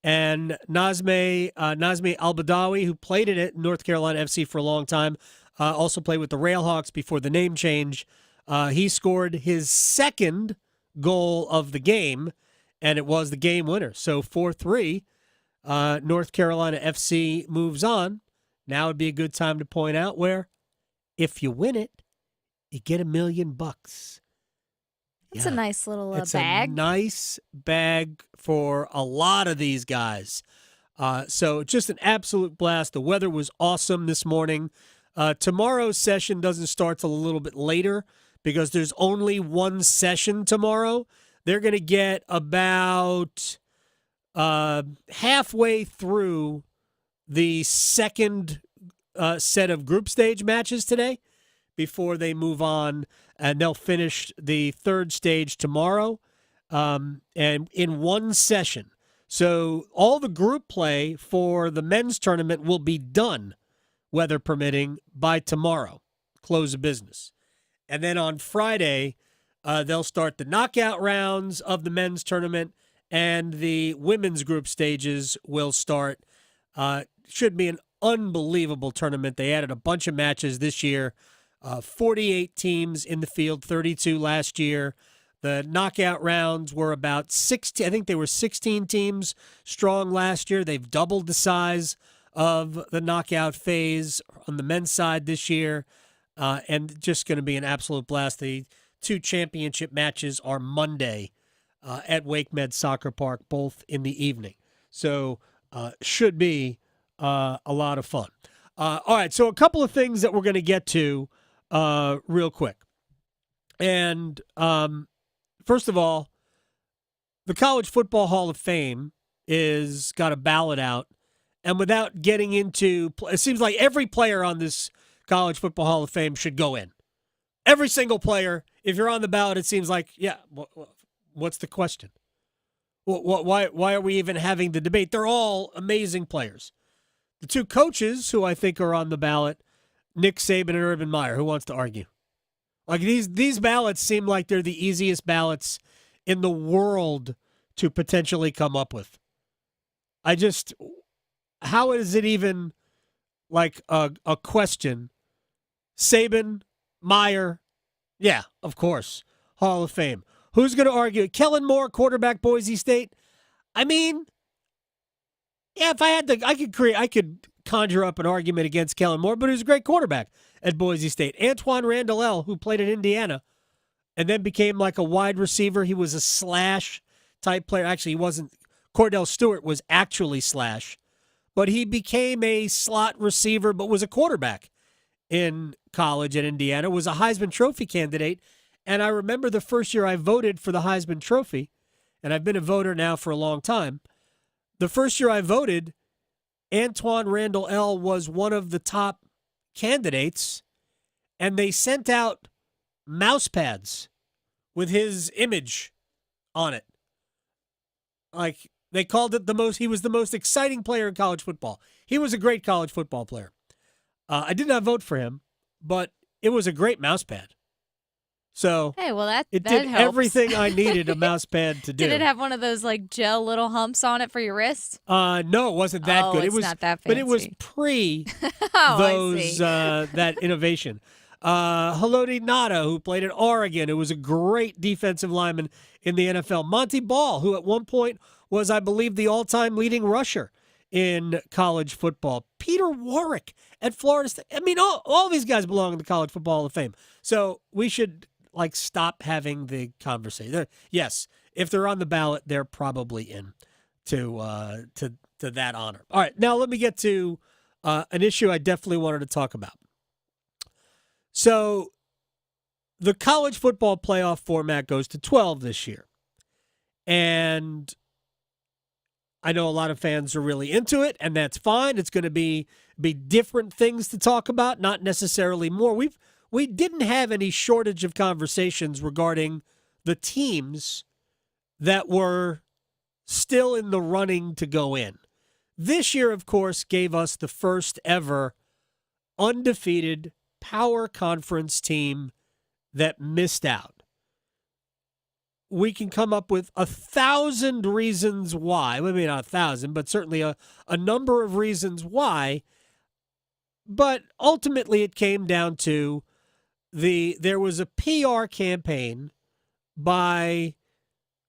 and Nazmi Al-Badawi, who played at North Carolina FC for a long time, also played with the Railhawks before the name change. He scored his second goal of the game, and it was the game winner. So 4-3, North Carolina FC moves on. Now would be a good time to point out where, if you win it, you get $1 million. It's a nice little it's bag. It's a nice bag for a lot of these guys. So just an absolute blast. The weather was awesome this morning. Tomorrow's session doesn't start till a little bit later because there's only one session tomorrow. They're going to get about halfway through the second set of group stage matches today before they move on, and they'll finish the third stage tomorrow and in one session. So all the group play for the men's tournament will be done, weather permitting, by tomorrow, close of business. And then on Friday, they'll start the knockout rounds of the men's tournament, and the women's group stages will start. Should be an unbelievable tournament. They added a bunch of matches this year. 48 teams in the field, 32 last year. The knockout rounds were about 16. I think they were 16 teams strong last year. They've doubled the size of the knockout phase on the men's side this year, and just going to be an absolute blast. The two championship matches are Monday at Wake Med Soccer Park, both in the evening. So should be a lot of fun. All right, so a couple of things that we're going to get to real quick. And first of all, the College Football Hall of Fame is got a ballot out. And without getting into, it seems like every player on this College Football Hall of Fame should go in. Every single player, if you're on the ballot, it seems like, yeah, what's the question? Why are we even having the debate? They're all amazing players. The two coaches who I think are on the ballot, Nick Saban and Urban Meyer. Who wants to argue? Like these ballots seem like they're the easiest ballots in the world to potentially come up with. How is it even like a question? Saban, Meyer, yeah, of course, Hall of Fame. Who's going to argue? Kellen Moore, quarterback, Boise State. I mean, yeah, if I had to, I could conjure up an argument against Kellen Moore, but he was a great quarterback at Boise State. Antoine Randall, who played at Indiana and then became like a wide receiver. He was a slash type player. Actually, he wasn't. Cordell Stewart was actually slash, but he became a slot receiver, but was a quarterback in college at Indiana, was a Heisman Trophy candidate. And I remember the first year I voted for the Heisman Trophy, and I've been a voter now for a long time. The first year I voted, Antoine Randall was one of the top candidates, and they sent out mouse pads with his image on it. Like, They called it he was the most exciting player in college football. He was a great college football player. I did not vote for him, but it was a great mouse pad. So hey, well that it that did helps. everything I needed a mouse pad to do. Did it have one of those like gel little humps on it for your wrist? No, it wasn't that good. It's It was not that fancy. but it was pre I see. that innovation. Haloti Ngata, who played at Oregon, who was a great defensive lineman in the NFL. Monty Ball, who at one point was, I believe, the all-time leading rusher in college football. Peter Warrick at Florida State. I mean, all these guys belong in the College Football Hall of Fame. So we should stop having the conversation. Yes, if they're on the ballot, they're probably in to that honor. All right, now let me get to an issue I definitely wanted to talk about. So the college football playoff format goes to 12 this year. And I know a lot of fans are really into it, and that's fine. It's going to be different things to talk about, not necessarily more. We didn't have any shortage of conversations regarding the teams that were still in the running to go in. This year, of course, gave us the first ever undefeated power conference team that missed out. We can come up with 1,000 reasons why. Maybe not 1,000, but certainly a number of reasons why. But ultimately, it came down to there was a PR campaign by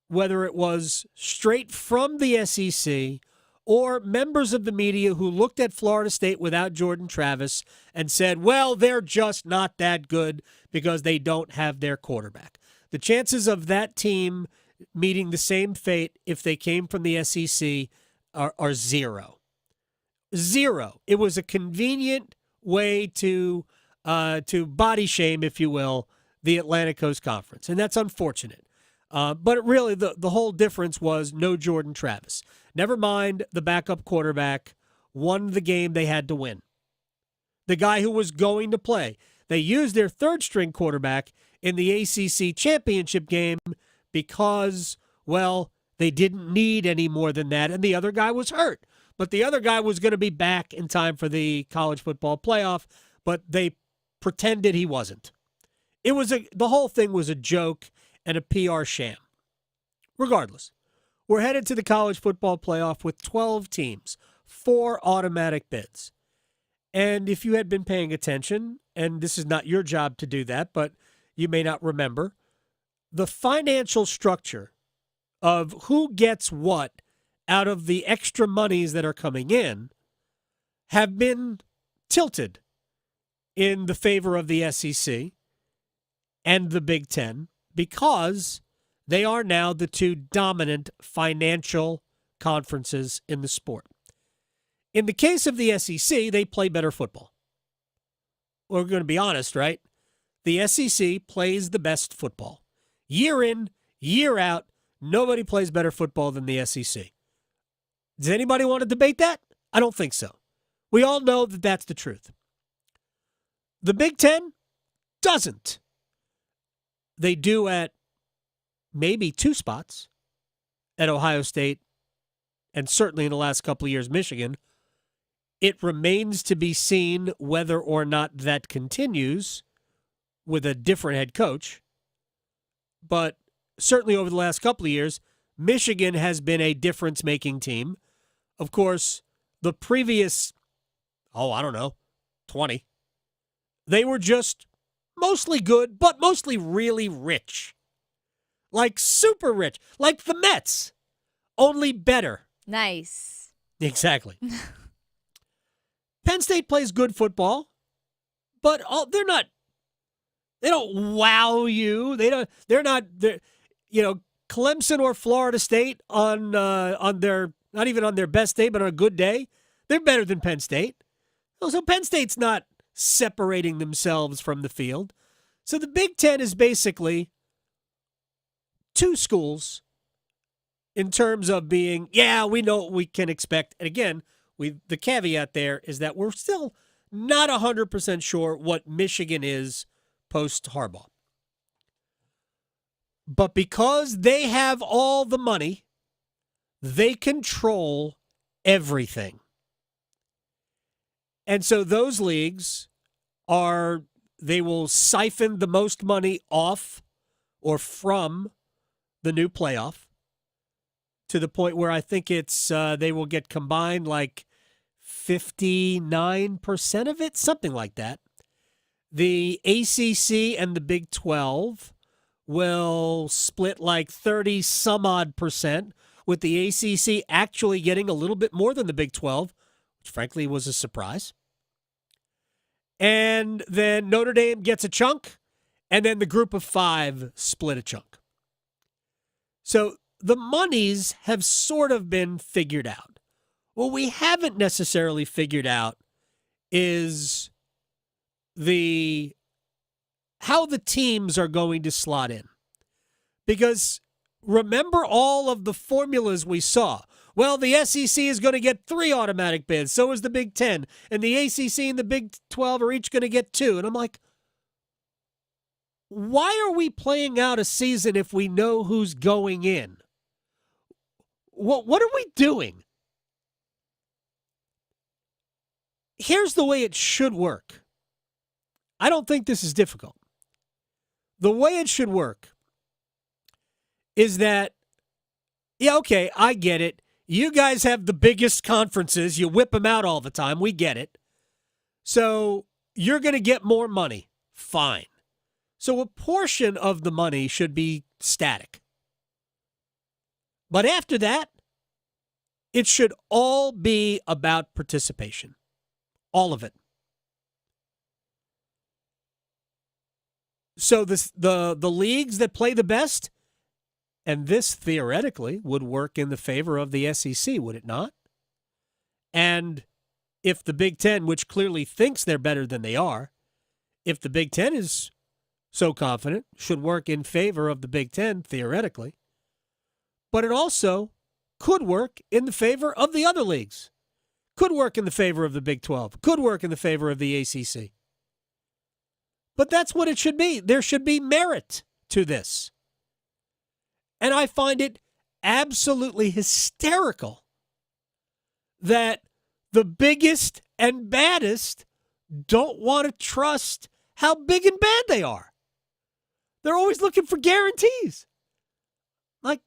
whether it was straight from the SEC or members of the media who looked at Florida State without Jordan Travis and said, well, they're just not that good because they don't have their quarterback. The chances of that team meeting the same fate if they came from the SEC are zero. Zero. It was a convenient way to body shame, if you will, the Atlantic Coast Conference, and that's unfortunate. But really, the whole difference was no Jordan Travis. Never mind the backup quarterback won the game they had to win. The guy who was going to play. They used their third-string quarterback in the ACC championship game because, well, they didn't need any more than that, and the other guy was hurt. But the other guy was going to be back in time for the college football playoff, but they pretended he wasn't. The whole thing was a joke and a PR sham. Regardless, we're headed to the college football playoff with 12 teams, 4 automatic bids. And if you had been paying attention, and this is not your job to do that, but you may not remember, the financial structure of who gets what out of the extra monies that are coming in have been tilted in the favor of the SEC and the Big Ten because they are now the two dominant financial conferences in the sport. In the case of the SEC, they play better football. We're going to be honest, right? The SEC plays the best football. Year in, year out, nobody plays better football than the SEC. Does anybody want to debate that? I don't think so. We all know that that's the truth. The Big Ten doesn't. They do at maybe 2 spots at Ohio State and certainly in the last couple of years, Michigan. It remains to be seen whether or not that continues with a different head coach. But certainly over the last couple of years, Michigan has been a difference-making team. Of course, the previous, 20, they were just mostly good, but mostly really rich. Like super rich. Like the Mets. Only better. Nice. Exactly. Penn State plays good football, but they don't wow you. Clemson or Florida State on their, not even on their best day, but on a good day, they're better than Penn State. So Penn State's not separating themselves from the field. So the Big Ten is basically 2 schools in terms of being, we know what we can expect. And again, the caveat there is that we're still not 100% sure what Michigan is post-Harbaugh. But because they have all the money, They control everything. And so those leagues they will siphon the most money off or from the new playoff to the point where I think they will get combined like 59% of it, something like that. The ACC and the Big 12 will split like 30 some odd percent, with the ACC actually getting a little bit more than the Big 12, which frankly was a surprise. And then Notre Dame gets a chunk, and then the group of 5 split a chunk. So the monies have sort of been figured out. What we haven't necessarily figured out is how the teams are going to slot in. Because remember all of the formulas we saw. Well, the SEC is going to get 3 automatic bids. So is the Big 10. And the ACC and the Big 12 are each going to get 2. And I'm like, why are we playing out a season if we know who's going in? What are we doing? Here's the way it should work. I don't think this is difficult. The way it should work is that, yeah, okay, I get it. You guys have the biggest conferences. You whip them out all the time. We get it. So you're going to get more money. Fine. So a portion of the money should be static. But after that, it should all be about participation. All of it. So the leagues that play the best, and this theoretically would work in the favor of the SEC, would it not? And if the Big Ten, which clearly thinks they're better than they are, if the Big Ten is so confident, should work in favor of the Big Ten, theoretically. But it also could work in the favor of the other leagues. Could work in the favor of the Big 12. Could work in the favor of the ACC. But that's what it should be. There should be merit to this. And I find it absolutely hysterical that the biggest and baddest don't want to trust how big and bad they are. They're always looking for guarantees. Like,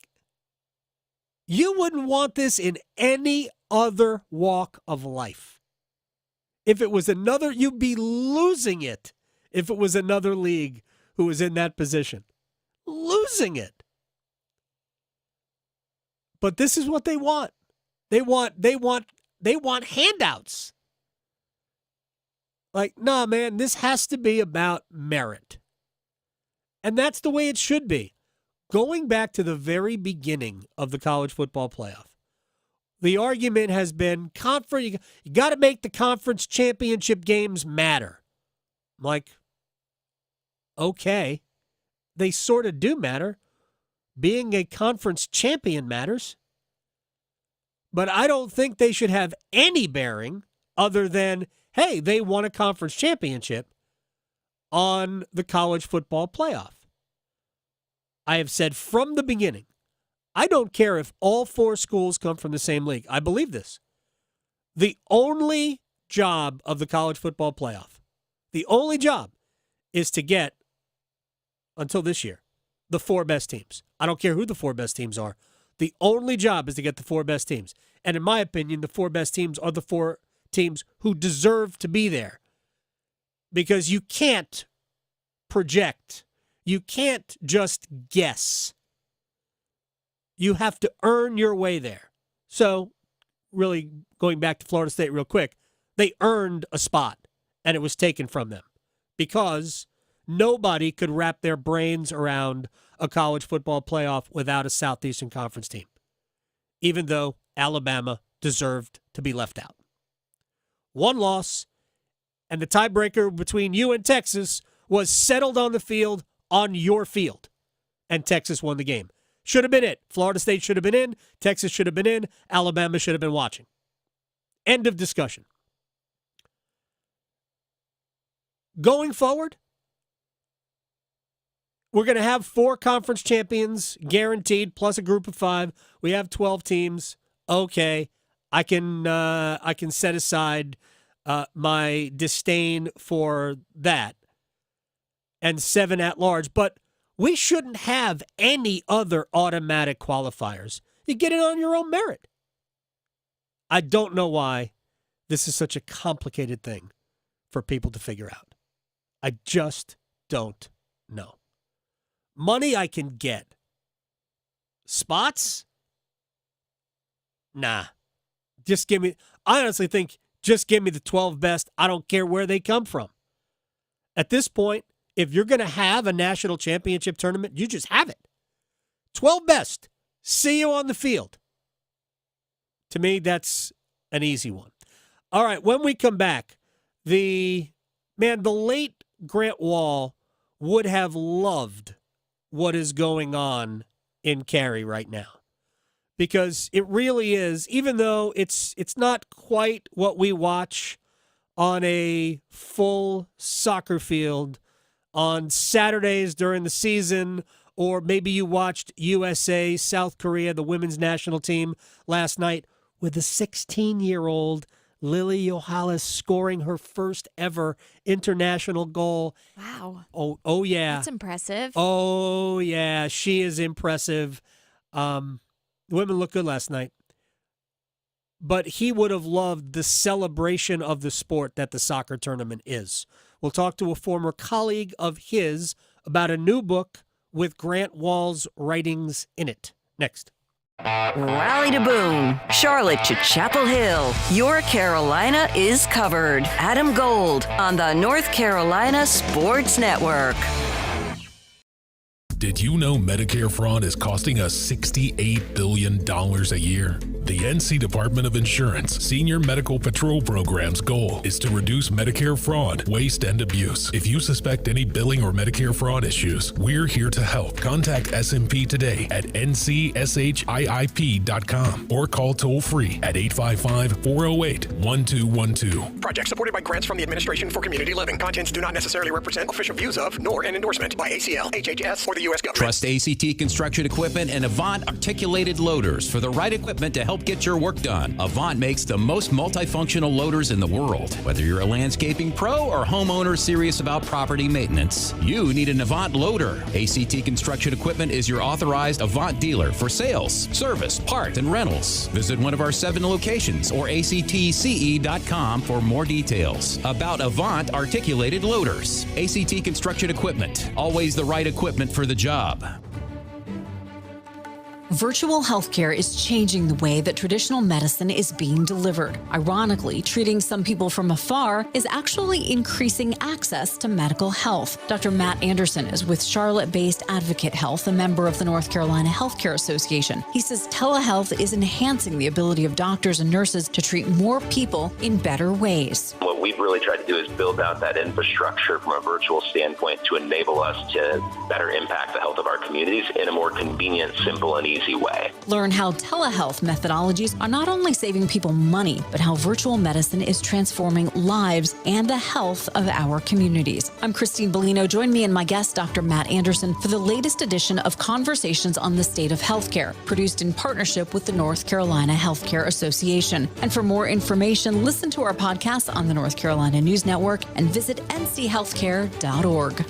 you wouldn't want this in any other walk of life. If it was another, you'd be losing it if it was another league who was in that position. Losing it. But this is what they want. They want handouts. Like, nah, man, this has to be about merit. And that's the way it should be. Going back to the very beginning of the college football playoff, the argument has been you got to make the conference championship games matter. I'm like, okay, they sort of do matter. Being a conference champion matters. But I don't think they should have any bearing other than, hey, they won a conference championship on the college football playoff. I have said from the beginning, I don't care if all 4 schools come from the same league. I believe this. The only job of the college football playoff, the only job is to get, until this year, the 4 best teams. I don't care who the 4 best teams are. The only job is to get the 4 best teams. And in my opinion, the 4 best teams are the 4 teams who deserve to be there. Because you can't project. You can't just guess. You have to earn your way there. So, really, going back to Florida State real quick, they earned a spot, and it was taken from them because nobody could wrap their brains around a college football playoff without a Southeastern Conference team, even though Alabama deserved to be left out. 1 loss, and the tiebreaker between you and Texas was settled on the field, on your field, and Texas won the game. Should have been it. Florida State should have been in. Texas should have been in. Alabama should have been watching. End of discussion. Going forward, We're going to have 4 conference champions guaranteed, plus a group of 5. We have 12 teams. Okay, I can set aside my disdain for that and 7 at large. But we shouldn't have any other automatic qualifiers. You get it on your own merit. I don't know why this is such a complicated thing for people to figure out. I just don't know. Money I can get. Spots? Nah. I honestly think just give me the 12 best. I don't care where they come from. At this point, if you're going to have a national championship tournament, you just have it. 12 best. See you on the field. To me, that's an easy one. All right, when we come back, the late Grant Wall would have loved what is going on in Cary right now. Because it really is, even though it's not quite what we watch on a full soccer field on Saturdays during the season, or maybe you watched USA, South Korea, the women's national team last night with the 16-year-old Lily Yohalas scoring her first ever international goal. Wow. Oh yeah. That's impressive. Oh, yeah. She is impressive. The women looked good last night. But he would have loved the celebration of the sport that the soccer tournament is. We'll talk to a former colleague of his about a new book with Grant Wall's writings in it. Next. Raleigh to Boone, Charlotte to Chapel Hill. Your Carolina is covered. Adam Gold on the North Carolina Sports Network. Did you know Medicare fraud is costing us $68 billion a year? The NC Department of Insurance Senior Medical Patrol Program's goal is to reduce Medicare fraud, waste, and abuse. If you suspect any billing or Medicare fraud issues, we're here to help. Contact SMP today at ncshiip.com or call toll-free at 855-408-1212. Project supported by grants from the Administration for Community Living. Contents do not necessarily represent official views of, nor an endorsement by ACL, HHS, or the U.S. government. Trust ACT Construction Equipment and Avant Articulated Loaders for the right equipment to help get your work done. Avant makes the most multifunctional loaders in the world. Whether you're a landscaping pro or homeowner serious about property maintenance, you need an Avant loader. ACT Construction Equipment is your authorized Avant dealer for sales, service, part, and rentals. Visit one of our 7 locations or actce.com for more details about Avant Articulated Loaders. ACT Construction Equipment, always the right equipment for the job. Virtual healthcare is changing the way that traditional medicine is being delivered. Ironically, treating some people from afar is actually increasing access to medical health. Dr. Matt Anderson is with Charlotte-based Advocate Health, a member of the North Carolina Healthcare Association. He says telehealth is enhancing the ability of doctors and nurses to treat more people in better ways. What we've really tried to do is build out that infrastructure from a virtual standpoint to enable us to better impact the health of our communities in a more convenient, simple, and easy way. Learn how telehealth methodologies are not only saving people money, but how virtual medicine is transforming lives and the health of our communities. I'm Christine Bellino. Join me and my guest, Dr. Matt Anderson, for the latest edition of Conversations on the State of Healthcare, produced in partnership with the North Carolina Healthcare Association. And for more information, listen to our podcast on the North Carolina News Network and visit nchealthcare.org.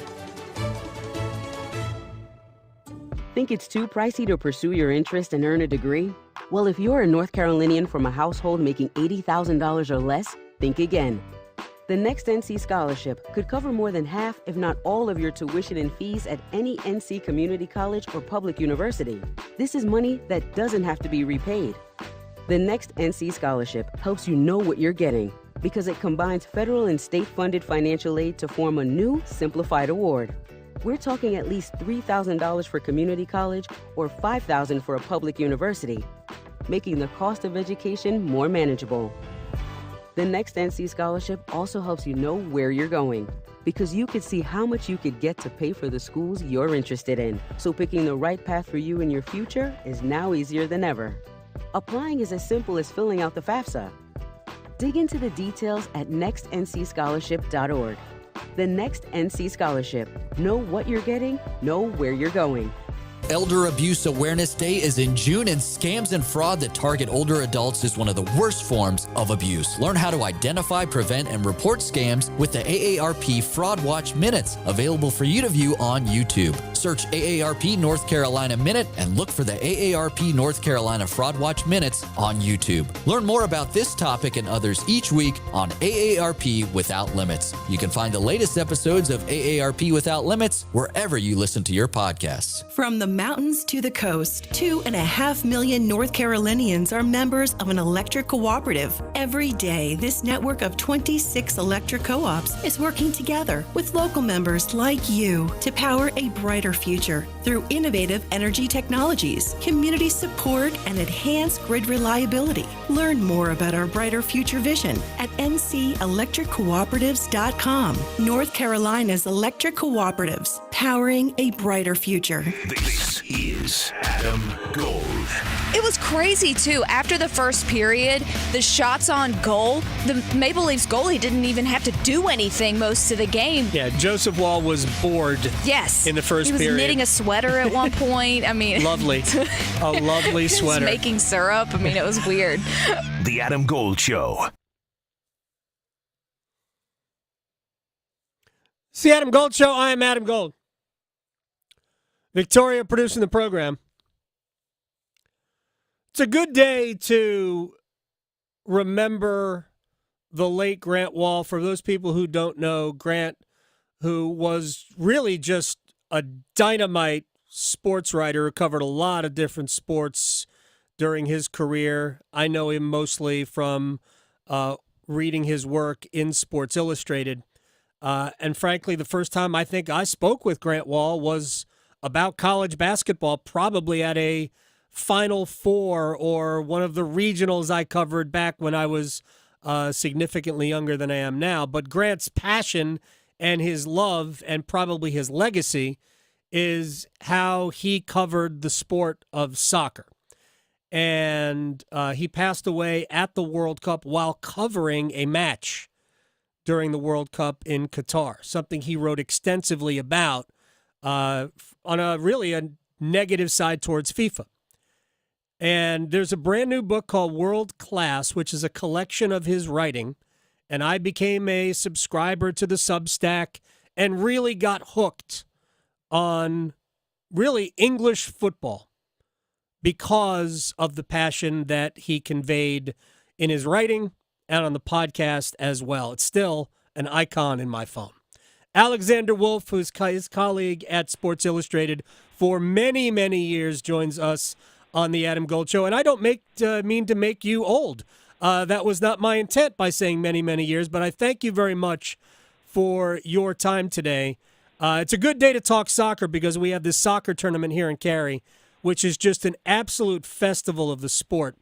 Think it's too pricey to pursue your interest and earn a degree? Well, if you're a North Carolinian from a household making $80,000 or less, think again. The Next NC Scholarship could cover more than half, if not all, of your tuition and fees at any NC community college or public university. This is money that doesn't have to be repaid. The Next NC Scholarship helps you know what you're getting because it combines federal and state-funded financial aid to form a new, simplified award. We're talking at least $3,000 for community college or $5,000 for a public university, making the cost of education more manageable. The Next NC Scholarship also helps you know where you're going, because you could see how much you could get to pay for the schools you're interested in. So picking the right path for you and your future is now easier than ever. Applying is as simple as filling out the FAFSA. Dig into the details at nextncscholarship.org. The next NC Scholarship. Know what you're getting, know where you're going. Elder Abuse Awareness Day is in June, and scams and fraud that target older adults is one of the worst forms of abuse. Learn how to identify, prevent, and report scams with the AARP Fraud Watch Minutes, available for you to view on YouTube. Search AARP North Carolina Minute and look for the AARP North Carolina Fraud Watch Minutes on YouTube. Learn more about this topic and others each week on AARP Without Limits. You can find the latest episodes of AARP Without Limits wherever you listen to your podcasts. From the mountains to the coast, 2.5 million North Carolinians are members of an electric cooperative. Every day, this network of 26 electric co-ops is working together with local members like you to power a brighter future through innovative energy technologies, community support, and enhanced grid reliability. Learn more about our brighter future vision at ncelectriccooperatives.com. North Carolina's electric cooperatives, powering a brighter future. This is Adam Gold. It was crazy, too. After the first period, the shots on goal, the Maple Leafs goalie didn't even have to do anything most of the game. Yeah, Joseph Wall was bored. Yes. In the first period. He was knitting a sweater at one point. I mean, lovely. A lovely sweater. He was making syrup. I mean, it was weird. The Adam Gold Show. It's the Adam Gold Show. I am Adam Gold. Victoria producing the program. It's a good day to remember the late Grant Wall. For those people who don't know, Grant, who was really just a dynamite sports writer who covered a lot of different sports during his career. I know him mostly from reading his work in Sports Illustrated. And frankly, the first time I think I spoke with Grant Wall was about college basketball, probably at a Final Four or one of the regionals I covered back when I was significantly younger than I am now. But Grant's passion and his love and probably his legacy is how he covered the sport of soccer. And he passed away at the World Cup while covering a match during the World Cup in Qatar, something he wrote extensively about on a negative side towards FIFA. And there's a brand new book called World Class, which is a collection of his writing. And I became a subscriber to the Substack and really got hooked on really English football because of the passion that he conveyed in his writing and on the podcast as well. It's still an icon in my phone. Alexander Wolf, who's his colleague at Sports Illustrated for many, many years, joins us on the Adam Gold Show. And I don't mean to make you old. That was not my intent by saying many, many years, but I thank you very much for your time today. It's a good day to talk soccer because we have this soccer tournament here in Cary, which is just an absolute festival of the sport.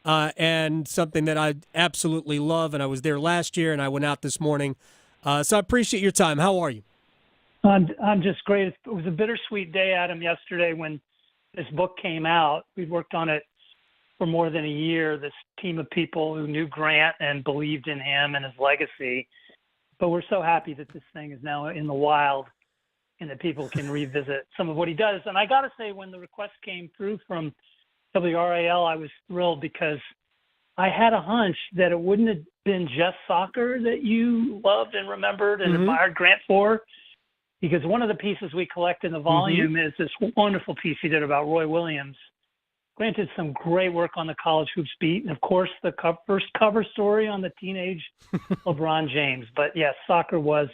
And something that I absolutely love. And I was there last year, and I went out this morning. So I appreciate your time. How are you? I'm just great. It was a bittersweet day, Adam, yesterday when this book came out. We'd worked on it for more than a year, this team of people who knew Grant and believed in him and his legacy. But we're so happy that this thing is now in the wild and that people can revisit some of what he does. And I got to say, when the request came through from WRAL, I was thrilled because I had a hunch that it wouldn't have been just soccer that you loved and remembered and admired Grant for, because one of the pieces we collect in the volume is this wonderful piece he did about Roy Williams. Grant did some great work on the college hoops beat, and of course the first cover story on the teenage LeBron James. But yes, soccer was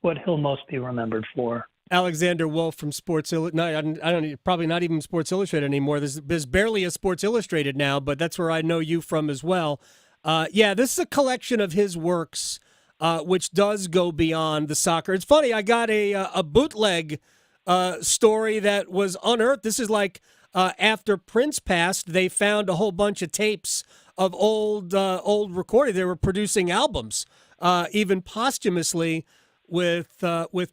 what he'll most be remembered for. Alexander Wolf from Sports Illustrated. I don't probably not even Sports Illustrated anymore. There's barely a Sports Illustrated now, but that's where I know you from as well. This is a collection of his works, which does go beyond the soccer. It's funny. I got a bootleg story that was unearthed. This is like after Prince passed, they found a whole bunch of tapes of old recording. They were producing albums, even posthumously, with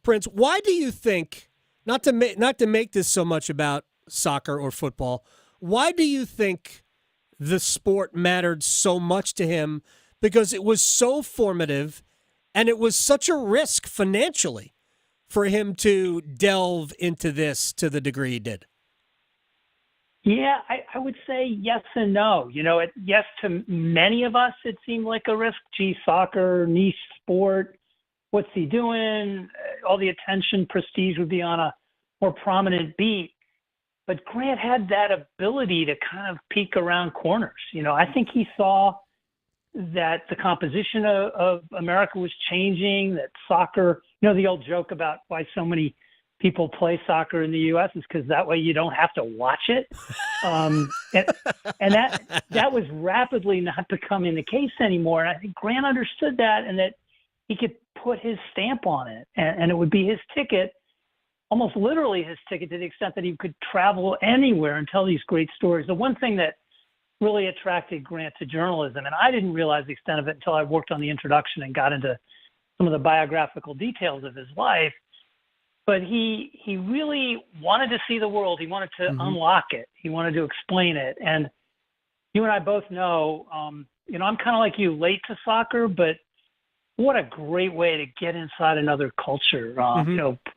Prince. Why do you think, not to make this so much about soccer or football, why do you think the sport mattered so much to him? Because it was so formative And it was such a risk financially for him to delve into this to the degree he did. Yeah, I would say yes and no. Yes, to many of us, it seemed like a risk. Gee, soccer, niche sport, what's he doing? All the attention, prestige would be on a more prominent beat. But Grant had that ability to kind of peek around corners. I think he saw that the composition of America was changing, that soccer, the old joke about why so many people play soccer in the U.S. is because that way you don't have to watch it. And that was rapidly not becoming the case anymore. And I think Grant understood that, and that he could put his stamp on it, and it would be his ticket, almost literally his ticket, to the extent that he could travel anywhere and tell these great stories. The one thing that really attracted Grant to journalism, and I didn't realize the extent of it until I worked on the introduction and got into some of the biographical details of his life, but he really wanted to see the world. He wanted to unlock it. He wanted to explain it. And you and I both know, I'm kind of like you, late to soccer, but what a great way to get inside another culture.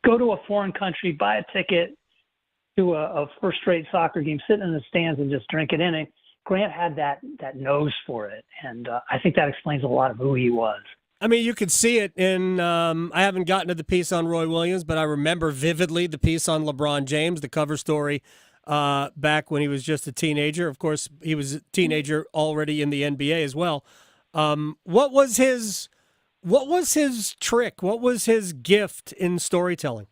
Go to a foreign country, buy a ticket to a first-rate soccer game, sit in the stands and just drink it in. And Grant had that nose for it. And I think that explains a lot of who he was. I mean, you could see it in, I haven't gotten to the piece on Roy Williams, but I remember vividly the piece on LeBron James, the cover story back when he was just a teenager. Of course, he was a teenager already in the NBA as well. What was his trick? What was his gift in storytelling?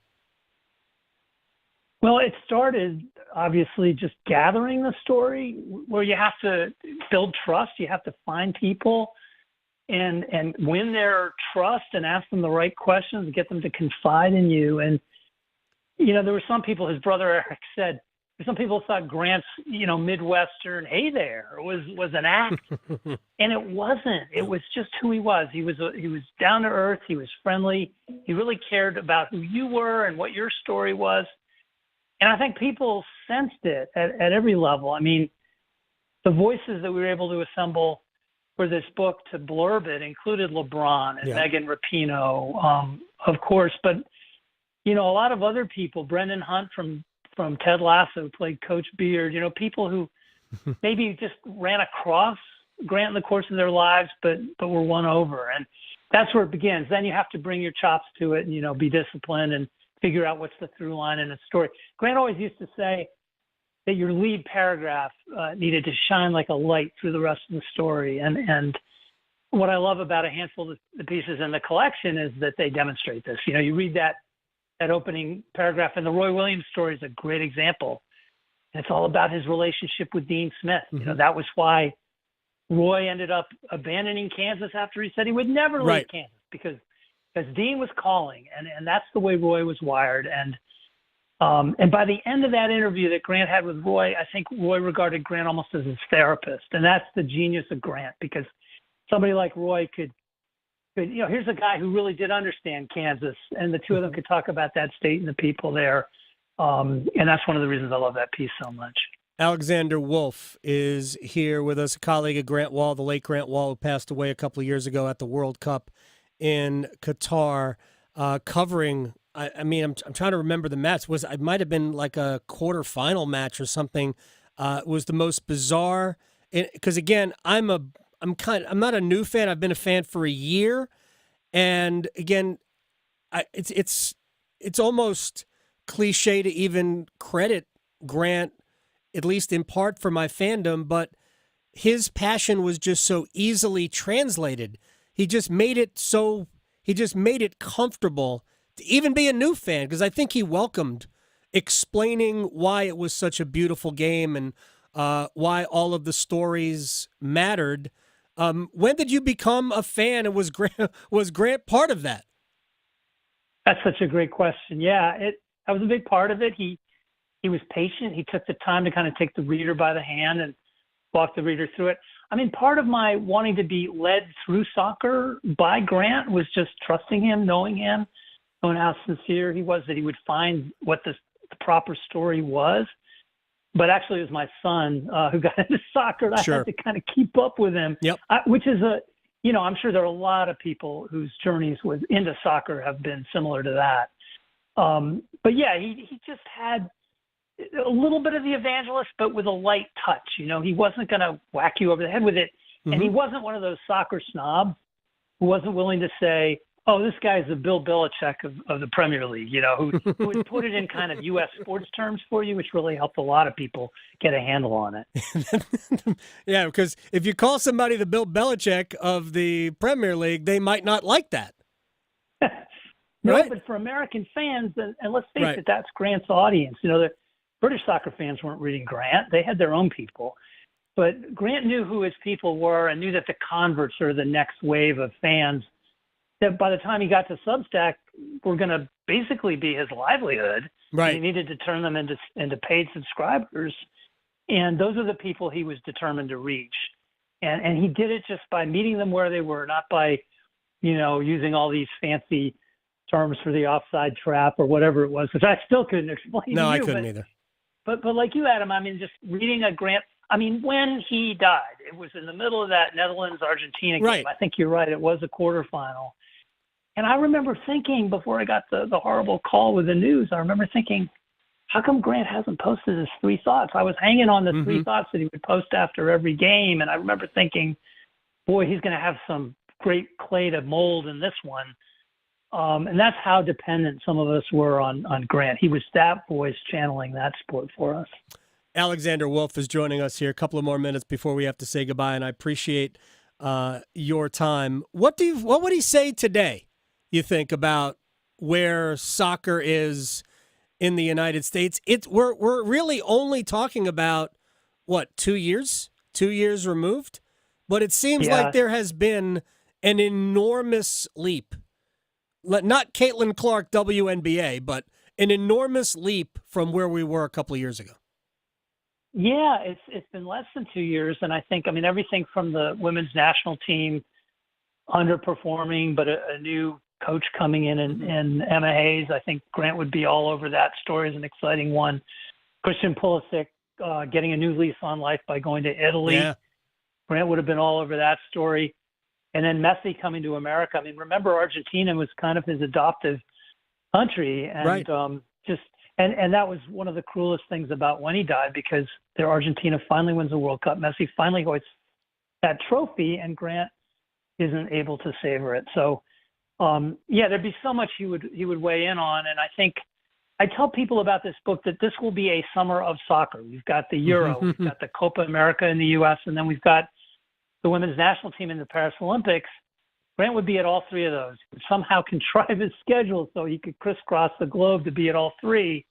Well, it started, obviously, just gathering the story, where you have to build trust. You have to find people and win their trust and ask them the right questions, get them to confide in you. And, there were some people, his brother Eric said, some people thought Grant's, Midwestern, hey there, was an act. And it wasn't. It was just who he was. He was down to earth. He was friendly. He really cared about who you were and what your story was. And I think people sensed it at every level. I mean, the voices that we were able to assemble for this book to blurb it included LeBron and Megan Rapinoe, of course, but, a lot of other people, Brendan Hunt from Ted Lasso, played Coach Beard, people who maybe just ran across Grant in the course of their lives, but were won over. And that's where it begins. Then you have to bring your chops to it and, be disciplined and figure out what's the through line in a story. Grant always used to say that your lead paragraph needed to shine like a light through the rest of the story. And what I love about a handful of the pieces in the collection is that they demonstrate this. You read that opening paragraph, and the Roy Williams story is a great example. And it's all about his relationship with Dean Smith. That was why Roy ended up abandoning Kansas after he said he would never leave Kansas, because Dean was calling, and that's the way Roy was wired. And by the end of that interview that Grant had with Roy, I think Roy regarded Grant almost as his therapist. And that's the genius of Grant, because somebody like Roy could here's a guy who really did understand Kansas, and the two of them could talk about that state and the people there. And that's one of the reasons I love that piece so much. Alexander Wolf is here with us, a colleague of Grant Wahl, the late Grant Wahl, who passed away a couple of years ago at the World Cup in Qatar, covering. I'm trying to remember the match. It might have been like a quarterfinal match or something. It was the most bizarre. Because again, I'm not a new fan. I've been a fan for a year, and again, it's almost cliche to even credit Grant, at least in part, for my fandom. But his passion was just so easily translated. He just made it comfortable to even be a new fan, because I think he welcomed explaining why it was such a beautiful game and why all of the stories mattered. When did you become a fan, and was Grant part of that? That's such a great question. Yeah, that was a big part of it. He was patient. He took the time to kind of take the reader by the hand and walk the reader through it. I mean, part of my wanting to be led through soccer by Grant was just trusting him, knowing how sincere he was, that he would find what the proper story was. But actually, it was my son who got into soccer, and I had to kind of keep up with him. Yep. Which is I'm sure there are a lot of people whose journeys into soccer have been similar to that. But yeah, he just had a little bit of the evangelist, but with a light touch. He wasn't going to whack you over the head with it. Mm-hmm. And he wasn't one of those soccer snobs who wasn't willing to say, oh, this guy's the Bill Belichick of the Premier League, who would put it in kind of U.S. sports terms for you, which really helped a lot of people get a handle on it. Yeah, because if you call somebody the Bill Belichick of the Premier League, they might not like that. No, right? But for American fans, and let's face it, that's Grant's audience. The British soccer fans weren't reading Grant. They had their own people. But Grant knew who his people were and knew that the converts are the next wave of fans that by the time he got to Substack were going to basically be his livelihood. Right. He needed to turn them into paid subscribers. And those are the people he was determined to reach. And he did it just by meeting them where they were, not by, using all these fancy terms for the offside trap or whatever it was, which I still couldn't explain. No, I couldn't either. But like you, Adam, just reading a Grant. When he died, it was in the middle of that Netherlands-Argentina game. Right. I think you're right. It was a quarterfinal. And I remember thinking before I got the horrible call with the news, I remember thinking, how come Grant hasn't posted his 3 thoughts? I was hanging on the 3 thoughts that he would post after every game. And I remember thinking, boy, he's going to have some great clay to mold in this one. And that's how dependent some of us were on Grant. He was that voice channeling that sport for us. Alexander Wolf is joining us here. A couple of more minutes before we have to say goodbye, and I appreciate your time. What would he say today, you think, about where soccer is in the United States? We're really only talking about, 2 years? 2 years removed? But it seems like there has been an enormous leap. Not Caitlin Clark WNBA, but an enormous leap from where we were a couple of years ago. Yeah, it's been less than 2 years, and I think everything from the women's national team underperforming, but a new coach coming in Emma Hayes. I think Grant would be all over that story as an exciting one. Christian Pulisic getting a new lease on life by going to Italy. Yeah. Grant would have been all over that story. And then Messi coming to America. Remember Argentina was kind of his adoptive country, and right. And that was one of the cruelest things about when he died, because their Argentina finally wins the World Cup. Messi finally hoists that trophy, and Grant isn't able to savor it. So, there'd be so much he would weigh in on. And I think I tell people about this book that this will be a summer of soccer. We've got the Euro, we've got the Copa America in the U.S., and then we've got the women's national team in the Paris Olympics. Grant would be at all 3 of those. He would somehow contrive his schedule so he could crisscross the globe to be at all 3.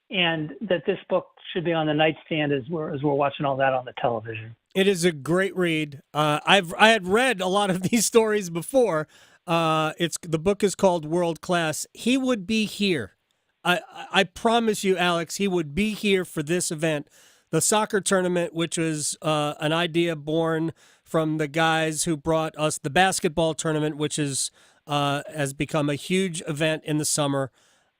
And that this book should be on the nightstand as we're watching all that on the television. It is a great read. I had read a lot of these stories before. The book is called World Class. He would be here. I promise you, Alex, he would be here for this event, the soccer tournament, which was an idea born from the guys who brought us the basketball tournament, which has become a huge event in the summer,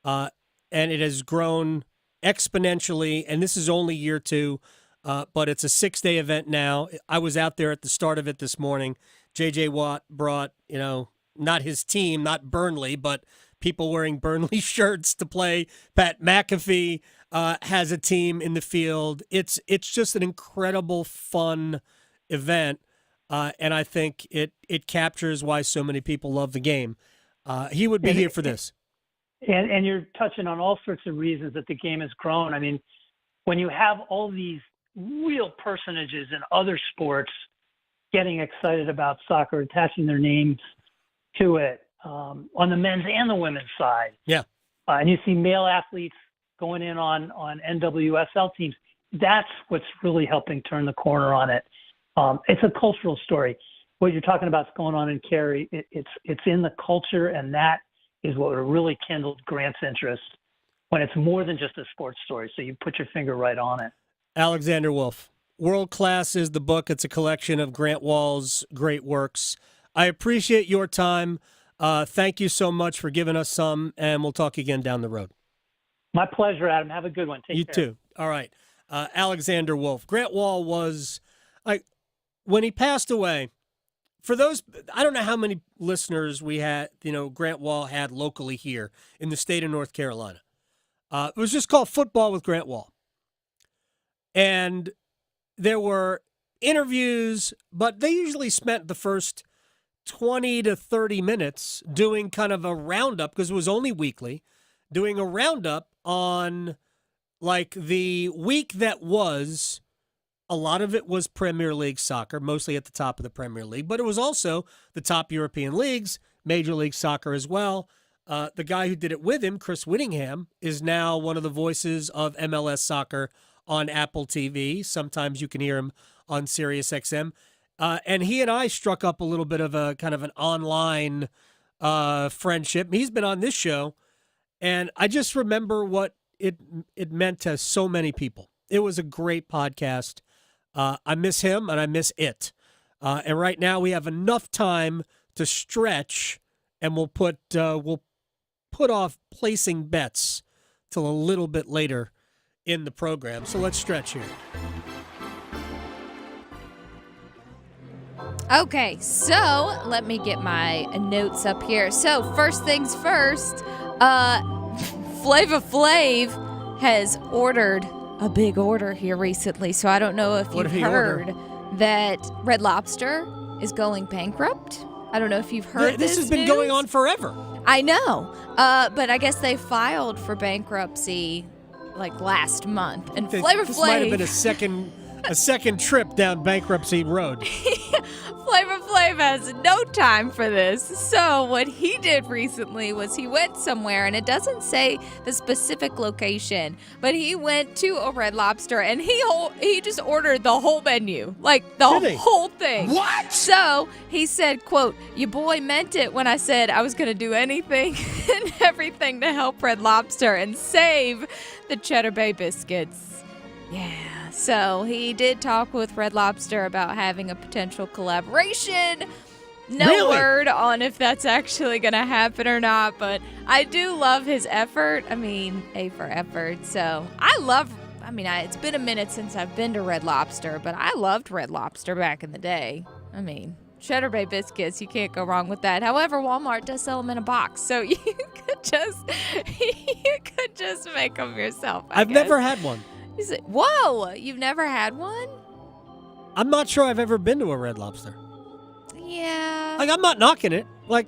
and it has grown exponentially, and this is only year 2, but it's a 6-day event now. I was out there at the start of it this morning. J.J. Watt brought, not his team, not Burnley, but people wearing Burnley shirts to play. Pat McAfee has a team in the field. It's just an incredible, fun event, and I think it captures why so many people love the game. He would be here for this. And you're touching on all sorts of reasons that the game has grown. When you have all these real personages in other sports getting excited about soccer, attaching their names to it, on the men's and the women's side. Yeah. And you see male athletes going in on NWSL teams. That's what's really helping turn the corner on it. It's a cultural story. What you're talking about is going on in Cary. It's in the culture, and that is what really kindled Grant's interest when it's more than just a sports story. So you put your finger right on it. Alexander Wolf. World Class is the book. It's a collection of Grant Wall's great works. I appreciate your time. Thank you so much for giving us some, and we'll talk again down the road. My pleasure, Adam. Have a good one. Take care. You too. All right. Alexander Wolf. Grant Wall was, when he passed away, for those, I don't know how many listeners we had, Grant Wall had locally here in the state of North Carolina. It was just called Football with Grant Wall. And there were interviews, but they usually spent the first 20 to 30 minutes doing kind of a roundup, because it was only weekly, doing a roundup on like the week that was. A lot of it was Premier League soccer, mostly at the top of the Premier League, but it was also the top European leagues, Major League Soccer as well. The guy who did it with him, Chris Whittingham, is now one of the voices of MLS soccer on Apple TV. Sometimes you can hear him on Sirius XM. And he and I struck up a little bit of a kind of an online friendship. He's been on this show, and I just remember what it meant to so many people. It was a great podcast. I miss him and I miss it. And right now we have enough time to stretch, and we'll put off placing bets till a little bit later in the program. So let's stretch here. Okay, so let me get my notes up here. So first things first, Flava Flav has ordered a big order here recently. So I don't know if you've heard that Red Lobster is going bankrupt. I don't know if you've heard this has been going on forever. I know, but I guess they filed for bankruptcy like last month. And Flavor This Flav might have been a second trip down bankruptcy road. Flavor Flav has no time for this. So what he did recently was he went somewhere, and it doesn't say the specific location, but he went to a Red Lobster, and he just ordered the whole menu, like the whole thing. What? So he said, quote, "Your boy meant it when I said I was going to do anything and everything to help Red Lobster and save the Cheddar Bay biscuits." Yeah. So he did talk with Red Lobster about having a potential collaboration. No word on if that's actually going to happen or not, but I do love his effort. I mean, A for effort. So it's been a minute since I've been to Red Lobster, but I loved Red Lobster back in the day. I mean, Cheddar Bay biscuits, you can't go wrong with that. However, Walmart does sell them in a box, so you could just make them yourself. I've never had one. Whoa, you've never had one? I'm not sure I've ever been to a Red Lobster. Yeah. Like, I'm not knocking it. Like,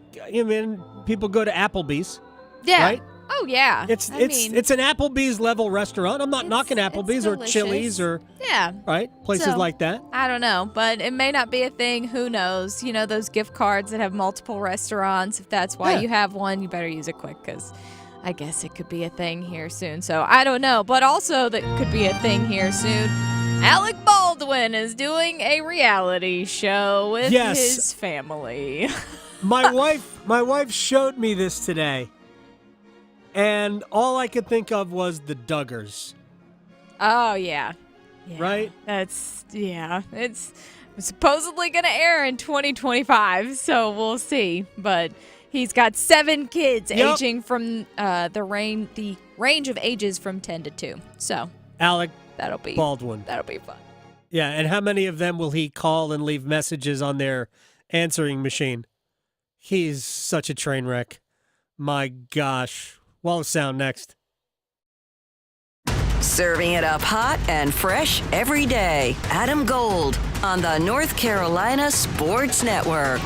people go to Applebee's. Yeah. Right? Oh, yeah. It's an Applebee's level restaurant. I'm not knocking Applebee's or Chili's or right places like that. I don't know, but it may not be a thing. Who knows? Those gift cards that have multiple restaurants. If that's why you have one, you better use it quick, because I guess it could be a thing here soon. So I don't know, but also that could be a thing here soon. Alec Baldwin is doing a reality show with his family. My wife showed me this today, and all I could think of was the Duggars. Oh yeah. Right? It's supposedly going to air in 2025, so we'll see, but he's got 7 kids aging from the range of ages from 10 to 2. So Alec Baldwin. That'll be fun. Yeah, and how many of them will he call and leave messages on their answering machine? He's such a train wreck. My gosh. Wall of Sound next. Serving it up hot and fresh every day. Adam Gold on the North Carolina Sports Network.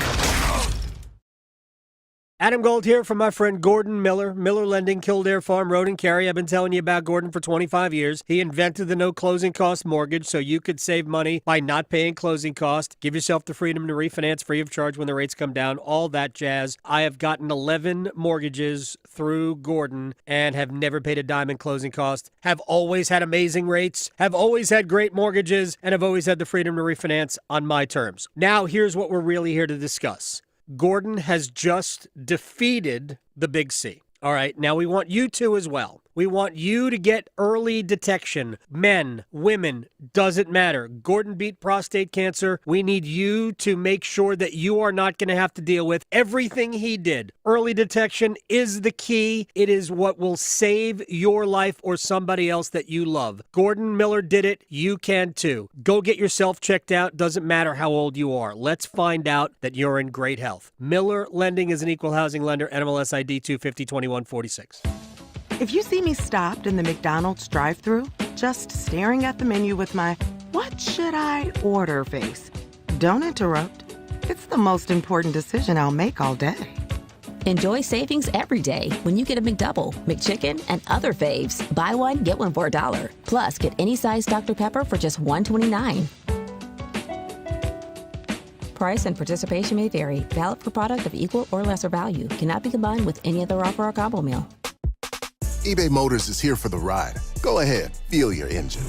Adam Gold here from my friend Gordon Miller. Miller Lending, Kildare Farm Road and Cary. I've been telling you about Gordon for 25 years. He invented the no closing cost mortgage so you could save money by not paying closing cost. Give yourself the freedom to refinance free of charge when the rates come down. All that jazz. I have gotten 11 mortgages through Gordon and have never paid a dime in closing cost. Have always had amazing rates. Have always had great mortgages and have always had the freedom to refinance on my terms. Now, here's what we're really here to discuss. Gordon has just defeated the Big C. All right, now we want you to as well. We want you to get early detection. Men, women, doesn't matter. Gordon beat prostate cancer. We need you to make sure that you are not going to have to deal with everything he did. Early detection is the key. It is what will save your life or somebody else that you love. Gordon Miller did it. You can too. Go get yourself checked out. Doesn't matter how old you are. Let's find out that you're in great health. Miller Lending is an equal housing lender. NMLS ID 2502146. If you see me stopped in the McDonald's drive-thru, just staring at the menu with my "what should I order" face, don't interrupt. It's the most important decision I'll make all day. Enjoy savings every day when you get a McDouble, McChicken, and other faves. Buy one, get one for $1. Plus, get any size Dr. Pepper for just $1.29. Price and participation may vary. Valid for product of equal or lesser value. Cannot be combined with any other offer or combo meal. eBay Motors is here for the ride. Go ahead, feel your engine.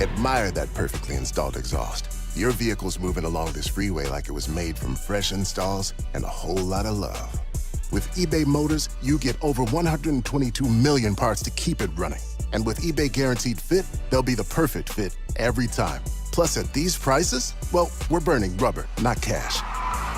Admire that perfectly installed exhaust. Your vehicle's moving along this freeway like it was made from fresh installs and a whole lot of love. With eBay Motors, you get over 122 million parts to keep it running. And with eBay Guaranteed Fit, they'll be the perfect fit every time. Plus, at these prices, well, we're burning rubber, not cash.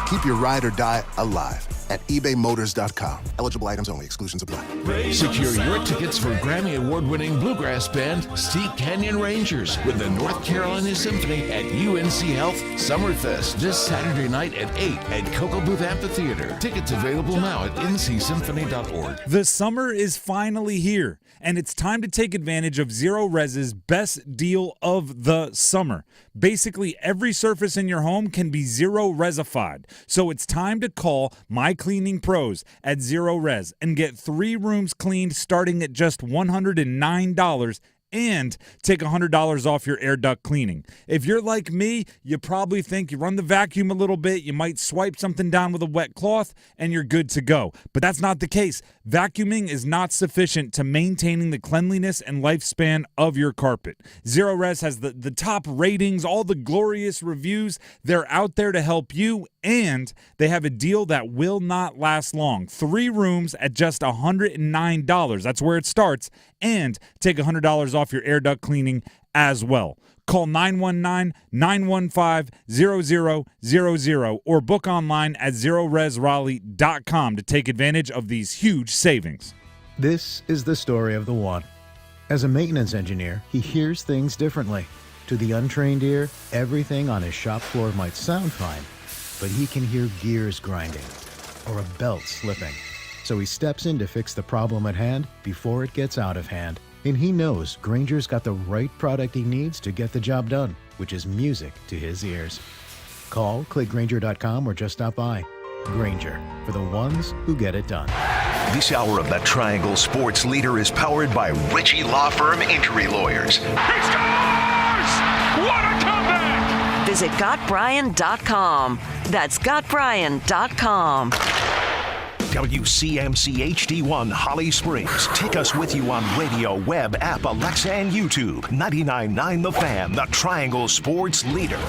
Keep your ride or die alive at ebaymotors.com. Eligible items only. Exclusions apply. Secure your tickets for Grammy Award-winning bluegrass band Steep Canyon Rangers with the North Carolina Symphony at UNC Health Summerfest this Saturday night at 8 at Cocoa Booth Amphitheater. Tickets available now at ncsymphony.org. The summer is finally here, and it's time to take advantage of Zero Res's best deal of the summer. Basically, every surface in your home can be Zero Resified. So it's time to call My Cleaning Pros at Zero Res and get 3 rooms cleaned starting at just $109 and take $100 off your air duct cleaning. If you're like me, you probably think you run the vacuum a little bit, you might swipe something down with a wet cloth, and you're good to go. But that's not the case. Vacuuming is not sufficient to maintaining the cleanliness and lifespan of your carpet. Zero Res has the top ratings, all the glorious reviews. They're out there to help you, and they have a deal that will not last long. 3 rooms at just $109. That's where it starts. And take $100 off your air duct cleaning as well. Call 919-915-0000 or book online at zeroresraleigh.com to take advantage of these huge savings. This is the story of the one. As a maintenance engineer, he hears things differently. To the untrained ear, everything on his shop floor might sound fine, but he can hear gears grinding or a belt slipping. So he steps in to fix the problem at hand before it gets out of hand. And he knows Grainger's got the right product he needs to get the job done, which is music to his ears. Call, click Grainger.com, or just stop by. Grainger, for the ones who get it done. This hour of the Triangle Sports Leader is powered by Ritchie Law Firm Injury Lawyers. He scores! What a comeback! Visit GotBryan.com. That's GotBryan.com. WCMC HD1 Holly Springs. Take us with you on radio, web, app, Alexa, and YouTube. 99.9 The Fan, the Triangle Sports Leader.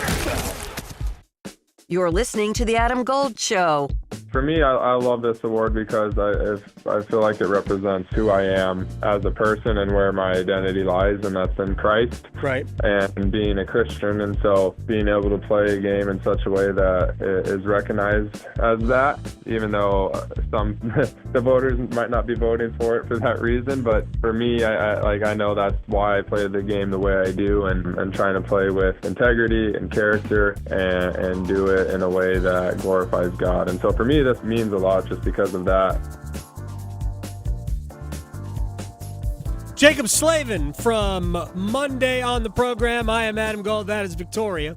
You're listening to The Adam Gold Show. For me, I love this award because I feel like it represents who I am as a person and where my identity lies, and that's in Christ. Right. And being a Christian, and so being able to play a game in such a way that it is recognized as that, even though some the voters might not be voting for it for that reason. But for me, I know that's why I play the game the way I do, and trying to play with integrity and character and do it in a way that glorifies God. And so for me, this means a lot just because of that. Jacob Slavin from Monday on the program. I am Adam Gold. That is Victoria.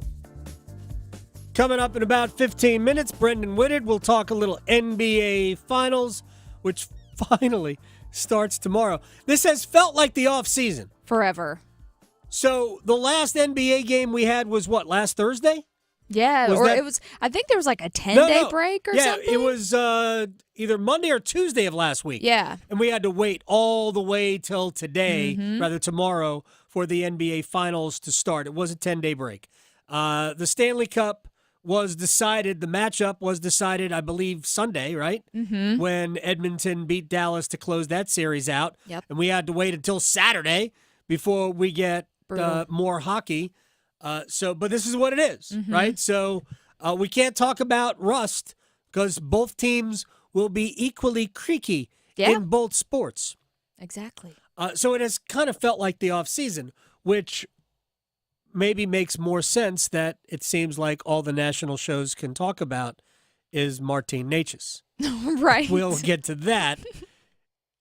Coming up in about 15 minutes, Brendan Whitted will talk a little NBA Finals, which finally starts tomorrow. This has felt like the offseason. Forever. So the last NBA game we had was what, last Thursday? Yeah, it was. I think there was like a 10-day break or something. Yeah, it was either Monday or Tuesday of last week. Yeah. And we had to wait all the way till today, rather tomorrow, for the NBA Finals to start. It was a 10-day break. The Stanley Cup was decided, the matchup was decided, I believe, Sunday, right? Mm-hmm. When Edmonton beat Dallas to close that series out. Yep. And we had to wait until Saturday before we get more hockey. But this is what it is, right? So we can't talk about rust because both teams will be equally creaky in both sports. Exactly. So it has kind of felt like the offseason, which maybe makes more sense that it seems like all the national shows can talk about is Martin Necas. Right. We'll get to that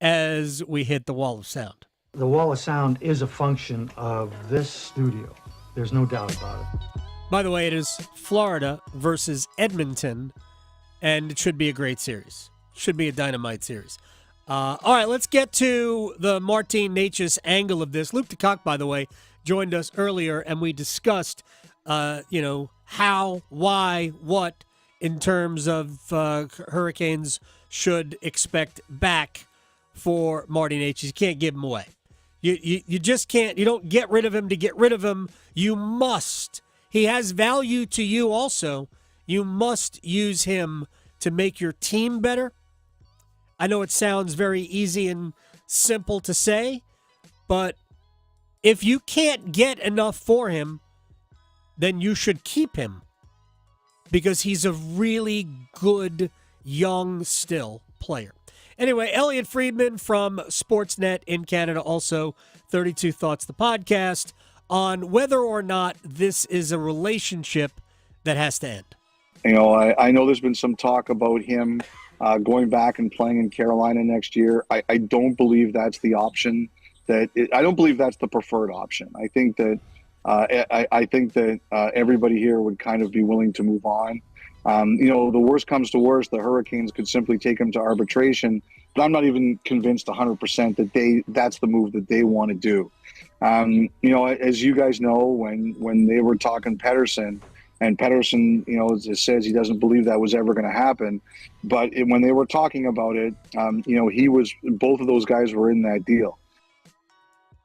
as we hit the wall of sound. The wall of sound is a function of this studio. There's no doubt about it. By the way, it is Florida versus Edmonton, and it should be a great series. Should be a dynamite series. All right, let's get to the Martin Necas angle of this. Luke DeCock, by the way, joined us earlier, and we discussed, how, why, what, in terms of Hurricanes should expect back for Martin Necas. You can't give him away. You just can't. You don't get rid of him to get rid of him. You must. He has value to you also. You must use him to make your team better. I know it sounds very easy and simple to say, but if you can't get enough for him, then you should keep him because he's a really good, young, still player. Anyway, Elliot Friedman from Sportsnet in Canada, also 32 Thoughts, the podcast, on whether or not this is a relationship that has to end. I know there's been some talk about him going back and playing in Carolina next year. I don't believe that's the option. I don't believe that's the preferred option. I think that everybody here would kind of be willing to move on. The worst comes to worst, the Hurricanes could simply take him to arbitration, but I'm not even convinced 100% that that's the move that they want to do. As you guys know, when they were talking Pettersson, and Pettersson, says he doesn't believe that was ever going to happen. But when they were talking about it, both of those guys were in that deal.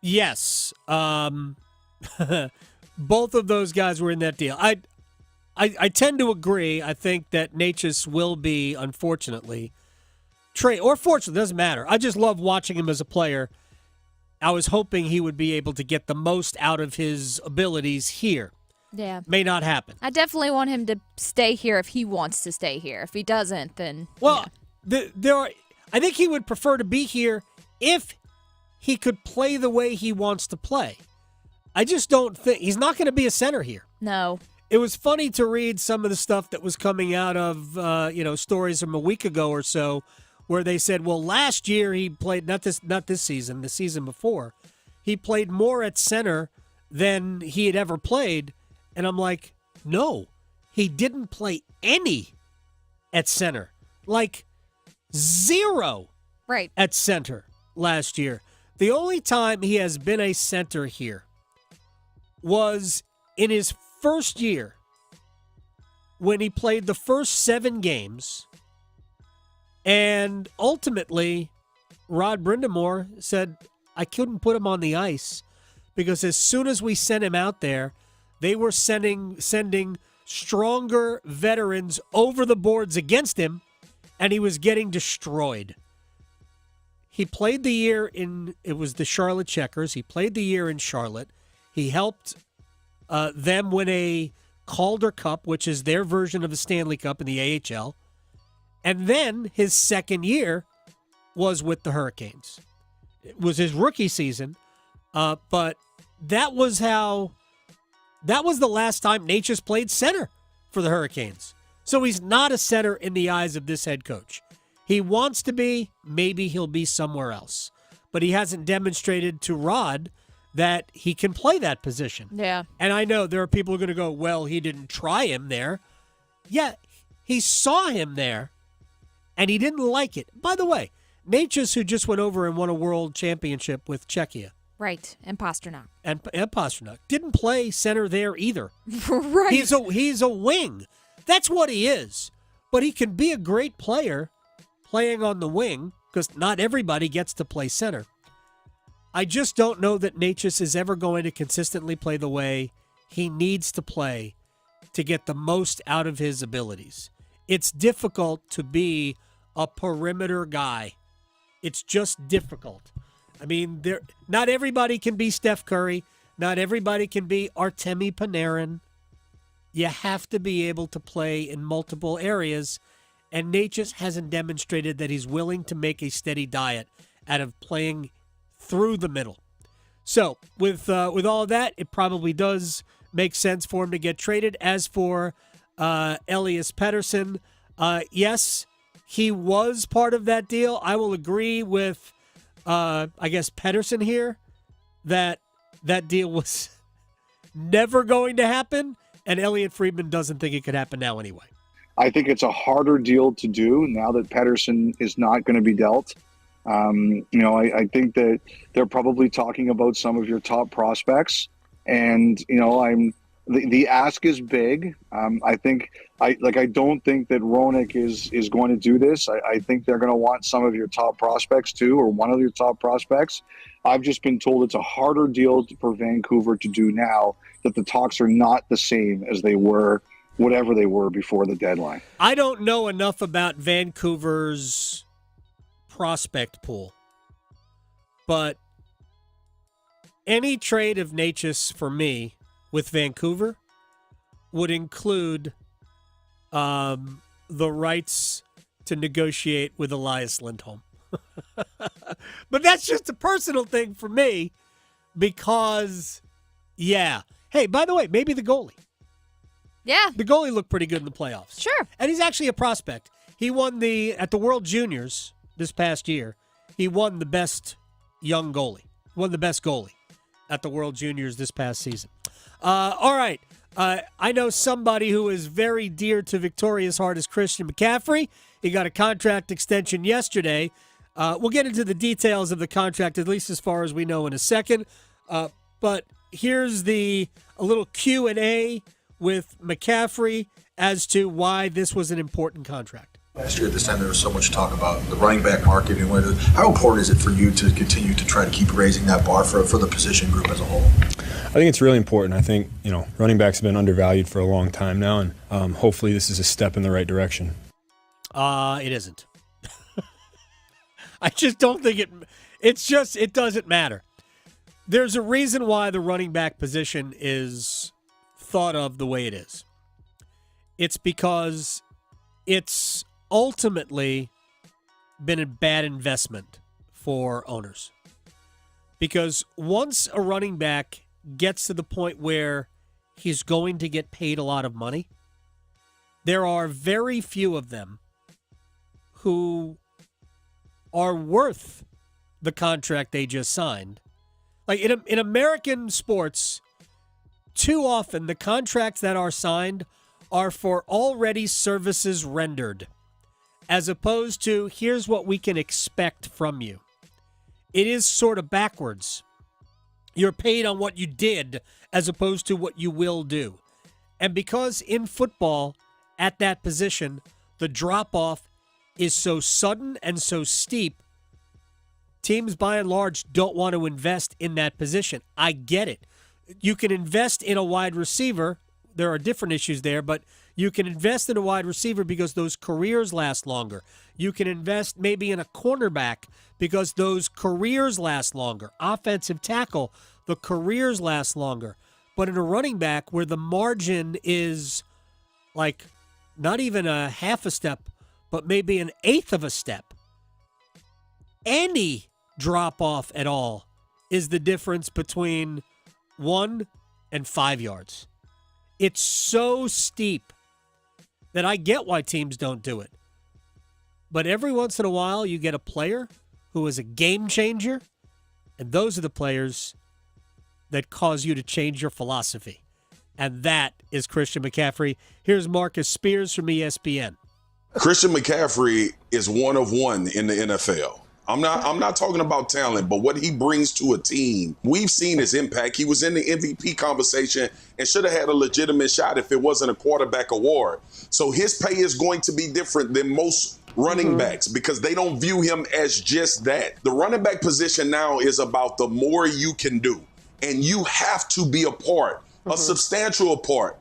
Yes. Both of those guys were in that deal. I tend to agree. I think that Necas will be, unfortunately, or fortunately, doesn't matter. I just love watching him as a player. I was hoping he would be able to get the most out of his abilities here. Yeah. May not happen. I definitely want him to stay here if he wants to stay here. If he doesn't, then I think he would prefer to be here if he could play the way he wants to play. I just don't think he's not going to be a center here. No. It was funny to read some of the stuff that was coming out of stories from a week ago or so, where they said, well, last year he played not this season, the season before, he played more at center than he had ever played. And I'm like, no, he didn't play any at center. Like 0 at center last year. The only time he has been a center here was in his first year when he played the first 7 games. And ultimately, Rod Brindamore said, I couldn't put him on the ice because as soon as we sent him out there, they were sending stronger veterans over the boards against him, and he was getting destroyed. He played the year it was the Charlotte Checkers. He played the year in Charlotte. He helped them win a Calder Cup, which is their version of the Stanley Cup in the AHL. And then his second year was with the Hurricanes. It was his rookie season, but that was the last time Necas played center for the Hurricanes. So he's not a center in the eyes of this head coach. He wants to be, maybe he'll be somewhere else. But he hasn't demonstrated to Rod that he can play that position. Yeah. And I know there are people who are going to go, well, he didn't try him there. Yeah, he saw him there, and he didn't like it. By the way, Necas, who just went over and won a world championship with Czechia. Right, and Pasternak. And Pasternak didn't play center there either. Right. He's a wing. That's what he is. But he can be a great player playing on the wing because not everybody gets to play center. I just don't know that Necas is ever going to consistently play the way he needs to play to get the most out of his abilities. It's difficult to be a perimeter guy. It's just difficult. I mean, not everybody can be Steph Curry. Not everybody can be Artemi Panarin. You have to be able to play in multiple areas, and Nate just hasn't demonstrated that he's willing to make a steady diet out of playing through the middle. So, with all of that, it probably does make sense for him to get traded. As for Elias Pettersson, yes, he was part of that deal. I will agree with, I guess, Pettersson here that deal was never going to happen, and Elliot Friedman doesn't think it could happen now anyway. I think it's a harder deal to do now that Pettersson is not going to be dealt. I think that they're probably talking about some of your top prospects, and the ask is big. I don't think that Roenick is going to do this. I think they're going to want some of your top prospects too, or one of your top prospects. I've just been told it's a harder deal for Vancouver to do now, that the talks are not the same as they were, whatever they were before the deadline. I don't know enough about Vancouver's prospect pool, but any trade of Natchez for me with Vancouver would include the rights to negotiate with Elias Lindholm. But that's just a personal thing for me because, yeah. Hey, by the way, maybe the goalie. Yeah. The goalie looked pretty good in the playoffs. Sure. And he's actually a prospect. He won at the World Juniors this past year. He won the best young goalie. Won the best goalie at the World Juniors this past season. All right. I know somebody who is very dear to Victoria's heart is Christian McCaffrey. He got a contract extension yesterday. We'll get into the details of the contract, at least as far as we know, in a second. But here's a little Q&A with McCaffrey as to why this was an important contract. Last year at this time, there was so much talk about the running back market and whether. How important is it for you to continue to try to keep raising that bar for the position group as a whole? I think it's really important. I think running backs have been undervalued for a long time now, and hopefully this is a step in the right direction. It isn't. I just don't think it doesn't matter. There's a reason why the running back position is thought of the way it is. It's because it's ultimately been a bad investment for owners. Because once a running back gets to the point where he's going to get paid a lot of money, there are very few of them who are worth the contract they just signed. Like in American sports, too often the contracts that are signed are for already services rendered, as opposed to here's what we can expect from you. It is sort of backwards. You're paid on what you did as opposed to what you will do. And because in football, at that position, the drop-off is so sudden and so steep, teams by and large don't want to invest in that position. I get it. You can invest in a wide receiver. There are different issues there, but you can invest in a wide receiver because those careers last longer. You can invest maybe in a cornerback because those careers last longer. Offensive tackle, the careers last longer. But in a running back where the margin is like not even a half a step, but maybe an eighth of a step, any drop off at all is the difference between 1 and 5 yards. It's so steep that I get why teams don't do it. But every once in a while, you get a player who is a game changer, and those are the players that cause you to change your philosophy. And that is Christian McCaffrey. Here's Marcus Spears from ESPN. Christian McCaffrey is one of one in the NFL. I'm not talking about talent, but what he brings to a team. We've seen his impact. He was in the MVP conversation and should have had a legitimate shot if it wasn't a quarterback award. So his pay is going to be different than most running backs because they don't view him as just that. The running back position now is about the more you can do. And you have to be a part, a substantial part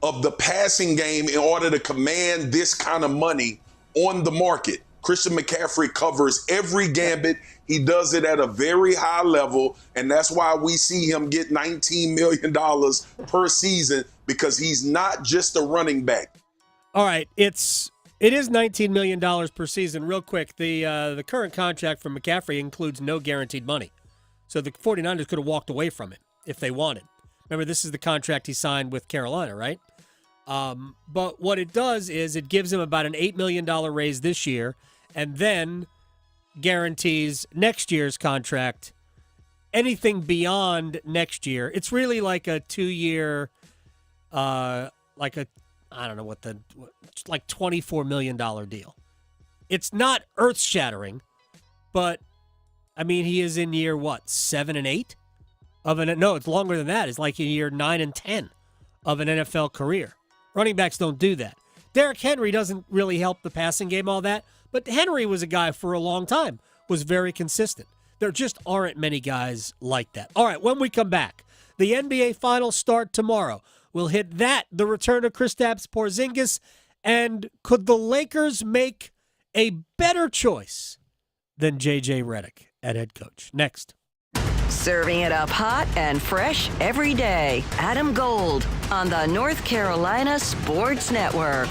of the passing game in order to command this kind of money on the market. Christian McCaffrey covers every gambit. He does it at a very high level, and that's why we see him get $19 million per season, because he's not just a running back. All right, it is $19 million per season. Real quick, the current contract for McCaffrey includes no guaranteed money. So the 49ers could have walked away from it if they wanted. Remember, this is the contract he signed with Carolina, right? But what it does is it gives him about an $8 million raise this year, and then guarantees next year's contract. Anything beyond next year, it's really like a 2-year, like $24 million deal. It's not earth-shattering, but, I mean, he is in year, 7 and 8? No, it's longer than that. It's like in year 9 and 10 of an NFL career. Running backs don't do that. Derrick Henry doesn't really help the passing game all that, but Henry was a guy for a long time, was very consistent. There just aren't many guys like that. All right, when we come back, the NBA Finals start tomorrow. We'll hit that, the return of Kristaps Porzingis, and could the Lakers make a better choice than J.J. Redick at head coach? Next. Serving it up hot and fresh every day. Adam Gold on the North Carolina Sports Network.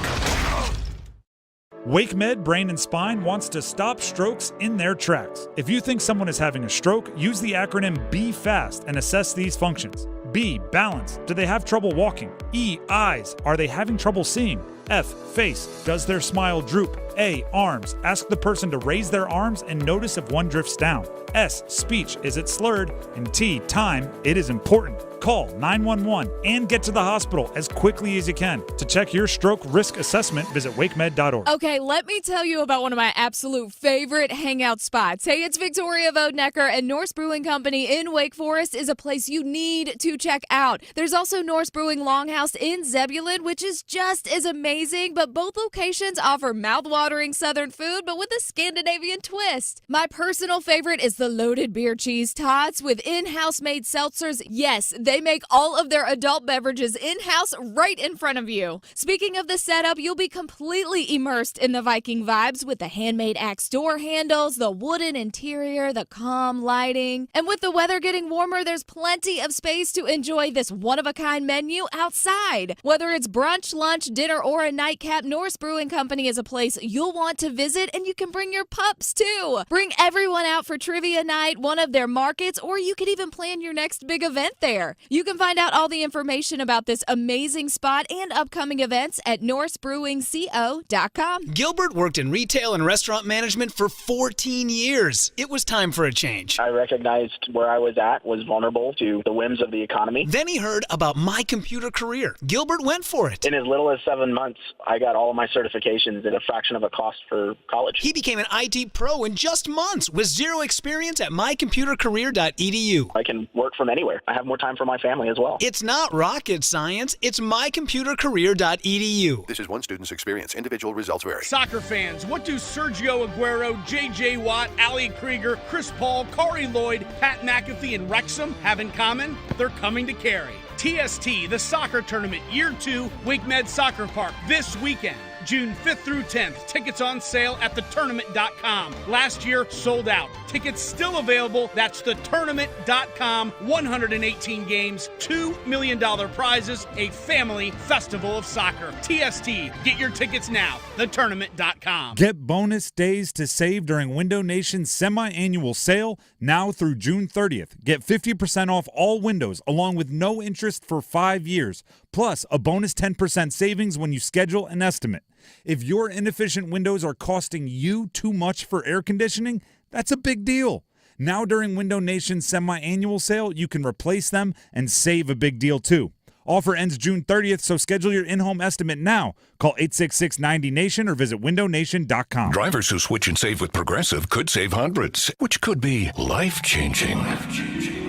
WakeMed Brain and Spine wants to stop strokes in their tracks. If you think someone is having a stroke, use the acronym B FAST and assess these functions. B, balance. Do they have trouble walking? E, eyes. Are they having trouble seeing? F, face. Does their smile droop? A, arms. Ask the person to raise their arms and notice if one drifts down. S, speech. Is it slurred? And T, time. It is important. Call 911 and get to the hospital as quickly as you can. To check your stroke risk assessment, visit wakemed.org. Okay, let me tell you about one of my absolute favorite hangout spots. Hey, it's Victoria Vodenecker, and Norse Brewing Company in Wake Forest is a place you need to check out. There's also Norse Brewing Longhouse in Zebulon, which is just as amazing, but both locations offer mouthwatering Southern food, but with a Scandinavian twist. My personal favorite is the loaded beer cheese tots with in-house made seltzers. Yes, they make all of their adult beverages in-house right in front of you. Speaking of the setup, you'll be completely immersed in the Viking vibes with the handmade axe door handles, the wooden interior, the calm lighting. And with the weather getting warmer, there's plenty of space to enjoy this one-of-a-kind menu outside. Whether it's brunch, lunch, dinner, or a nightcap, Norse Brewing Company is a place you'll want to visit, and you can bring your pups too. Bring everyone out for trivia night, one of their markets, or you could even plan your next big event there. You can find out all the information about this amazing spot and upcoming events at norsebrewingco.com. Gilbert worked in retail and restaurant management for 14 years. It was time for a change. I recognized where I was at was vulnerable to the whims of the economy. Then he heard about My Computer Career. Gilbert went for it. In as little as 7 months, I got all of my certifications at a fraction of a cost for college. He became an IT pro in just months with zero experience at mycomputercareer.edu. I can work from anywhere. I have more time for my family as well. It's not rocket science. It's mycomputercareer.edu. This is one student's experience. Individual results vary. Soccer fans, what do Sergio Aguero, J.J. Watt, Ali Krieger, Chris Paul, Kari Lloyd, Pat McAfee, and Wrexham have in common? They're coming to Cary. TST, the soccer tournament, Year 2, WakeMed Soccer Park, this weekend. June 5th through 10th. Tickets on sale at thetournament.com. Last year, sold out. Tickets still available. That's thetournament.com. 118 games, $2 million prizes, a family festival of soccer. TST. Get your tickets now. Thetournament.com. Get bonus days to save during Window Nation's semi-annual sale now through June 30th. Get 50% off all windows along with no interest for 5 years. Plus, a bonus 10% savings when you schedule an estimate. If your inefficient windows are costing you too much for air conditioning, that's a big deal. Now during Window Nation's semi-annual sale, you can replace them and save a big deal too. Offer ends June 30th, so schedule your in-home estimate now. Call 866-90-NATION or visit windownation.com. Drivers who switch and save with Progressive could save hundreds, which could be life-changing.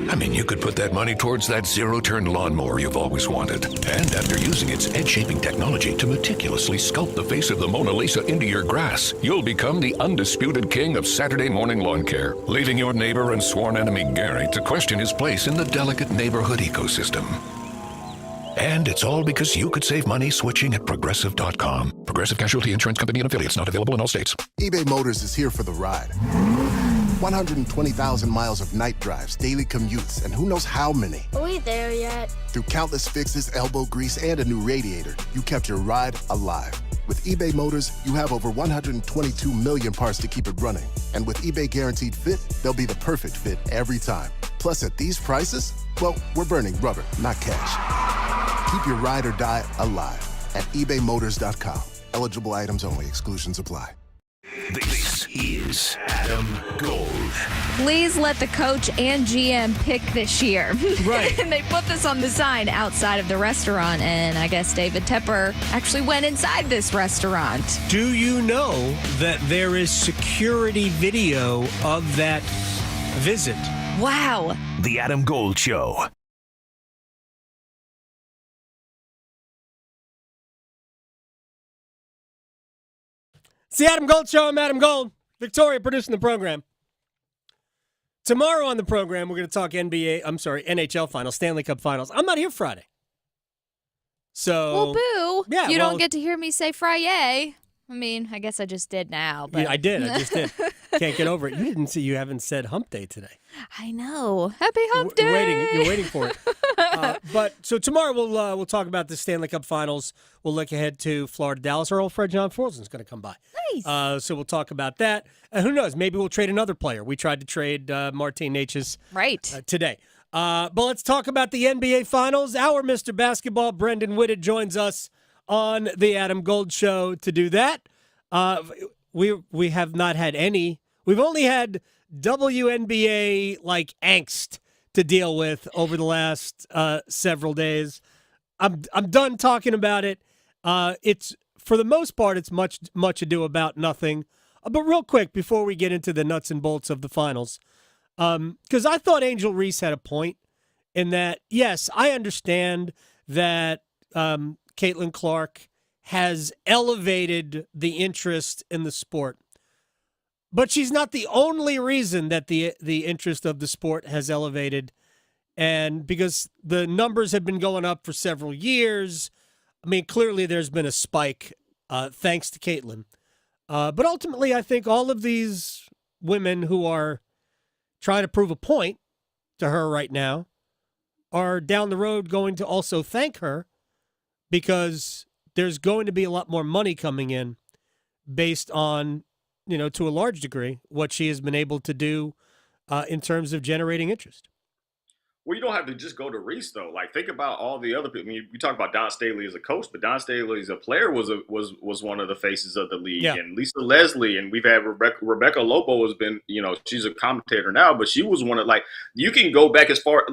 I mean, you could put that money towards that zero-turn lawnmower you've always wanted. And after using its edge-shaping technology to meticulously sculpt the face of the Mona Lisa into your grass, you'll become the undisputed king of Saturday morning lawn care, leaving your neighbor and sworn enemy Gary to question his place in the delicate neighborhood ecosystem. And it's all because you could save money switching at Progressive.com. Progressive Casualty Insurance Company and affiliates, not available in all states. eBay Motors is here for the ride. 120,000 miles of night drives, daily commutes, and who knows how many. Are we there yet? Through countless fixes, elbow grease, and a new radiator, you kept your ride alive. With eBay Motors, you have over 122 million parts to keep it running. And with eBay Guaranteed Fit, they'll be the perfect fit every time. Plus, at these prices, well, we're burning rubber, not cash. Keep your ride or die alive at ebaymotors.com. Eligible items only. Exclusions apply. This is Adam Gold. Please let the coach and GM pick this year. Right. And they put this on the sign outside of the restaurant, and I guess David Tepper actually went inside this restaurant. Do you know that there is security video of that visit? Wow. The Adam Gold Show. It's the Adam Gold Show. I'm Adam Gold. Victoria producing the program. Tomorrow on the program, we're going to talk NHL Finals, Stanley Cup Finals. I'm not here Friday. So, well, boo. Yeah, you don't get to hear me say Friday. I mean, I guess I just did now. But. Yeah, I did. I just did. Can't get over it. You haven't said hump day today. I know. Happy hump day. You're waiting for it. But so tomorrow we'll talk about the Stanley Cup Finals. We'll look ahead to Florida, Dallas. Our old friend John Forlson's going to come by. Nice. So we'll talk about that. Who knows? Maybe we'll trade another player. We tried to trade Martin Necas today. But let's talk about the NBA Finals. Our Mr. Basketball, Brendan Whitted, joins us on the Adam Gold Show to do that. We have not had any. We've only had WNBA like angst to deal with over the last several days. I'm done talking about it. It's for the most part it's much ado about nothing. But real quick before we get into the nuts and bolts of the finals, because I thought Angel Reese had a point in that. Yes, I understand that Caitlin Clark has elevated the interest in the sport. But she's not the only reason that the interest of the sport has elevated. And because the numbers have been going up for several years, I mean, clearly there's been a spike thanks to Caitlin. But ultimately, I think all of these women who are trying to prove a point to her right now are down the road going to also thank her because there's going to be a lot more money coming in based on, to a large degree, what she has been able to do in terms of generating interest. Well, you don't have to just go to Reese, though. Like, think about all the other people. I mean, you talk about Don Staley as a coach, but Don Staley as a player was one of the faces of the league. Yeah. And Lisa Leslie, and we've had Rebecca Lobo has been, she's a commentator now, but she was one of, you can go back as far,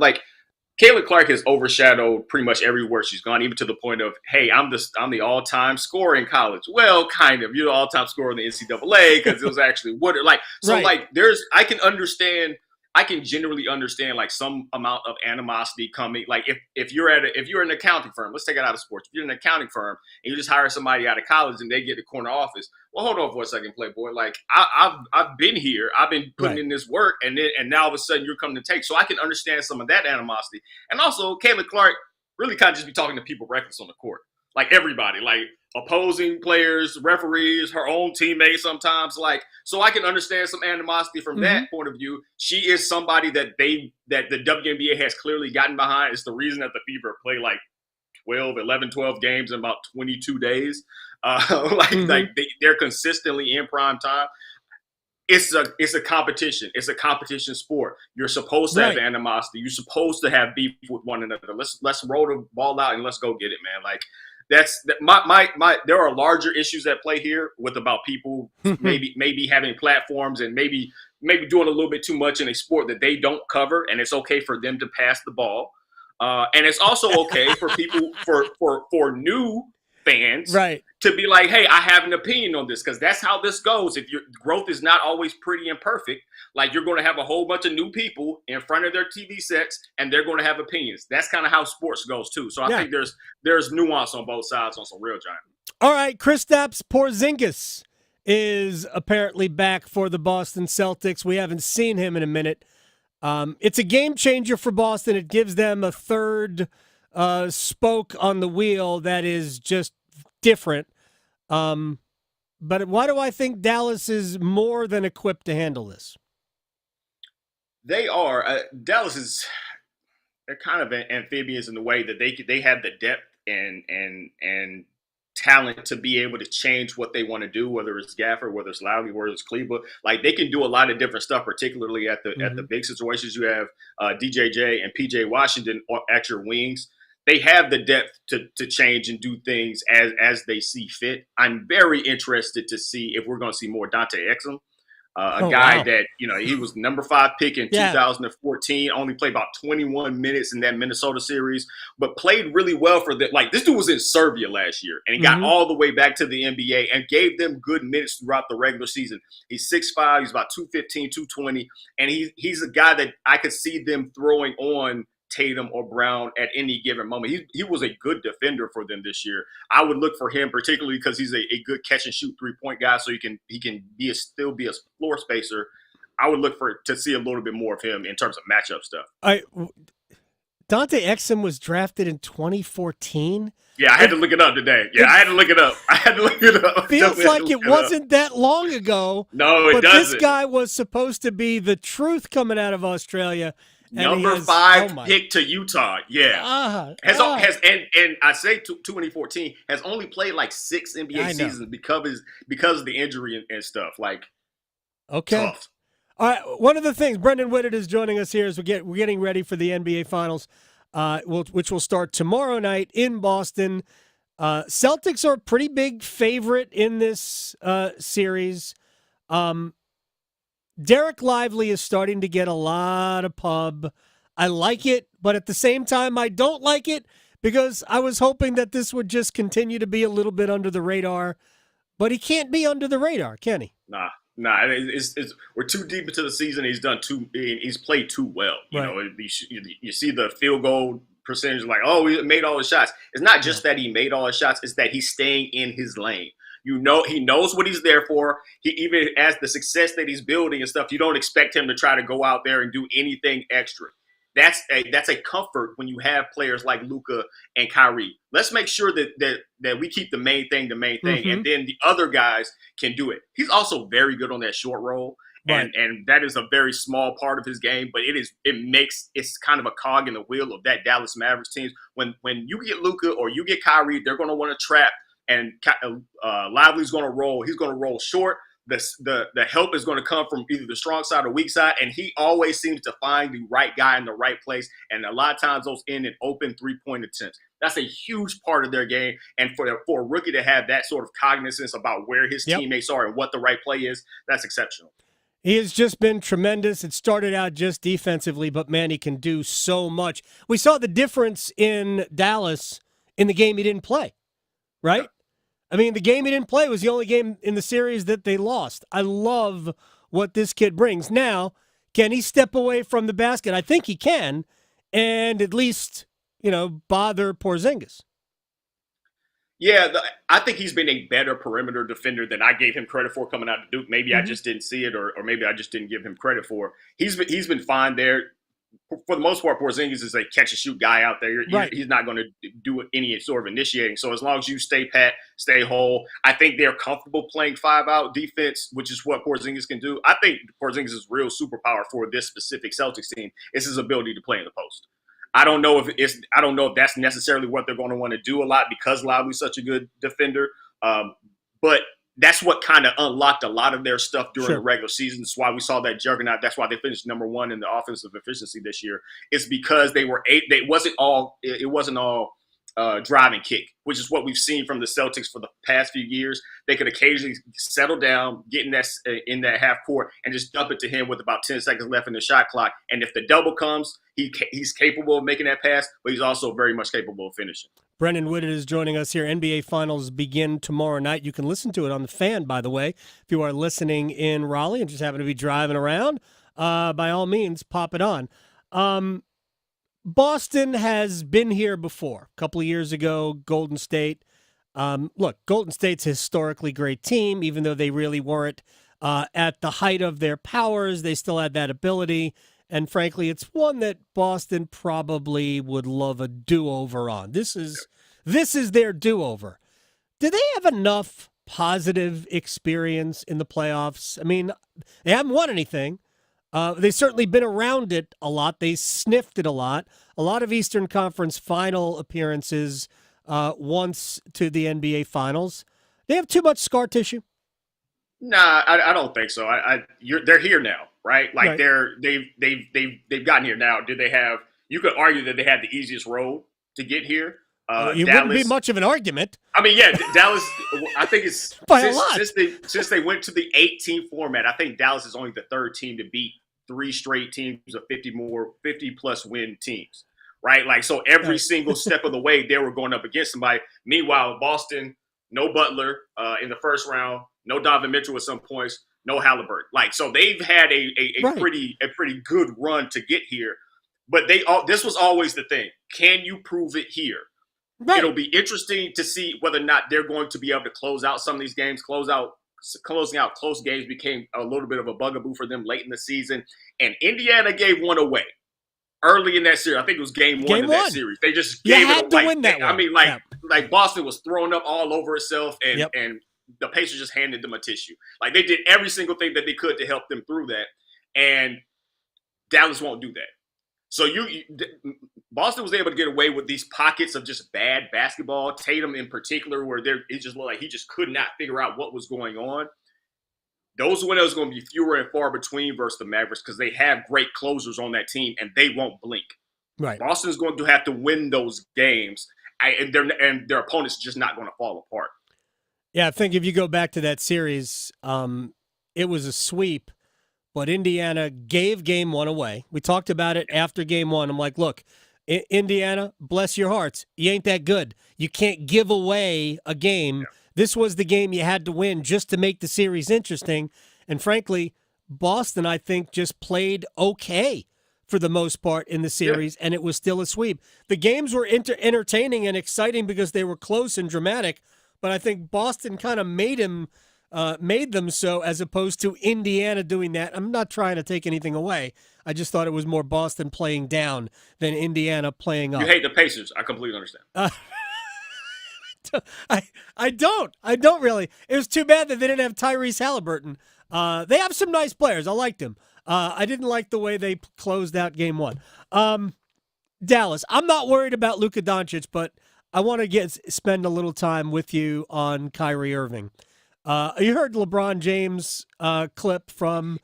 Caitlin Clark has overshadowed pretty much everywhere she's gone, even to the point of, hey, I'm the all-time scorer in college. Well, kind of. You're the all-time scorer in the NCAA because it was actually I can generally understand some amount of animosity coming. Like if you're an accounting firm, let's take it out of sports. If you're an accounting firm and you just hire somebody out of college and they get the corner office, well, hold on for a second, Playboy. I've been here, I've been putting in this work, and now all of a sudden you're coming to take. So I can understand some of that animosity. And also, Caitlin Clark really kind of just be talking to people reckless on the court, like everybody, like opposing players, referees, her own teammates sometimes. So I can understand some animosity from that point of view. She is somebody that the WNBA has clearly gotten behind. It's the reason that the Fever play 12 games in about 22 days. They're consistently in prime time. It's a competition. It's a competition sport. You're supposed to have animosity. You're supposed to have beef with one another. Let's roll the ball out and let's go get it, man. There are larger issues at play here with about people maybe having platforms and maybe doing a little bit too much in a sport that they don't cover, and it's okay for them to pass the ball. And it's also okay for people for new fans to be like, hey, I have an opinion on this, because that's how this goes. If your growth is not always pretty and perfect, you're going to have a whole bunch of new people in front of their TV sets, and they're going to have opinions. That's kind of how sports goes too. So I think there's nuance on both sides on some real giant. All right, Kristaps Porzingis is apparently back for the Boston Celtics. We haven't seen him in a minute. It's a game changer for Boston. It gives them a third spoke on the wheel that is just different. But why do I think Dallas is more than equipped to handle this? They are. Dallas is. They're kind of amphibians in the way that they have the depth and talent to be able to change what they want to do, whether it's Gafford, whether it's Lowry, whether it's Cleveland. Like they can do a lot of different stuff, particularly at the big situations. You have DJJ and PJ Washington at your wings. They have the depth to change and do things as they see fit. I'm very interested to see if we're going to see more Dante Exum. A guy that, he was number 5 pick in 2014, only played about 21 minutes in that Minnesota series, but played really well for them. Like, this dude was in Serbia last year, and he got all the way back to the NBA and gave them good minutes throughout the regular season. He's 6'5", he's about 215, 220, and he's a guy that I could see them throwing on Tatum or Brown at any given moment. He was a good defender for them this year. I would look for him particularly because he's a good catch and shoot 3-point guy, so he can still be a floor spacer. I would look to see a little bit more of him in terms of matchup stuff. Dante Exum was drafted in 2014. Yeah, I had to look it up today. Yeah, I had to look it up. Feels like it wasn't that long ago. No, it doesn't. But this guy was supposed to be the truth coming out of Australia. Number 5 pick to Utah. Yeah. And I say 2014 has only played like 6 NBA seasons because of the injury and stuff. Like, tough. All right. One of the things, Brendan Whitted is joining us here as we're getting ready for the NBA Finals, which will start tomorrow night in Boston. Celtics are a pretty big favorite in this series. Derek Lively is starting to get a lot of pub. I like it, but at the same time, I don't like it because I was hoping that this would just continue to be a little bit under the radar. But he can't be under the radar, can he? Nah. We're too deep into the season. He's played too well. You see the field goal percentage, like, he made all the shots. It's not just that he made all the shots; it's that he's staying in his lane. He knows what he's there for. He even as the success that he's building and stuff, you don't expect him to try to go out there and do anything extra. That's a comfort when you have players like Luka and Kyrie. Let's make sure that we keep the main thing, and then the other guys can do it. He's also very good on that short roll, and that is a very small part of his game. But it's kind of a cog in the wheel of that Dallas Mavericks team. When you get Luka or you get Kyrie, they're going to want to trap. And Lively's going to roll. He's going to roll short. The help is going to come from either the strong side or weak side, and he always seems to find the right guy in the right place. And a lot of times those end in open 3-point attempts. That's a huge part of their game. And for a rookie to have that sort of cognizance about where his teammates are and what the right play is, that's exceptional. He has just been tremendous. It started out just defensively, but man, he can do so much. We saw the difference in Dallas in the game he didn't play, right? I mean, the game he didn't play was the only game in the series that they lost. I love what this kid brings. Now, can he step away from the basket? I think he can, and at least, bother Porzingis. Yeah, I think he's been a better perimeter defender than I gave him credit for coming out of Duke. Maybe I just didn't see it, or maybe I just didn't give him credit for. He's been fine there. For the most part, Porzingis is a catch-and-shoot guy out there. He's not going to do any sort of initiating. So as long as you stay pat, stay whole, I think they're comfortable playing 5-out defense, which is what Porzingis can do. I think Porzingis' real superpower for this specific Celtics team is his ability to play in the post. I don't know if that's necessarily what they're going to want to do a lot because Lively's such a good defender, but that's what kind of unlocked a lot of their stuff during the regular season. That's why we saw that juggernaut. That's why they finished number 1 in the offensive efficiency this year. It's because it wasn't all drive and kick, which is what we've seen from the Celtics for the past few years. They could occasionally settle down, get in that half court, and just dump it to him with about 10 seconds left in the shot clock. And if the double comes, he's capable of making that pass, but he's also very much capable of finishing. Brendan Whitted is joining us here. NBA Finals begin tomorrow night. You can listen to it on The Fan, by the way. If you are listening in Raleigh and just happen to be driving around, by all means, pop it on. Boston has been here before. A couple of years ago, Golden State. Look, Golden State's a historically great team, even though they really weren't at the height of their powers. They still had that ability. And frankly, it's one that Boston probably would love a do-over on. This is their do-over. Do they have enough positive experience in the playoffs? I mean, they haven't won anything. They've certainly been around it a lot. They sniffed it a lot. A lot of Eastern Conference final appearances once to the NBA Finals. They have too much scar tissue. Nah, I don't think so. They're here now, right? Like Right. they've gotten here now. Did they have? You could argue that they had the easiest road to get here. It Dallas, wouldn't be much of an argument. I mean, yeah, Dallas. I think it's By a lot. since they went to the 8-team format. I think Dallas is only the third team to beat 3 straight teams of 50+ win teams, right? Like so, every single step of the way they were going up against somebody. Meanwhile, Boston, no Butler in the first round, no Donovan Mitchell at some points, no Halliburton. Like so, they've had a pretty good run to get here. But this was always the thing. Can you prove it here? Right. It'll be interesting to see whether or not they're going to be able to close out some of these games. Closing out close games became a little bit of a bugaboo for them late in the season. And Indiana gave one away early in that series. I think it was game one of that series. They just gave it away. Win that one. I mean, like Boston was throwing up all over itself, and the Pacers just handed them a tissue. Like they did every single thing that they could to help them through that, and Dallas won't do that. So Boston was able to get away with these pockets of just bad basketball. Tatum in particular, where it just looked like he just could not figure out what was going on. Those windows are going to be fewer and far between versus the Mavericks because they have great closers on that team and they won't blink. Right. Boston's going to have to win those games, and their opponents are just not going to fall apart. Yeah, I think if you go back to that series, it was a sweep. But Indiana gave game one away. We talked about it after game one. I'm like, look, Indiana, bless your hearts. You ain't that good. You can't give away a game. Yeah. This was the game you had to win just to make the series interesting. And frankly, Boston, I think, just played okay for the most part in the series, and it was still a sweep. The games were entertaining and exciting because they were close and dramatic, but I think Boston kind of made them so as opposed to Indiana doing that. I'm not trying to take anything away. I just thought it was more Boston playing down than Indiana playing up. You hate the Pacers. I completely understand. I don't really. It was too bad that they didn't have Tyrese Halliburton. They have some nice players. I liked him. I didn't like the way they closed out game one. Dallas, I'm not worried about Luka Doncic, but I want to spend a little time with you on Kyrie Irving. You heard LeBron James clip from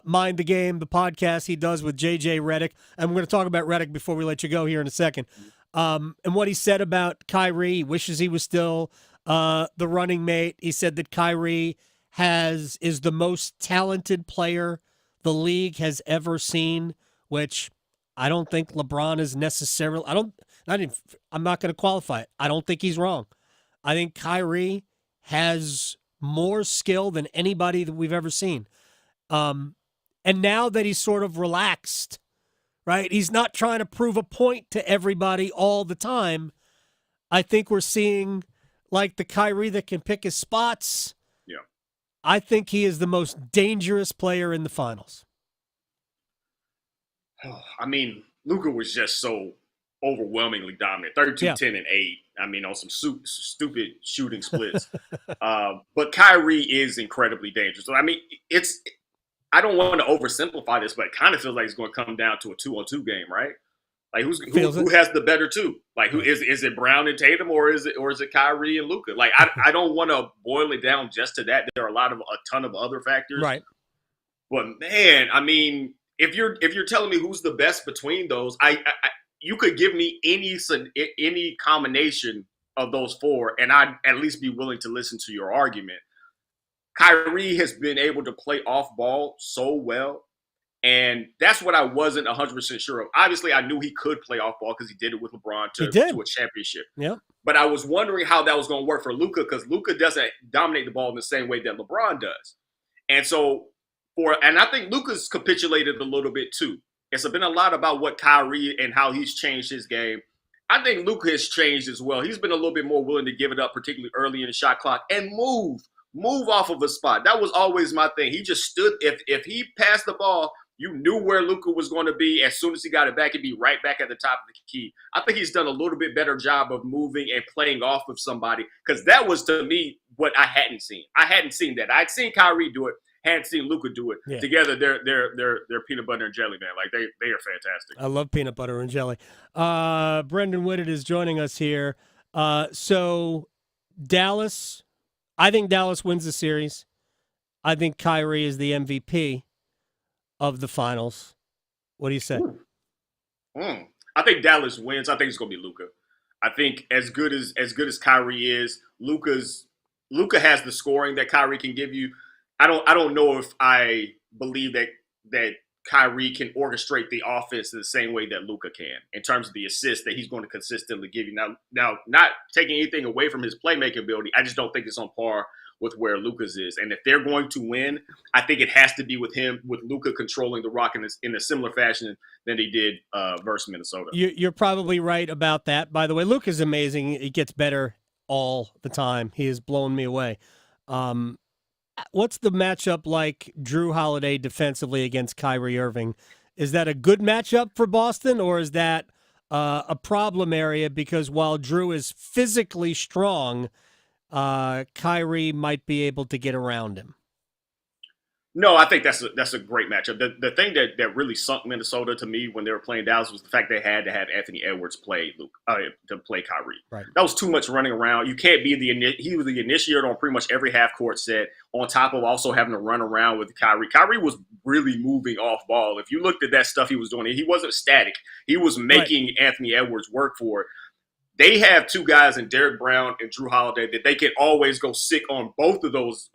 Mind the Game, the podcast he does with JJ Redick. And we're going to talk about Redick before we let you go here in a second. And what he said about Kyrie, he wishes he was still the running mate. He said that Kyrie is the most talented player the league has ever seen, which I don't think LeBron is necessarily. I'm not going to qualify it. I don't think he's wrong. I think Kyrie has more skill than anybody that we've ever seen. And now that he's sort of relaxed, right? He's not trying to prove a point to everybody all the time. I think we're seeing like the Kyrie that can pick his spots. Yeah. I think he is the most dangerous player in the finals. I mean, Luka was just so overwhelmingly dominant. 32, 10, and 8. I mean, on some stupid shooting splits. But Kyrie is incredibly dangerous. So, I mean, I don't want to oversimplify this, but it kind of feels like it's going to come down to a 2-on-2 game, right? Like who has the better two? Like who is it Brown and Tatum or is it Kyrie and Luka? Like I don't want to boil it down just to that. There are a ton of other factors. Right. But man, I mean, if you're telling me who's the best between those, you could give me any combination of those four, and I'd at least be willing to listen to your argument. Kyrie has been able to play off ball so well, and that's what I wasn't 100% sure of. Obviously, I knew he could play off ball because he did it with LeBron to a championship. Yeah. But I was wondering how that was going to work for Luka because Luka doesn't dominate the ball in the same way that LeBron does. And so I think Luka's capitulated a little bit too. It's been a lot about what Kyrie and how he's changed his game. I think Luka has changed as well. He's been a little bit more willing to give it up, particularly early in the shot clock, and move off of a spot. That was always my thing. He just stood. If he passed the ball You knew where Luka was going to be. As soon as he got it back, he'd be right back at the top of the key. I think he's done a little bit better job of moving and playing off of somebody, because that was, to me, what I hadn't seen. I hadn't seen that. I'd seen Kyrie do it, hadn't seen Luka do it. Yeah. Together, they're peanut butter and jelly, man. Like, they are fantastic. I love peanut butter and jelly. Brendan Whitted is joining us here. So Dallas, I think Dallas wins the series. I think Kyrie is the MVP of the finals. What do you say? I think Dallas wins. I think it's going to be Luka. I think as good as Kyrie is, Luka has the scoring that Kyrie can give you. I don't know if I believe that Kyrie can orchestrate the offense in the same way that Luka can, in terms of the assists that he's going to consistently give you. Now, not taking anything away from his playmaking ability, I just don't think it's on par with where Luka's is. And if they're going to win, I think it has to be with Luka controlling the rock in a similar fashion than he did versus Minnesota. You're probably right about that. By the way, Luka's amazing. He gets better all the time. He has blown me away. What's the matchup like, Drew Holiday defensively against Kyrie Irving? Is that a good matchup for Boston, or is that a problem area because while Drew is physically strong, Kyrie might be able to get around him? No, I think that's a great matchup. The thing that really sunk Minnesota to me when they were playing Dallas was the fact they had to have Anthony Edwards play Kyrie. Right. That was too much running around. You can't be he was the initiator on pretty much every half court set, on top of also having to run around with Kyrie. Kyrie was really moving off ball. If you looked at that stuff he was doing, he wasn't static. He was making Anthony Edwards work for it. They have two guys in Derek Brown and Drew Holiday that they can always go sick on both of those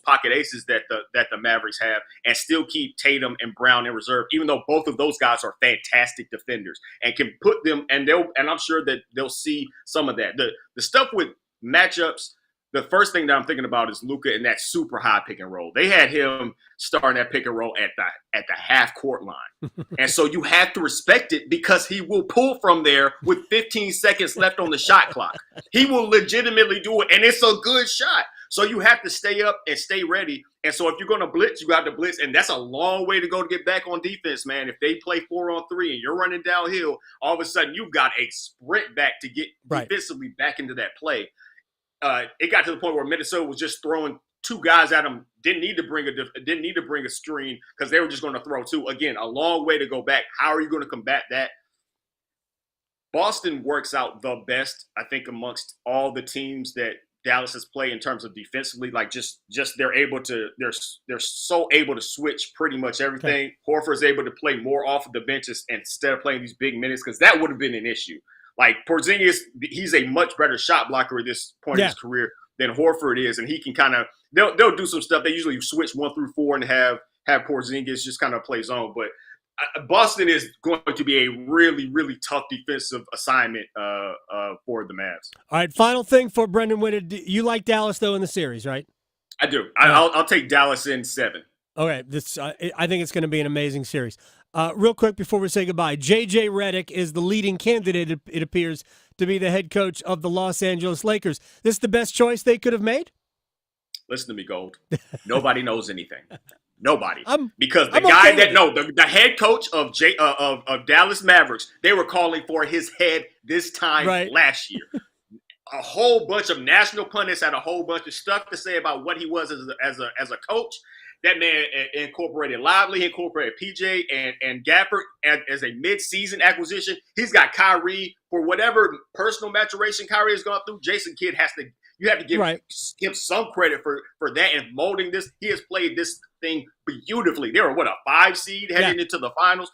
pocket aces that the Mavericks have, and still keep Tatum and Brown in reserve, even though both of those guys are fantastic defenders and can put them, and I'm sure that they'll see some of that. The stuff with matchups, the first thing that I'm thinking about is Luka in that super high pick and roll. They had him starting that pick and roll at the half court line. And so you have to respect it because he will pull from there with 15 seconds left on the shot clock. He will legitimately do it, and it's a good shot. So you have to stay up and stay ready. And so if you're going to blitz, you got to blitz, and that's a long way to go to get back on defense, man. If they play 4-on-3 and you're running downhill, all of a sudden you've got a sprint back to get defensively back into that play. It got to the point where Minnesota was just throwing two guys at him. Didn't need to bring a screen because they were just going to throw two. Again, a long way to go back. How are you going to combat that? Boston works out the best, I think, amongst all the teams that Dallas has played in terms of defensively. Like just they're so able to switch pretty much everything. Okay. Horford's able to play more off of the benches instead of playing these big minutes, because that would have been an issue. Like Porzingis, he's a much better shot blocker at this point in his career than Horford is, and he can kind of they'll do some stuff. They usually switch 1 through 4 and have Porzingis just kind of play zone. But Boston is going to be a really, really tough defensive assignment for the Mavs. All right, final thing for Brendan Whitted. You like Dallas though in the series, right? I do. I'll take Dallas in 7. Okay, I think it's going to be an amazing series. Real quick before we say goodbye, J.J. Redick is the leading candidate, it appears, to be the head coach of the Los Angeles Lakers. This is the best choice they could have made? Listen to me, Gold. Nobody knows anything. Nobody. Because the head coach of Dallas Mavericks, they were calling for his head this time last year. A whole bunch of national pundits had a whole bunch of stuff to say about what he was as a coach. That man incorporated Lively, incorporated PJ and Gafford as a mid-season acquisition. He's got Kyrie for whatever personal maturation Kyrie has gone through. Jason Kidd you have to give him some credit for that and molding this. He has played this thing beautifully. They were a 5 seed heading into the finals.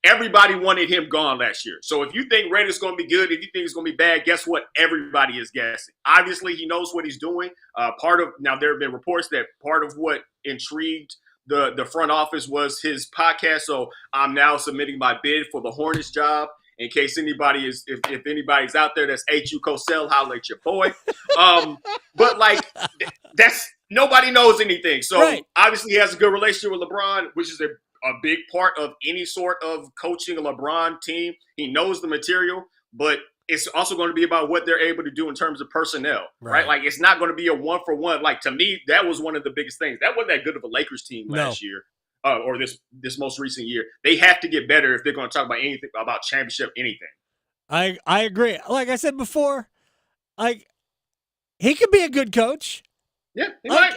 Everybody wanted him gone last year. So if you think Raiders going to be good, if you think it's going to be bad, guess what? Everybody is guessing. Obviously, he knows what he's doing. Now there have been reports that part of what intrigued the front office was his podcast. So I'm now submitting my bid for the Hornets job. In case anybody if anybody's out there that's HU Cosell, holla at your boy. But that's nobody knows anything. So obviously he has a good relationship with LeBron, which is a big part of any sort of coaching a LeBron team. He knows the material, but it's also going to be about what they're able to do in terms of personnel, right? Like it's not going to be a 1-for-1. Like to me, that was one of the biggest things. That wasn't that good of a Lakers team last year. or this most recent year. They have to get better if they're going to talk about anything about championship, anything. I agree. Like I said before, he could be a good coach. Yeah, he might.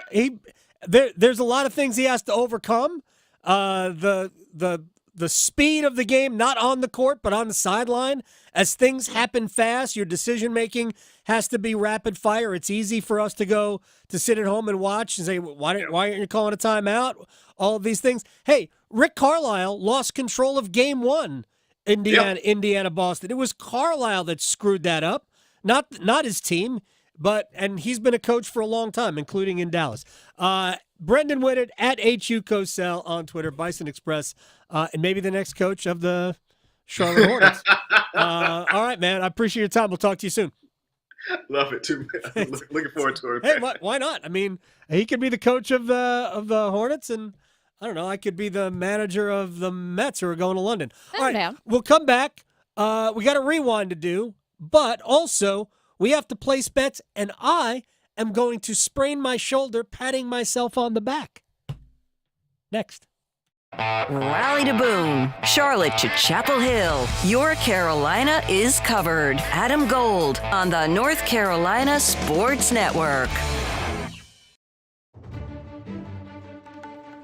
There's a lot of things he has to overcome. The speed of the game, not on the court, but on the sideline. As things happen fast, your decision-making has to be rapid fire. It's easy for us to go to sit at home and watch and say, why aren't you calling a timeout? All of these things. Hey, Rick Carlisle lost control of game 1, Indiana-Boston. It was Carlisle that screwed that up, not his team. And he's been a coach for a long time, including in Dallas. Brendan Whitted at HU Cosell on Twitter, Bison Express, and maybe the next coach of the Charlotte Hornets. All right, man. I appreciate your time. We'll talk to you soon. Love it too. Looking forward to it. Hey, why not? I mean, he could be the coach of the Hornets, and I don't know. I could be the manager of the Mets who are going to London. All right, we'll come back. We got a rewind to do, but also we have to place bets, and I am going to sprain my shoulder patting myself on the back. Next. Raleigh to Boone, Charlotte to Chapel Hill. Your Carolina is covered. Adam Gold on the North Carolina Sports Network.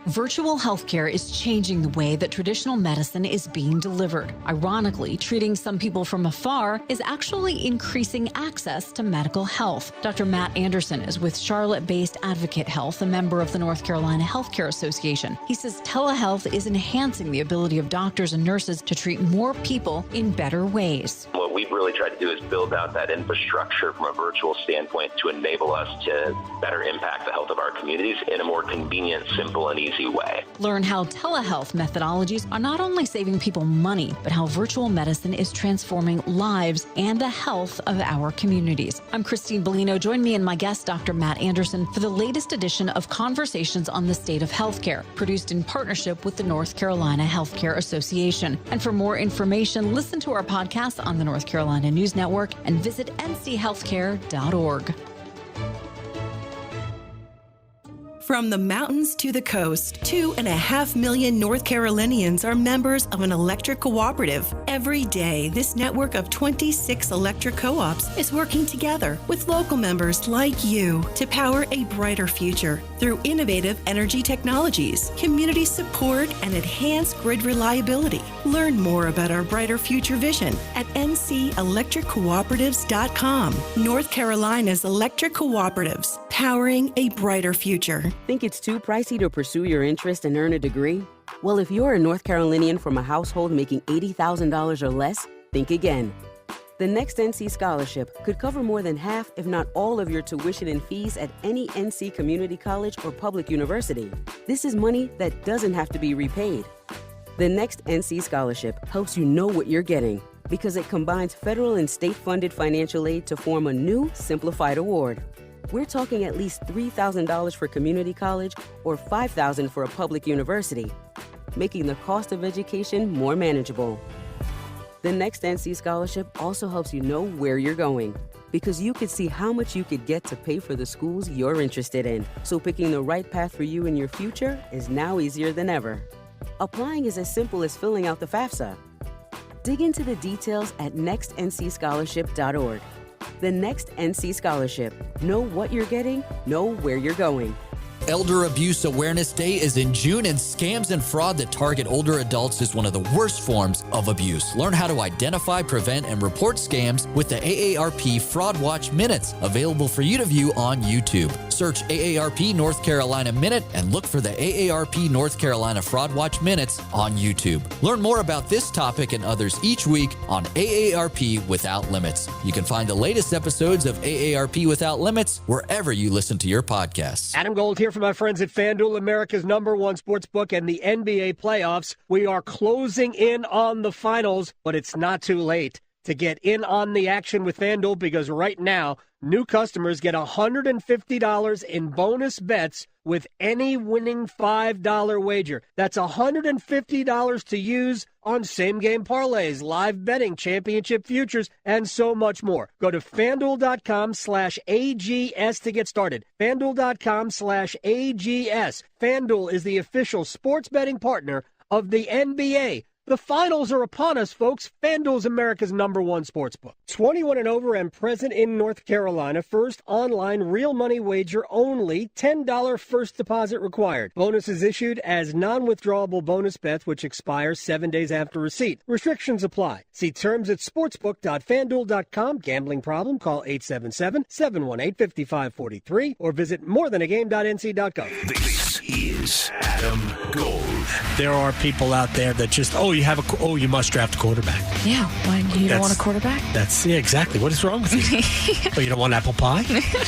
Virtual healthcare is changing the way that traditional medicine is being delivered. Ironically, treating some people from afar is actually increasing access to medical health. Dr. Matt Anderson is with Charlotte-based Advocate Health, a member of the North Carolina Healthcare Association. He says telehealth is enhancing the ability of doctors and nurses to treat more people in better ways. What we've really tried to do is build out that infrastructure from a virtual standpoint to enable us to better impact the health of our communities in a more convenient, simple, and easy way. Learn how telehealth methodologies are not only saving people money, but how virtual medicine is transforming lives and the health of our communities. I'm Christine Bellino. Join me and my guest, Dr. Matt Anderson, for the latest edition of Conversations on the State of Healthcare, produced in partnership with the North Carolina Healthcare Association. And for more information, listen to our podcast on the North Carolina News Network and visit nchealthcare.org. From the mountains to the coast, 2.5 million North Carolinians are members of an electric cooperative. Every day, this network of 26 electric co-ops is working together with local members like you to power a brighter future through innovative energy technologies, community support, and enhanced grid reliability. Learn more about our brighter future vision at ncelectriccooperatives.com. North Carolina's electric cooperatives, powering a brighter future. Think it's too pricey to pursue your interest and earn a degree? Well, if you're a North Carolinian from a household making $80,000 or less, think again. The Next NC Scholarship could cover more than half, if not all, of your tuition and fees at any NC community college or public university. This is money that doesn't have to be repaid. The Next NC Scholarship helps you know what you're getting because it combines federal and state-funded financial aid to form a new, simplified award. We're talking at least $3,000 for community college or $5,000 for a public university, making the cost of education more manageable. The Next NC Scholarship also helps you know where you're going, because you could see how much you could get to pay for the schools you're interested in. So picking the right path for you in your future is now easier than ever. Applying is as simple as filling out the FAFSA. Dig into the details at nextncscholarship.org. The Next NC Scholarship. Know what you're getting, know where you're going. Elder Abuse Awareness Day is in June, and scams and fraud that target older adults is one of the worst forms of abuse. Learn how to identify, prevent, and report scams with the AARP Fraud Watch Minutes, available for you to view on YouTube. Search AARP North Carolina Minute and look for the AARP North Carolina Fraud Watch Minutes on YouTube. Learn more about this topic and others each week on AARP Without Limits. You can find the latest episodes of AARP Without Limits wherever you listen to your podcasts. Adam Gold here from my friends at FanDuel, America's #1 sportsbook, and the NBA playoffs. We are closing in on the finals, but it's not too late to get in on the action with FanDuel, because right now, New customers get $150 in bonus bets with any winning $5 wager. That's $150 to use on same-game parlays, live betting, championship futures, and so much more. Go to FanDuel.com/AGS to get started. FanDuel.com/AGS. FanDuel is the official sports betting partner of the NBA. The finals are upon us, folks. FanDuel's America's #1 sportsbook. 21 and over and present in North Carolina. First online real money wager only. $10 first deposit required. Bonuses issued as non-withdrawable bonus bets, which expire 7 days after receipt. Restrictions apply. See terms at sportsbook.fanduel.com. Gambling problem? Call 877-718-5543 or visit morethanagame.nc.gov. This is Adam Gold. There are people out there that just, you must draft a quarterback. Yeah, why you don't want a quarterback? Yeah, exactly. What is wrong with you? Oh, you don't want apple pie?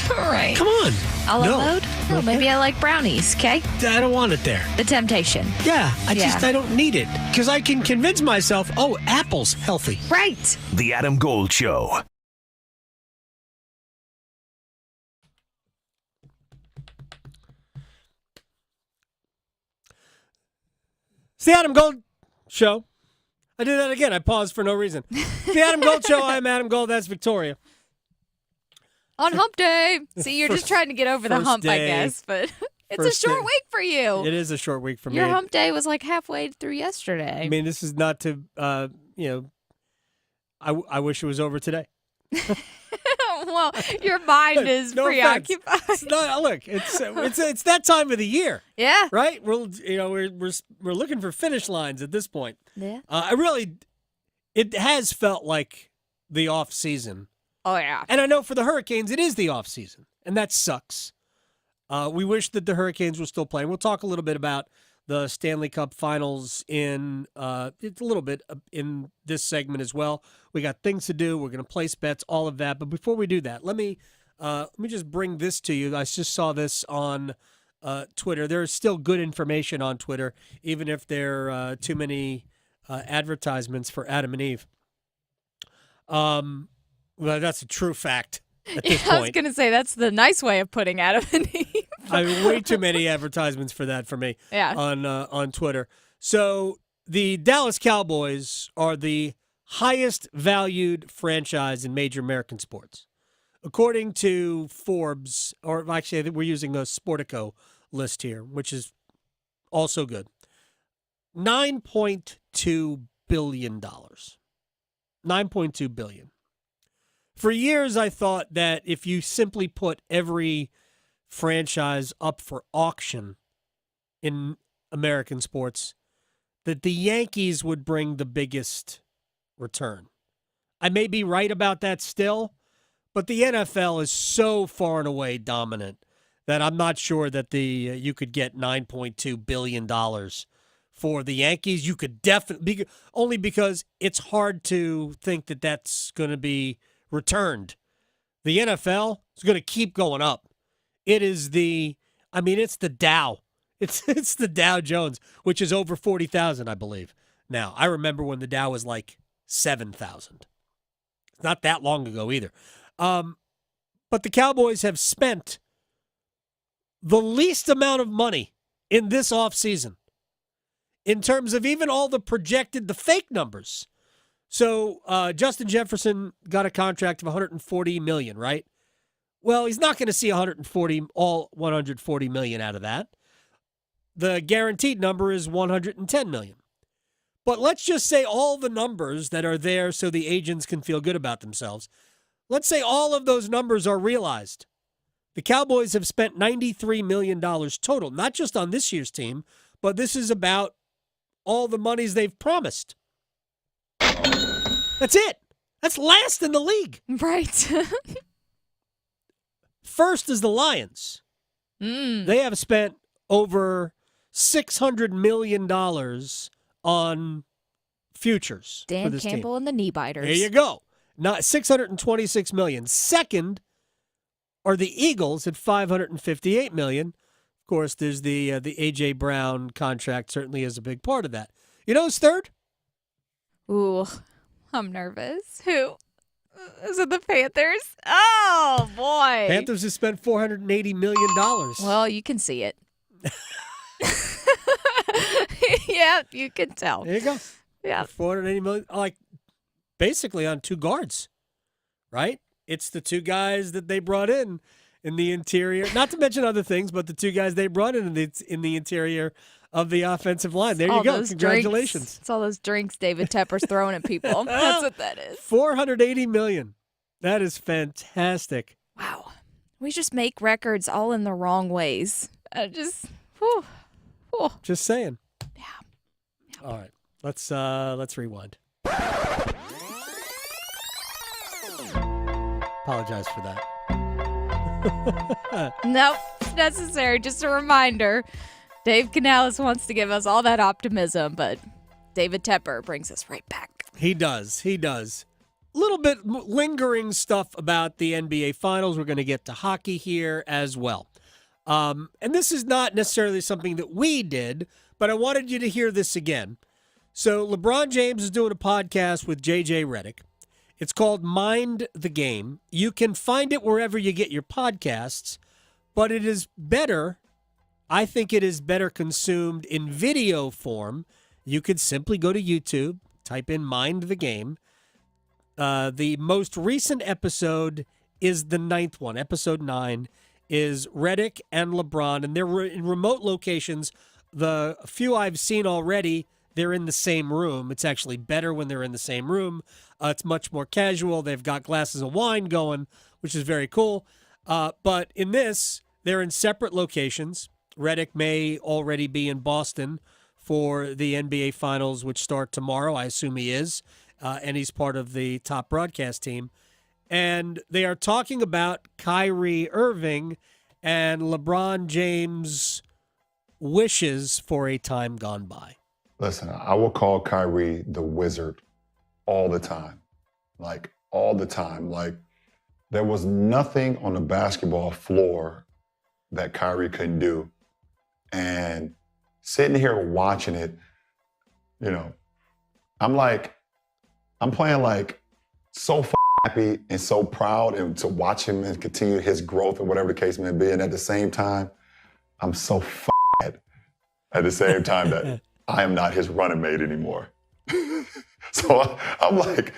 Right. Come on. A la No. mode? No, maybe I like brownies, okay? I don't want it there. The temptation. Yeah, I don't need it. Because I can convince myself, apple's healthy. Right. The Adam Gold Show. It's the Adam Gold Show. I did that again. I paused for no reason. The Adam Gold Show. I'm Adam Gold. That's Victoria. On hump day. See, you're just trying to get over the hump, I guess, but it's a short week for you. It is a short week for me. Your hump day was like halfway through yesterday. I mean, this is not to, I wish it was over today. Well, your mind is No preoccupied. It's not, look, it's that time of the year. Yeah. Right? We're looking for finish lines at this point. Yeah. It has felt like the off season. Oh yeah. And I know for the Hurricanes it is the off season, and that sucks. We wish that the Hurricanes were still playing. We'll talk a little bit about the Stanley Cup Finals in a little bit in this segment as well. We got things to do. We're going to place bets, all of that. But before we do that, let me just bring this to you. I just saw this on Twitter. There is still good information on Twitter, even if there are too many advertisements for Adam and Eve. Well, that's a true fact at this point. I was going to say that's the nice way of putting Adam and Eve. I have way too many advertisements for that for me. Yeah. On Twitter. So the Dallas Cowboys are the highest valued franchise in major American sports, according to Forbes. Or actually, we're using a Sportico list here, which is also good. $9.2 billion. $9.2 billion. For years, I thought that if you simply put every franchise up for auction in American sports, that the Yankees would bring the biggest return. I may be right about that still, but the NFL is so far and away dominant that I'm not sure that you could get $9.2 billion for the Yankees. You could definitely, only because it's hard to think that that's going to be returned. The NFL is going to keep going up. It is it's the Dow. It's the Dow Jones, which is over 40,000, I believe. Now, I remember when the Dow was like 7,000. It's not that long ago either. But the Cowboys have spent the least amount of money in this offseason in terms of even all the fake numbers. So Justin Jefferson got a contract of $140 million, right? Well, he's not going to see all $140 million out of that. The guaranteed number is $110 million. But let's just say all the numbers that are there so the agents can feel good about themselves. Let's say all of those numbers are realized. The Cowboys have spent $93 million total, not just on this year's team, but this is about all the monies they've promised. That's it. That's last in the league. Right. First is the Lions. They have spent over $600 million on futures for Dan this Campbell team. and the knee biters. There you go. Not $626 million. Second are the Eagles at $558 million. Of course, there's the A.J. Brown contract certainly is a big part of that. You know who's third? Ooh, I'm nervous. Who? Is it the Panthers? Oh, boy. Panthers have spent $480 million. Well, you can see it. Yeah, you can tell. There you go. Yeah. $480 million, like basically on two guards, right? It's the two guys that they brought in the interior, not to mention other things, but the two guys they brought in the interior of the offensive line. There you go. Congratulations. Drinks. It's all those drinks David Tepper's throwing at people. That's what that is. $480 million. That is fantastic. Wow. We just make records all in the wrong ways. Whew. Just saying. Yeah. All right. Let's rewind. Apologize for that. Nope. It's necessary. Just a reminder. Dave Canales wants to give us all that optimism, but David Tepper brings us right back. He does. A little bit lingering stuff about the NBA Finals. We're going to get to hockey here as well. And this is not necessarily something that we did, but I wanted you to hear this again. So LeBron James is doing a podcast with JJ Redick. It's called Mind the Game. You can find it wherever you get your podcasts, but it is better. I think it is better consumed in video form. You could simply go to YouTube, type in Mind the Game. The most recent episode is the 9th one. Episode 9 is Redick and LeBron, and they're in remote locations. The few I've seen already, they're in the same room. It's actually better when they're in the same room. It's much more casual. They've got glasses of wine going, which is very cool. But in this, they're in separate locations. Redick may already be in Boston for the NBA Finals, which start tomorrow. I assume he is. And he's part of the top broadcast team. And they are talking about Kyrie Irving and LeBron James' wishes for a time gone by. Listen, I will call Kyrie the wizard all the time. Like, all the time. Like, there was nothing on the basketball floor that Kyrie couldn't do. And sitting here watching it, you know, I'm playing like so happy and so proud and to watch him and continue his growth and whatever the case may be. And at the same time, I'm so mad at the same time that I am not his running mate anymore. So I'm like,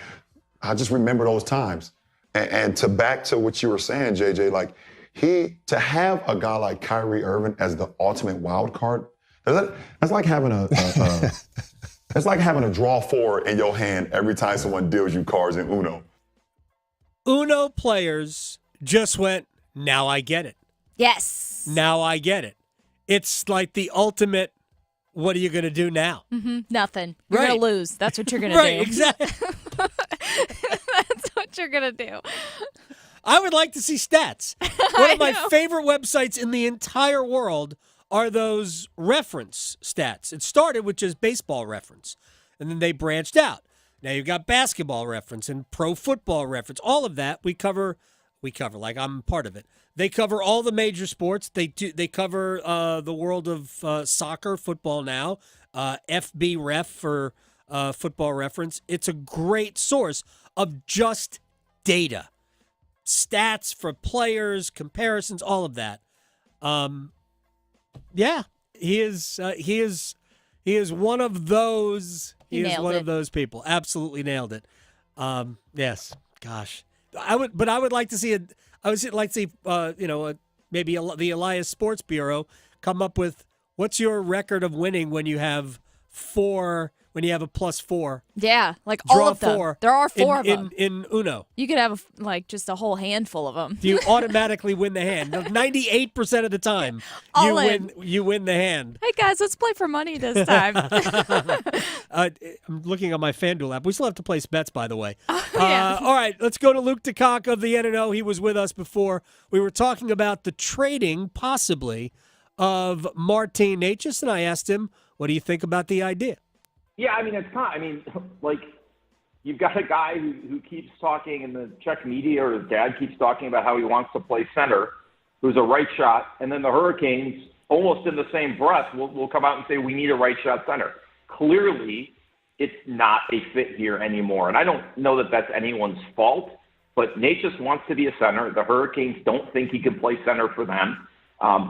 I just remember those times. And back to what you were saying, JJ, like to have a guy like Kyrie Irving as the ultimate wild card, that's like having it's like having a draw four in your hand every time someone deals you cards in Uno. Uno players just went, now I get it. Yes. Now I get it. It's like the ultimate, what are you going to do now? Mm-hmm. Nothing. You're going to lose. That's what you're going to right, do. Exactly. That's what you're going to do. I would like to see stats. One of my favorite websites in the entire world are those reference stats. It started with just baseball reference, and then they branched out. Now you've got basketball reference and pro football reference. All of that we cover like I'm part of it. They cover all the major sports. They cover the world of soccer, football now, FB Ref for football reference. It's a great source of just data, stats for players, comparisons, all of that. Yeah, he is one of those. He is one of those people. Absolutely nailed it. Yes. Gosh, I would like to see maybe the Elias Sports Bureau come up with what's your record of winning when you have when you have a +4. Yeah, like Draw all of them. 4. There are 4 of them. In Uno. You could have just a whole handful of them. You automatically win the hand. 98% of the time, you win the hand. Hey guys, let's play for money this time. I'm looking on my FanDuel app. We still have to place bets, by the way. Yeah. All right, let's go to Luke DeCock of the NNO. He was with us before. We were talking about the trading, possibly, of Martin Necas, and I asked him, what do you think about the idea? Yeah, I mean, it's not. I mean, like, you've got a guy who keeps talking in the Czech media, or his dad keeps talking about how he wants to play center, who's a right shot, and then the Hurricanes, almost in the same breath, will come out and say, we need a right shot center. Clearly, it's not a fit here anymore. And I don't know that that's anyone's fault. But Nate just wants to be a center. The Hurricanes don't think he can play center for them.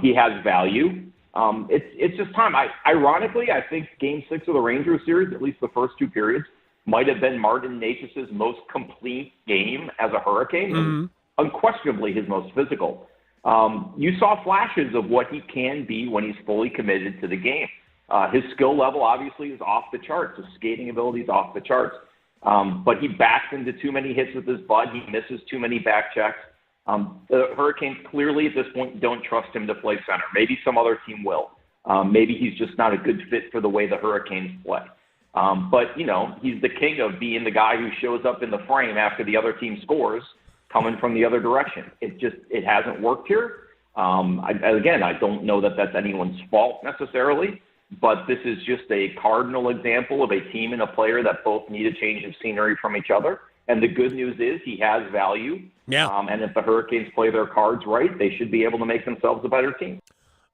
He has value. It's just time. Ironically, I think Game 6 of the Rangers series, at least the first two periods, might have been Martin Necas's most complete game as a Hurricane. And unquestionably his most physical. You saw flashes of what he can be when he's fully committed to the game. His skill level obviously is off the charts. His skating ability is off the charts. But he backs into too many hits with his butt. He misses too many back checks. The Hurricanes clearly at this point don't trust him to play center. Maybe some other team will. Maybe he's just not a good fit for the way the Hurricanes play. But, he's the king of being the guy who shows up in the frame after the other team scores, coming from the other direction. It hasn't worked here. I don't know that that's anyone's fault necessarily, but this is just a cardinal example of a team and a player that both need a change of scenery from each other. And the good news is he has value. Yeah. And if the Hurricanes play their cards right, they should be able to make themselves a better team.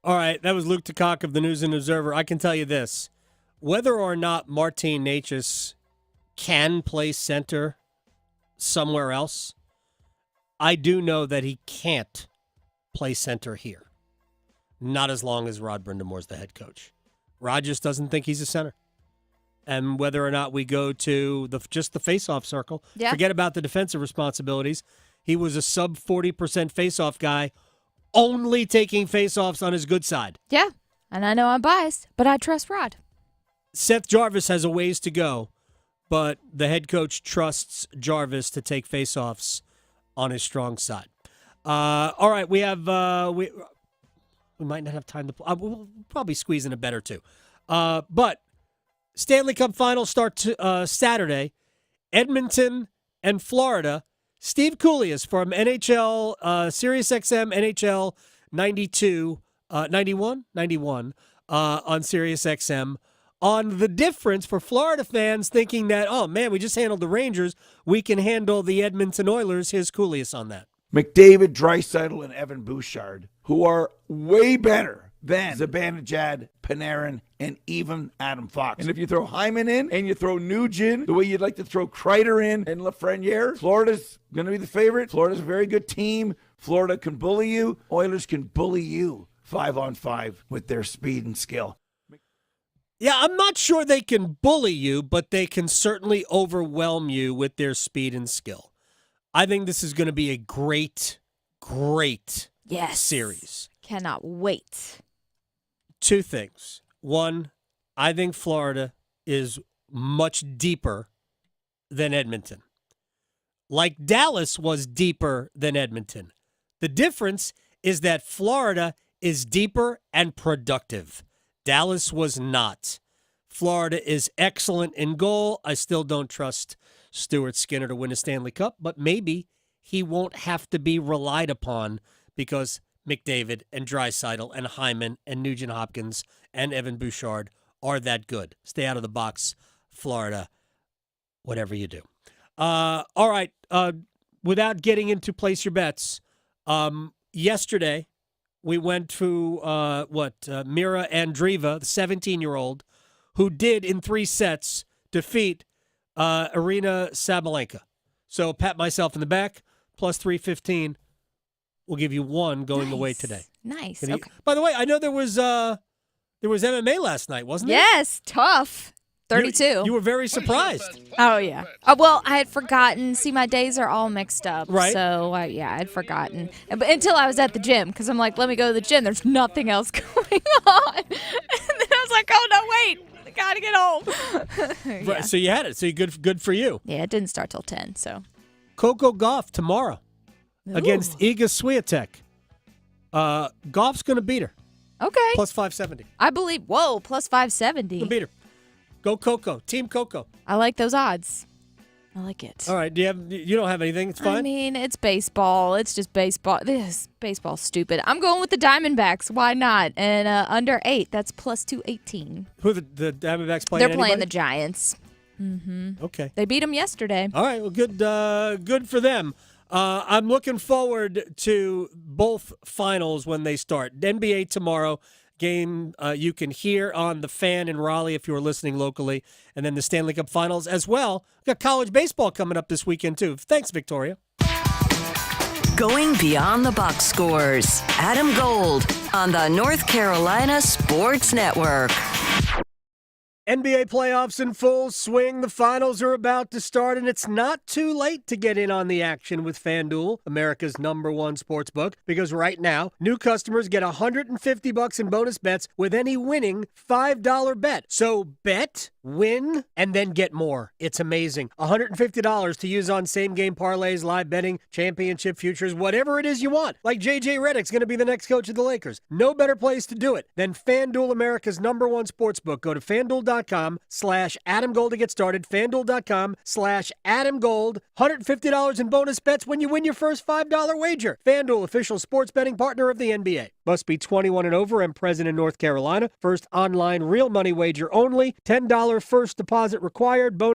All right, that was Luke Takak of the News and Observer. I can tell you this. Whether or not Martin Necas can play center somewhere else, I do know that he can't play center here. Not as long as Rod Brindamore's the head coach. Rod just doesn't think he's a center. And whether or not we go to just the faceoff circle, forget about the defensive responsibilities. He was a sub 40% faceoff guy, only taking faceoffs on his good side. Yeah, and I know I'm biased, but I trust Rod. Seth Jarvis has a ways to go, but the head coach trusts Jarvis to take faceoffs on his strong side. All right, we have we might not have time to. We'll probably squeeze in a bet or two, but Stanley Cup Finals start Saturday. Edmonton and Florida. Steve Coolias from NHL SiriusXM NHL 91 on SiriusXM on the difference for Florida fans thinking that, oh, man, we just handled the Rangers. We can handle the Edmonton Oilers. Here's Coolias on that. McDavid, Draisaitl, and Evan Bouchard, who are way better than Zibanejad, Panarin, and even Adam Fox. And if you throw Hyman in and you throw Nugent the way you'd like to throw Kreider in and Lafreniere, Florida's going to be the favorite. Florida's a very good team. Florida can bully you. Oilers can bully you 5-on-5 with their speed and skill. Yeah, I'm not sure they can bully you, but they can certainly overwhelm you with their speed and skill. I think this is going to be a great series. Cannot wait. Two things. One, I think Florida is much deeper than Edmonton. Like Dallas was deeper than Edmonton. The difference is that Florida is deeper and productive. Dallas was not. Florida is excellent in goal. I still don't trust Stuart Skinner to win a Stanley Cup, but maybe he won't have to be relied upon because McDavid and Draisaitl and Hyman and Nugent Hopkins and Evan Bouchard are that good. Stay out of the box, Florida, whatever you do. All right. Without getting into place your bets, yesterday we went to Mira Andreeva, the 17-year-old, who did in 3 sets defeat Arina Sabalenka. So pat myself in the back, plus 315. We'll give you one going away today. Nice. Okay. Okay. By the way, I know there was MMA last night, wasn't there? Yes, tough. 32. You were very surprised. Oh, yeah. Well, I had forgotten. See, my days are all mixed up. Right. So, I had forgotten. But until I was at the gym, because I'm like, let me go to the gym. There's nothing else going on. And then I was like, oh, no, wait. I got to get home. Right, so you had it. So you good for you. Yeah, it didn't start till 10, so. Coco Gauff tomorrow against Iga Swiatek. Goff's going to beat her. Okay. Plus 570. I believe. Whoa, plus 570. He'll beat her. Go Coco. Team Coco. I like those odds. I like it. All right. You don't have anything? It's fine? I mean, it's baseball. It's just baseball. This baseball's stupid. I'm going with the Diamondbacks. Why not? And under 8, that's plus 218. Who the Diamondbacks playing? They're playing the Giants. Mm-hmm. Okay. They beat them yesterday. All right. Well, good for them. I'm looking forward to both finals when they start. NBA tomorrow. Game you can hear on The Fan in Raleigh if you're listening locally. And then the Stanley Cup Finals as well. We've got college baseball coming up this weekend, too. Thanks, Victoria. Going beyond the box scores. Adam Gold on the North Carolina Sports Network. NBA playoffs in full swing. The finals are about to start, and it's not too late to get in on the action with FanDuel, America's #1 sports book, because right now, new customers get $150 in bonus bets with any winning $5 bet. So bet, win, and then get more. It's amazing. $150 to use on same-game parlays, live betting, championship futures, whatever it is you want. Like J.J. Redick's going to be the next coach of the Lakers. No better place to do it than FanDuel, America's #1 sports book. Go to FanDuel.com/AdamGold to get started. FanDuel.com/AdamGold. $150 in bonus bets when you win your first $5 wager. FanDuel, official sports betting partner of the NBA. Must be 21 and over and present in North Carolina. First online real money wager only. $10 first deposit required. Bonus